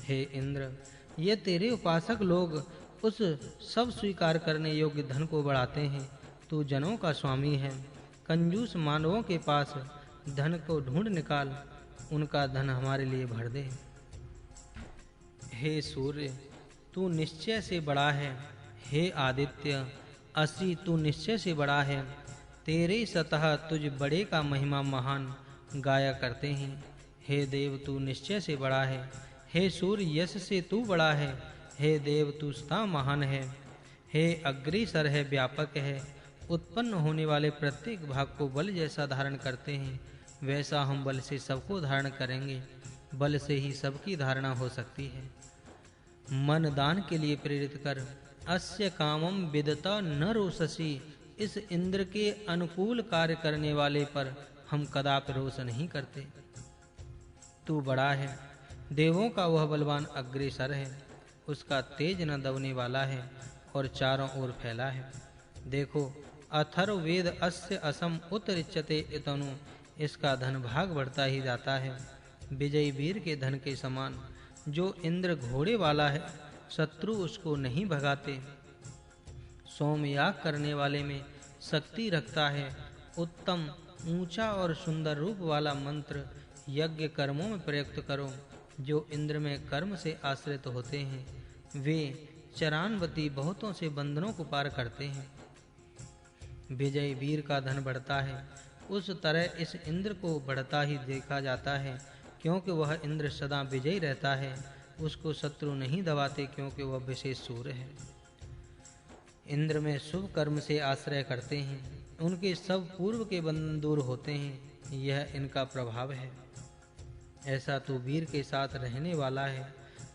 हे इंद्र, ये तेरे उपासक लोग उस सब स्वीकार करने योग्य धन को बढ़ाते हैं। तू जनों का स्वामी है। कंजूस मानवों के पास धन को ढूंढ निकाल, उनका धन हमारे लिए भर दे। हे सूर्य, तू निश्चय से बड़ा है। हे आदित्य, असि तू निश्चय से बड़ा है। तेरे सतह तुझ बड़े का महिमा महान गाया करते हैं। हे देव, तू निश्चय से बड़ा है। हे सूर्य, यश से तू बड़ा है। हे देव, तू सदा महान है। हे अग्रिसर है, व्यापक है। उत्पन्न होने वाले प्रत्येक भाग को बल जैसा धारण करते हैं, वैसा हम बल से सबको धारण करेंगे। बल से ही सबकी धारणा हो सकती है। मन दान के लिए प्रेरित कर। अस्य कामम विदता न रोषसि। इस इंद्र के अनुकूल कार्य करने वाले पर हम कदापि रोष नहीं करते। तू बड़ा है। देवों का वह बलवान अग्रेसर है। उसका तेज न दबने वाला है और चारों ओर फैला है। देखो, अथर्ववेद अस्य असम उत्तरिच्यते इतनु। इसका धन भाग बढ़ता ही जाता है। विजयी वीर के धन के समान। जो इंद्र घोड़े वाला है, शत्रु उसको नहीं भगाते। सोमयाग करने वाले में शक्ति रखता है। उत्तम, ऊंचा और सुंदर रूप वाला मंत्र यज्ञ कर्मों में प्रयुक्त करो। जो इंद्र में कर्म से आश्रित होते हैं, वे चरानवती बहुतों से बंधनों को पार करते हैं। विजय वीर का धन बढ़ता है। उस तरह इस इंद्र को बढ़ता ही देखा जाता है, क्योंकि वह इंद्र सदा विजयी रहता है। उसको शत्रु नहीं दबाते, क्योंकि वह विशेष सूर है। इंद्र में शुभ कर्म से आश्रय करते हैं। उनके सब पूर्व के बंधन दूर होते हैं। यह इनका प्रभाव है। ऐसा तू वीर के साथ रहने वाला है।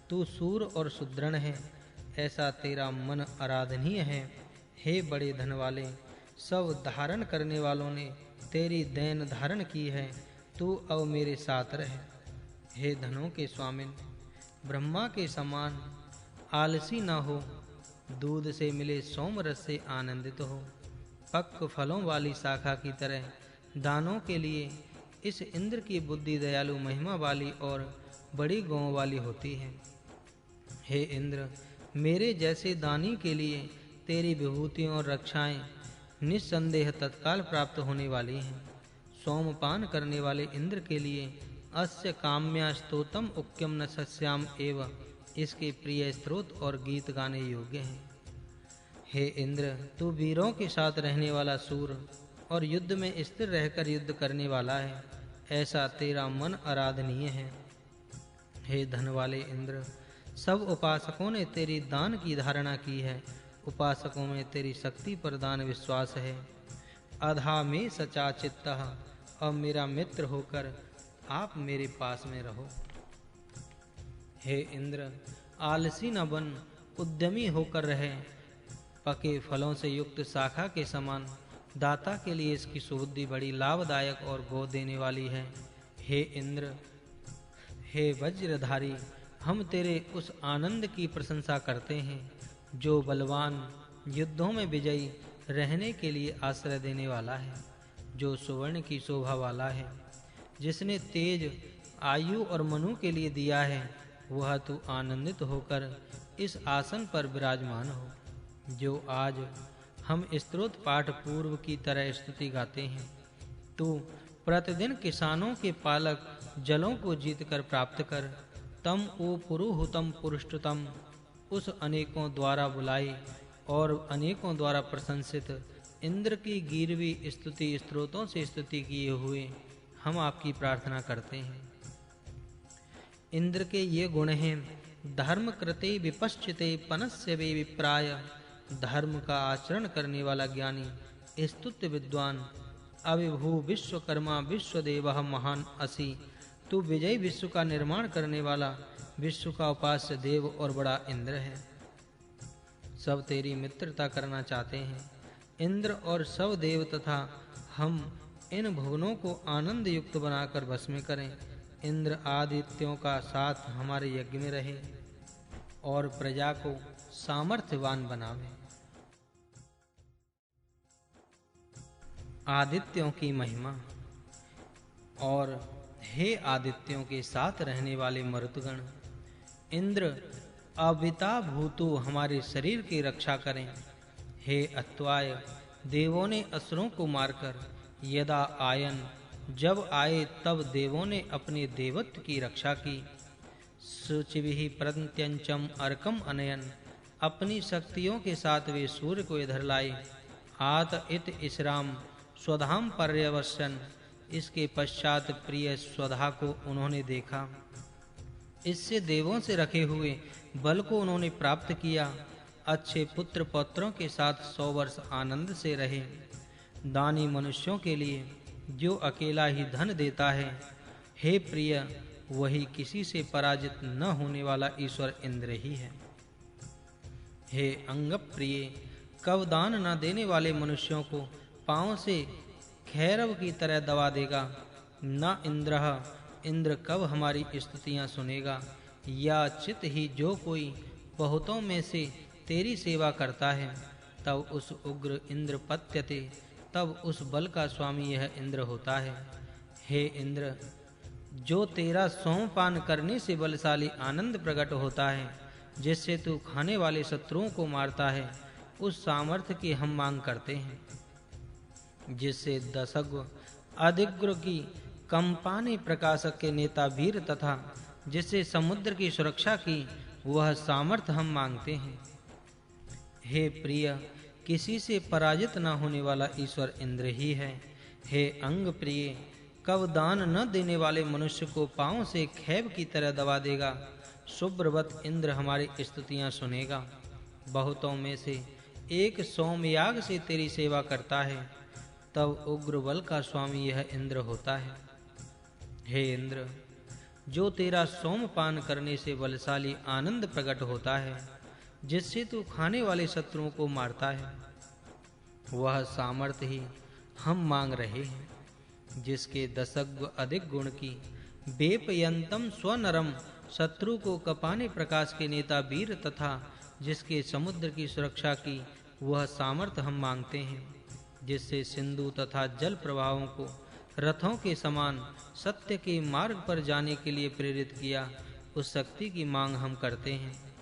तू सूर और सुदृढ़ है। ऐसा तेरा मन आराधनीय है। हे बड़े धन वाले, सब धारण करने वालों ने तेरी दैन धारण की है। तू अब मेरे साथ रह। हे धनों के स्वामिन, ब्रह्मा के समान आलसी न हो। दूध से मिले सोम रस से आनंदित हो। पक्व फलों वाली शाखा की तरह दानों के लिए इस इंद्र की बुद्धि दयालु, महिमा वाली और बड़ी गौं वाली होती है। हे इंद्र, मेरे जैसे दानी के लिए तेरी विभूतियां और रक्षाएं निस्संदेह तत्काल प्राप्त होने वाली हैं। सोमपान करने वाले इंद्र के लिए अस्य काम्या स्तोत्रम उक्यम न सस्याम एव। इसके प्रिय स्त्रोत और गीत गाने योग्य हैं। हे इंद्र, तू वीरों के साथ रहने वाला सूर, और युद्ध में स्थिर रहकर युद्ध करने वाला है, ऐसा तेरा मन आराधनीय है। हे धन वाले इंद्र, सब उपासकों ने तेरी दान की धारणा की है। उपासकों में तेरी शक्ति पर दान विश्वास है। अधा में सचा चित्तः, अब मेरा मित्र होकर आप मेरे पास में रहो। हे इंद्र, आलसी न बन, उद्यमी होकर रहे। पके फलों से युक्त शाखा के समान दाता के लिए इसकी सुबुद्धि बड़ी लाभदायक और बोध देने वाली है। हे इंद्र, हे वज्रधारी, हम तेरे उस आनंद की प्रशंसा करते हैं जो बलवान, युद्धों में विजयी रहने के लिए आश्रय देने वाला है, जो सुवर्ण की शोभा वाला है, जिसने तेज, आयु और मनु के लिए दिया है। वह तू आनंदित होकर इस आसन पर विराजमान हो, जो आज हम स्तोत्र पाठ पूर्व की तरह स्तुति गाते हैं। तू प्रतिदिन किसानों के पालक जलों को जीतकर प्राप्त कर। तम ओ पुरुहुतम पुरुषोत्तम, उस अनेकों द्वारा बुलाई और अनेकों द्वारा प्रशंसित इंद्र की गिरवी स्तुति स्तोत्रों से स्तुति किए हुए हम आपकी प्रार्थना करते हैं। इंद्र के ये गुण हैं: धर्म कृते विपश्चिते पनस्य वे विप्राय, धर्म का आचरण करने वाला ज्ञानी, स्तुत्य विद्वान, अविभू विश्वकर्मा विश्वदेवः महान असि, तू विजय विश्व का निर्माण करने वाला, विश्व का उपास्य देव और बड़ा इंद्र है। सब तेरी मित्रता करना चाहते हैं। इंद्र और सब देव तथा हम इन भुवनों को आनंद युक्त बनाकर भस्म करें। इंद्र आदित्यों का साथ हमारे यज्ञ में रहे और प्रजा को सामर्थ्यवान बनावे। आदित्यों की महिमा। और हे आदित्यों के साथ रहने वाले मरुतगण, इंद्र अविता भूतु हमारे शरीर की रक्षा करें। हे अत्वाय, देवों ने असुरों को मारकर यदा आयन, जब आए तब देवों ने अपने देवत्व की रक्षा की। शुचिभिः प्रत्यंचम अर्कम अनयन, अपनी शक्तियों के साथ वे सूर्य को इधर लाए। आत इत इसराम स्वधाम पर्यवसन, इसके पश्चात प्रिय स्वधा को उन्होंने देखा। इससे देवों से रखे हुए बल को उन्होंने प्राप्त किया। अच्छे पुत्र पौत्रों के साथ 100 वर्ष आनंद से रहे। दानी मनुष्यों के लिए जो अकेला ही धन देता है, हे प्रिय, वही किसी से पराजित न होने वाला ईश्वर इंद्र ही है। हे अंग प्रिय, कब दान न देने वाले मनुष्यों को पांव से खैरव की तरह दबा देगा। न इंद्रः, इंद्र कब हमारी स्तुतियां सुनेगा। या चित ही जो कोई बहुतों में से तेरी सेवा करता है, तब उस उग्र इंद्र पत्यते, तब उस बल का स्वामी यह इंद्र होता है। हे इंद्र, जो तेरा सोमपान करने से बलशाली आनंद प्रकट होता है, जिससे तू खाने वाले शत्रुओं को मारता है, उस सामर्थ्य की हम मांग करते हैं। जिससे दशग्व अधिग्र की कंपाने प्रकाशक के नेता वीर तथा जिससे समुद्र की सुरक्षा की वह सामर्थ्य हम मांगते हैं। हे प्रिय, किसी से पराजित न होने वाला ईश्वर इंद्र ही है। हे अंग प्रिय, कब दान न देने वाले मनुष्य को पांव से खैब की तरह दबा देगा। शुभ्रवत इंद्र हमारी स्तुतियां सुनेगा। बहुतों में से एक सोमयाग से तेरी सेवा करता है, तब उग्र बल का स्वामी यह इंद्र होता है। हे इंद्र, जो तेरा सोमपान करने से बलशाली आनंद प्रकट होता है, जिससे तू खाने वाले शत्रुओं को मारता है, वह सामर्थ्य ही हम मांग रहे हैं। जिसके दशग्व अधिक गुण की बेपयंतम स्वनरम, शत्रु को कपाने प्रकाश के नेता वीर तथा जिसके समुद्र की सुरक्षा की वह सामर्थ्य हम मांगते हैं। जिससे सिंधु तथा जल प्रवाहों को रथों के समान सत्य के मार्ग पर जाने के लिए प्रेरित किया, उस शक्ति की मांग हम करते हैं।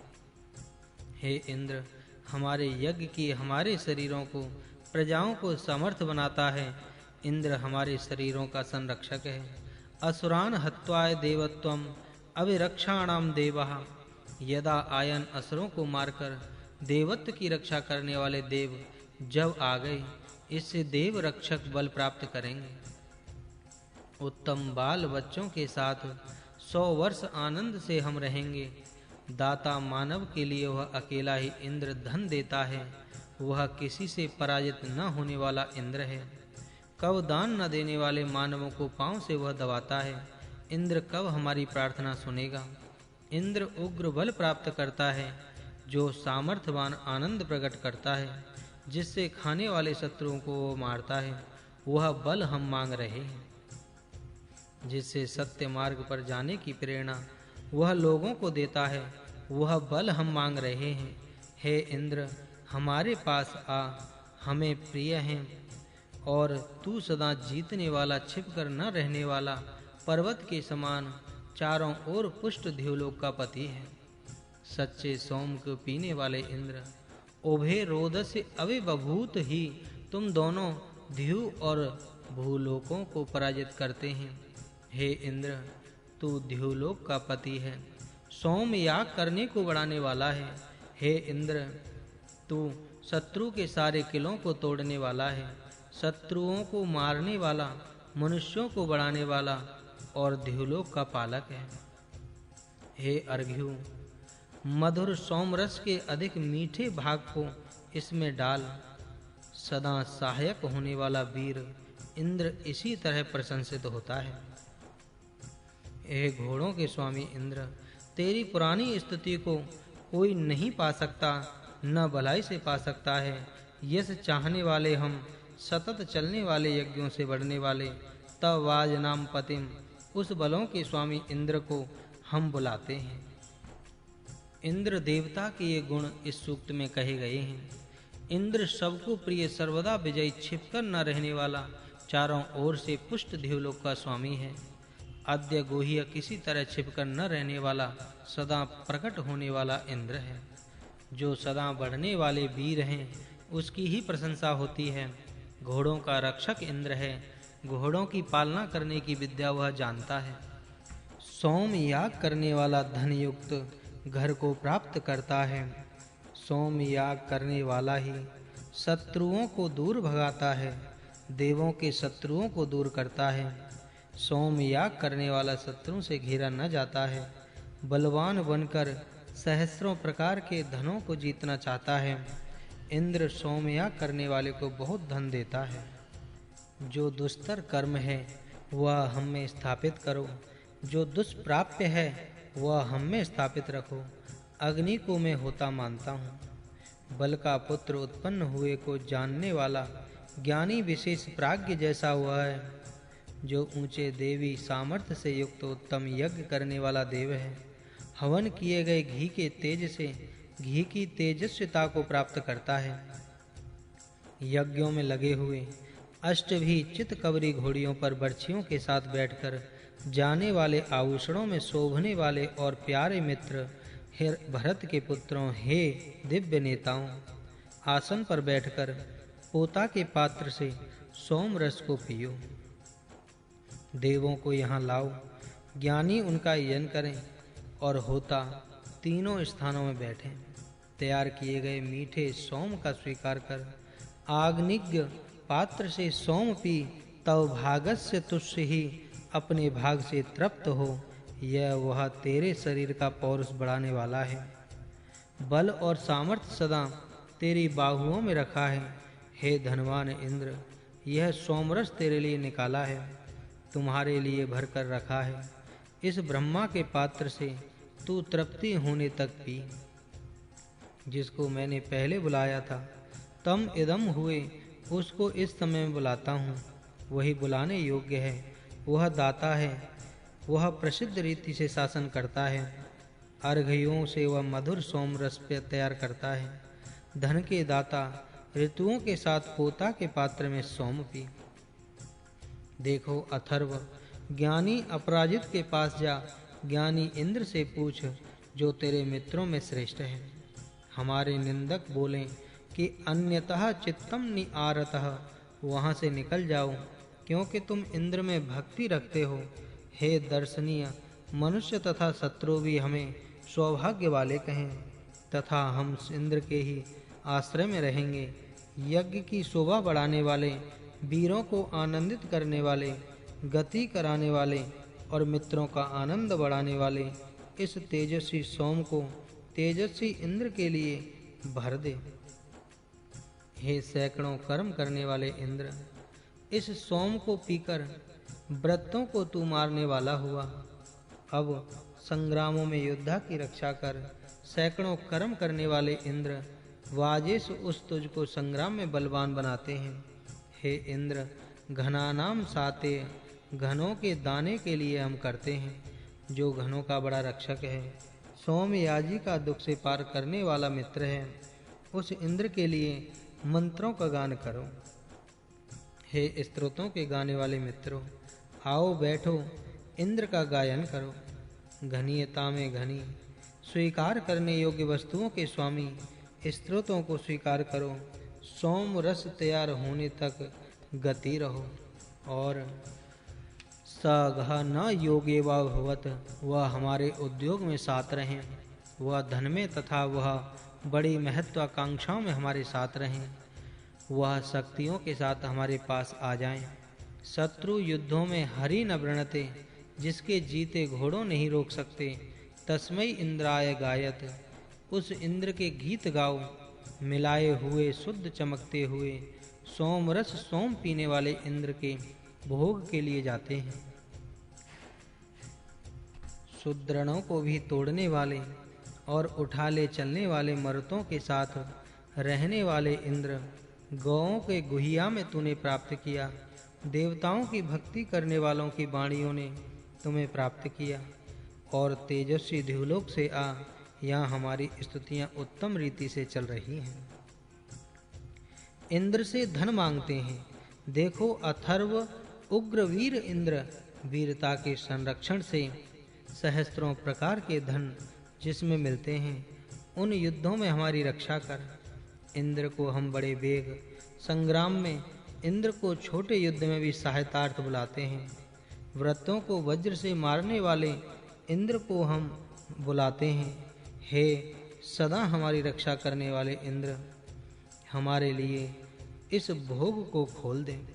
हे इंद्र, हमारे यज्ञ की हमारे शरीरों को प्रजाओं को समर्थ बनाता है। इंद्र हमारे शरीरों का संरक्षक है। असुरान हत्वाय देवत्वम अविरक्षाणाम देवः, यदा आयन असुरों को मारकर देवत्व की रक्षा करने वाले देव जब आ गए, इससे देव रक्षक बल प्राप्त करेंगे। उत्तम बाल बच्चों के साथ 100 वर्ष आनंद से हम रहेंगे। दाता मानव के लिए वह अकेला ही इंद्र धन देता है। वह किसी से पराजित न होने वाला इंद्र है। कब दान न देने वाले मानवों को पांव से वह दबाता है। इंद्र कब हमारी प्रार्थना सुनेगा। इंद्र उग्र बल प्राप्त करता है, जो सामर्थ्यवान आनंद प्रकट करता है, जिससे खाने वाले शत्रुओं को वो मारता है। वह बल हम मांग रहे हैं। जिससे सत्य मार्ग पर जाने की प्रेरणा वह लोगों को देता है, वह बल हम मांग रहे हैं। हे इंद्र, हमारे पास आ, हमें प्रिय हैं। और तू सदा जीतने वाला, छिपकर न रहने वाला, पर्वत के समान चारों ओर पुष्ट द्युलोक का पति है। सच्चे सोम को पीने वाले इंद्र, उभे रोदस्य अविबभूत ही तुम दोनों द्यु और भूलोकों को पराजित करते हैं। हे इंद्र, तू द्युलोक का पति है, सोम याग करने को बढ़ाने वाला है। हे इंद्र, तू शत्रु के सारे किलों को तोड़ने वाला है, शत्रुओं को मारने वाला, मनुष्यों को बढ़ाने वाला और द्युलोक का पालक है। हे अर्घ्यु, मधुर सोमरस के अधिक मीठे भाग को इसमें डाल। सदा सहायक होने वाला वीर इंद्र इसी तरह प्रशंसित होता है। हे घोड़ों के स्वामी इंद्र, तेरी पुरानी स्तुति को कोई नहीं पा सकता, न भलाई से पा सकता है। यश चाहने वाले हम, सतत चलने वाले यज्ञों से बढ़ने वाले, तव वाज नाम पतिम, उस बलों के स्वामी इंद्र को हम बुलाते हैं। इंद्र देवता के ये गुण इस सूक्त में कहे गए हैं। इंद्र सबको प्रिय, सर्वदा विजयी, छिपकर न रहने वाला, चारों ओर से पुष्ट द्युलोक का स्वामी है। आद्य गोह्य, किसी तरह छिपकर न रहने वाला, सदा प्रकट होने वाला इंद्र है। जो सदा बढ़ने वाले वीर हैं, उसकी ही प्रशंसा होती है। घोड़ों का रक्षक इंद्र है, घोड़ों की पालना करने की विद्या वह जानता है। सोम याग करने वाला धन युक्त घर को प्राप्त करता है। सोम याग करने वाला ही शत्रुओं को दूर भगाता है, देवों के शत्रुओं को दूर करता है। सोम याग करने वाला शत्रुओं से घिरा न जाता है। बलवान बनकर सहस्रों प्रकार के धनों को जीतना चाहता है। इंद्र सोम याग करने वाले को बहुत धन देता है। जो दुस्तर कर्म है वह हम में स्थापित करो, जो दुष्प्राप्य है वह हम में स्थापित रखो। अग्नि को मैं होता मानता हूँ। बल का पुत्र उत्पन्न हुए को जानने वाला ज्ञानी विशेष प्राज्ञ जैसा हुआ है। जो ऊंचे देवी सामर्थ्य से युक्त उत्तम यज्ञ करने वाला देव है, हवन किए गए घी के तेज से घी की तेजस्विता को प्राप्त करता है। यज्ञों में लगे हुए अष्टभी चितकबरी घोड़ियों पर बर्छियों के साथ बैठकर जाने वाले, आभूषणों में शोभने वाले और प्यारे मित्र, हे भरत के पुत्रों, हे दिव्य नेताओं, आसन पर बैठकर पोता के पात्र से सोम रस को पियो। देवों को यहाँ लाओ, ज्ञानी उनका यजन करें और होता तीनों स्थानों में बैठें। तैयार किए गए मीठे सोम का स्वीकार कर आग्निज्ञ पात्र से सोम पी, तव भागस्य तुष्य ही अपने भाग से तृप्त हो। यह वह तेरे शरीर का पौरुष बढ़ाने वाला है। बल और सामर्थ्य सदा तेरी बाहुओं में रखा है। हे धनवान इंद्र, यह सोमरस तेरे लिए निकाला है, तुम्हारे लिए भरकर रखा है। इस ब्रह्मा के पात्र से तू तृप्ति होने तक पी। जिसको मैंने पहले बुलाया था, तम इदम हुए, उसको इस समय में बुलाता हूँ। वही बुलाने योग्य है, वह दाता है, वह प्रसिद्ध रीति से शासन करता है। अर्घ्यों से वह मधुर सोम रस तैयार करता है। धन के दाता, ऋतुओं के साथ पोता के पात्र में सोम पी। देखो अथर्व, ज्ञानी अपराजित के पास जा, ज्ञानी इंद्र से पूछ, जो तेरे मित्रों में श्रेष्ठ है। हमारे निंदक बोलें कि अन्यतः चित्तम निआरतः, वहां से निकल जाओ, क्योंकि तुम इंद्र में भक्ति रखते हो। हे दर्शनीय, मनुष्य तथा शत्रु भी हमें सौभाग्य वाले कहें, तथा हम इंद्र के ही आश्रय में रहेंगे। यज्ञ की शोभा बढ़ाने वाले, वीरों को आनंदित करने वाले, गति कराने वाले और मित्रों का आनंद बढ़ाने वाले इस तेजस्वी सोम को तेजस्वी इंद्र के लिए भर दे। हे सैकड़ों कर्म करने वाले इंद्र, इस सोम को पीकर व्रतों को तू मारने वाला हुआ। अब संग्रामों में योद्धा की रक्षा कर। सैकड़ों कर्म करने वाले इंद्र वाजेश उस तुझको संग्राम में बलवान बनाते हैं। हे इंद्र, घनानाम साते, घनों के दाने के लिए हम करते हैं, जो घनों का बड़ा रक्षक है। सोमयाजी का दुख से पार करने वाला मित्र है। उस इंद्र के लिए मंत्रों का गान करो। हे स्तोत्रों के गाने वाले मित्रों, आओ बैठो, इंद्र का गायन करो। घनीयता में घनी, स्वीकार करने योग्य वस्तुओं के स्वामी स्तोत्रों को स्वीकार करो। सोम रस तैयार होने तक गति रहो। और सघ न योगेवा भवत, वह हमारे उद्योग में साथ रहें, वह धन में तथा वह बड़ी महत्वाकांक्षाओं में हमारे साथ रहें, वह शक्तियों के साथ हमारे पास आ जाएं। शत्रु युद्धों में हरि न वृणते, जिसके जीते घोड़ों नहीं रोक सकते। तस्मै इंद्राय गायत, उस इंद्र के गीत गाओ। मिलाए हुए शुद्ध चमकते हुए सोम रस सोम पीने वाले इंद्र के भोग के लिए जाते हैं। सुदृढ़ों को भी तोड़ने वाले और उठा ले चलने वाले मर्तों के साथ रहने वाले इंद्र, गौओं के गुहिया में तूने प्राप्त किया। देवताओं की भक्ति करने वालों की वाणियों ने तुम्हें प्राप्त किया। और तेजस्वी देवलोक से आ, यहाँ हमारी स्तुतियाँ उत्तम रीति से चल रही हैं। इंद्र से धन मांगते हैं। देखो, अथर्व उग्रवीर इंद्र वीरता के संरक्षण से सहस्त्रों प्रकार के धन जिसमें मिलते हैं, उन युद्धों में हमारी रक्षा कर। इंद्र को हम बड़े वेग संग्राम में, इंद्र को छोटे युद्ध में भी सहायतार्थ बुलाते हैं। व्रतों को वज्र से मारने वाले इंद्र को हम बुलाते हैं। हे सदा हमारी रक्षा करने वाले इंद्र, हमारे लिए इस भोग को खोल दे।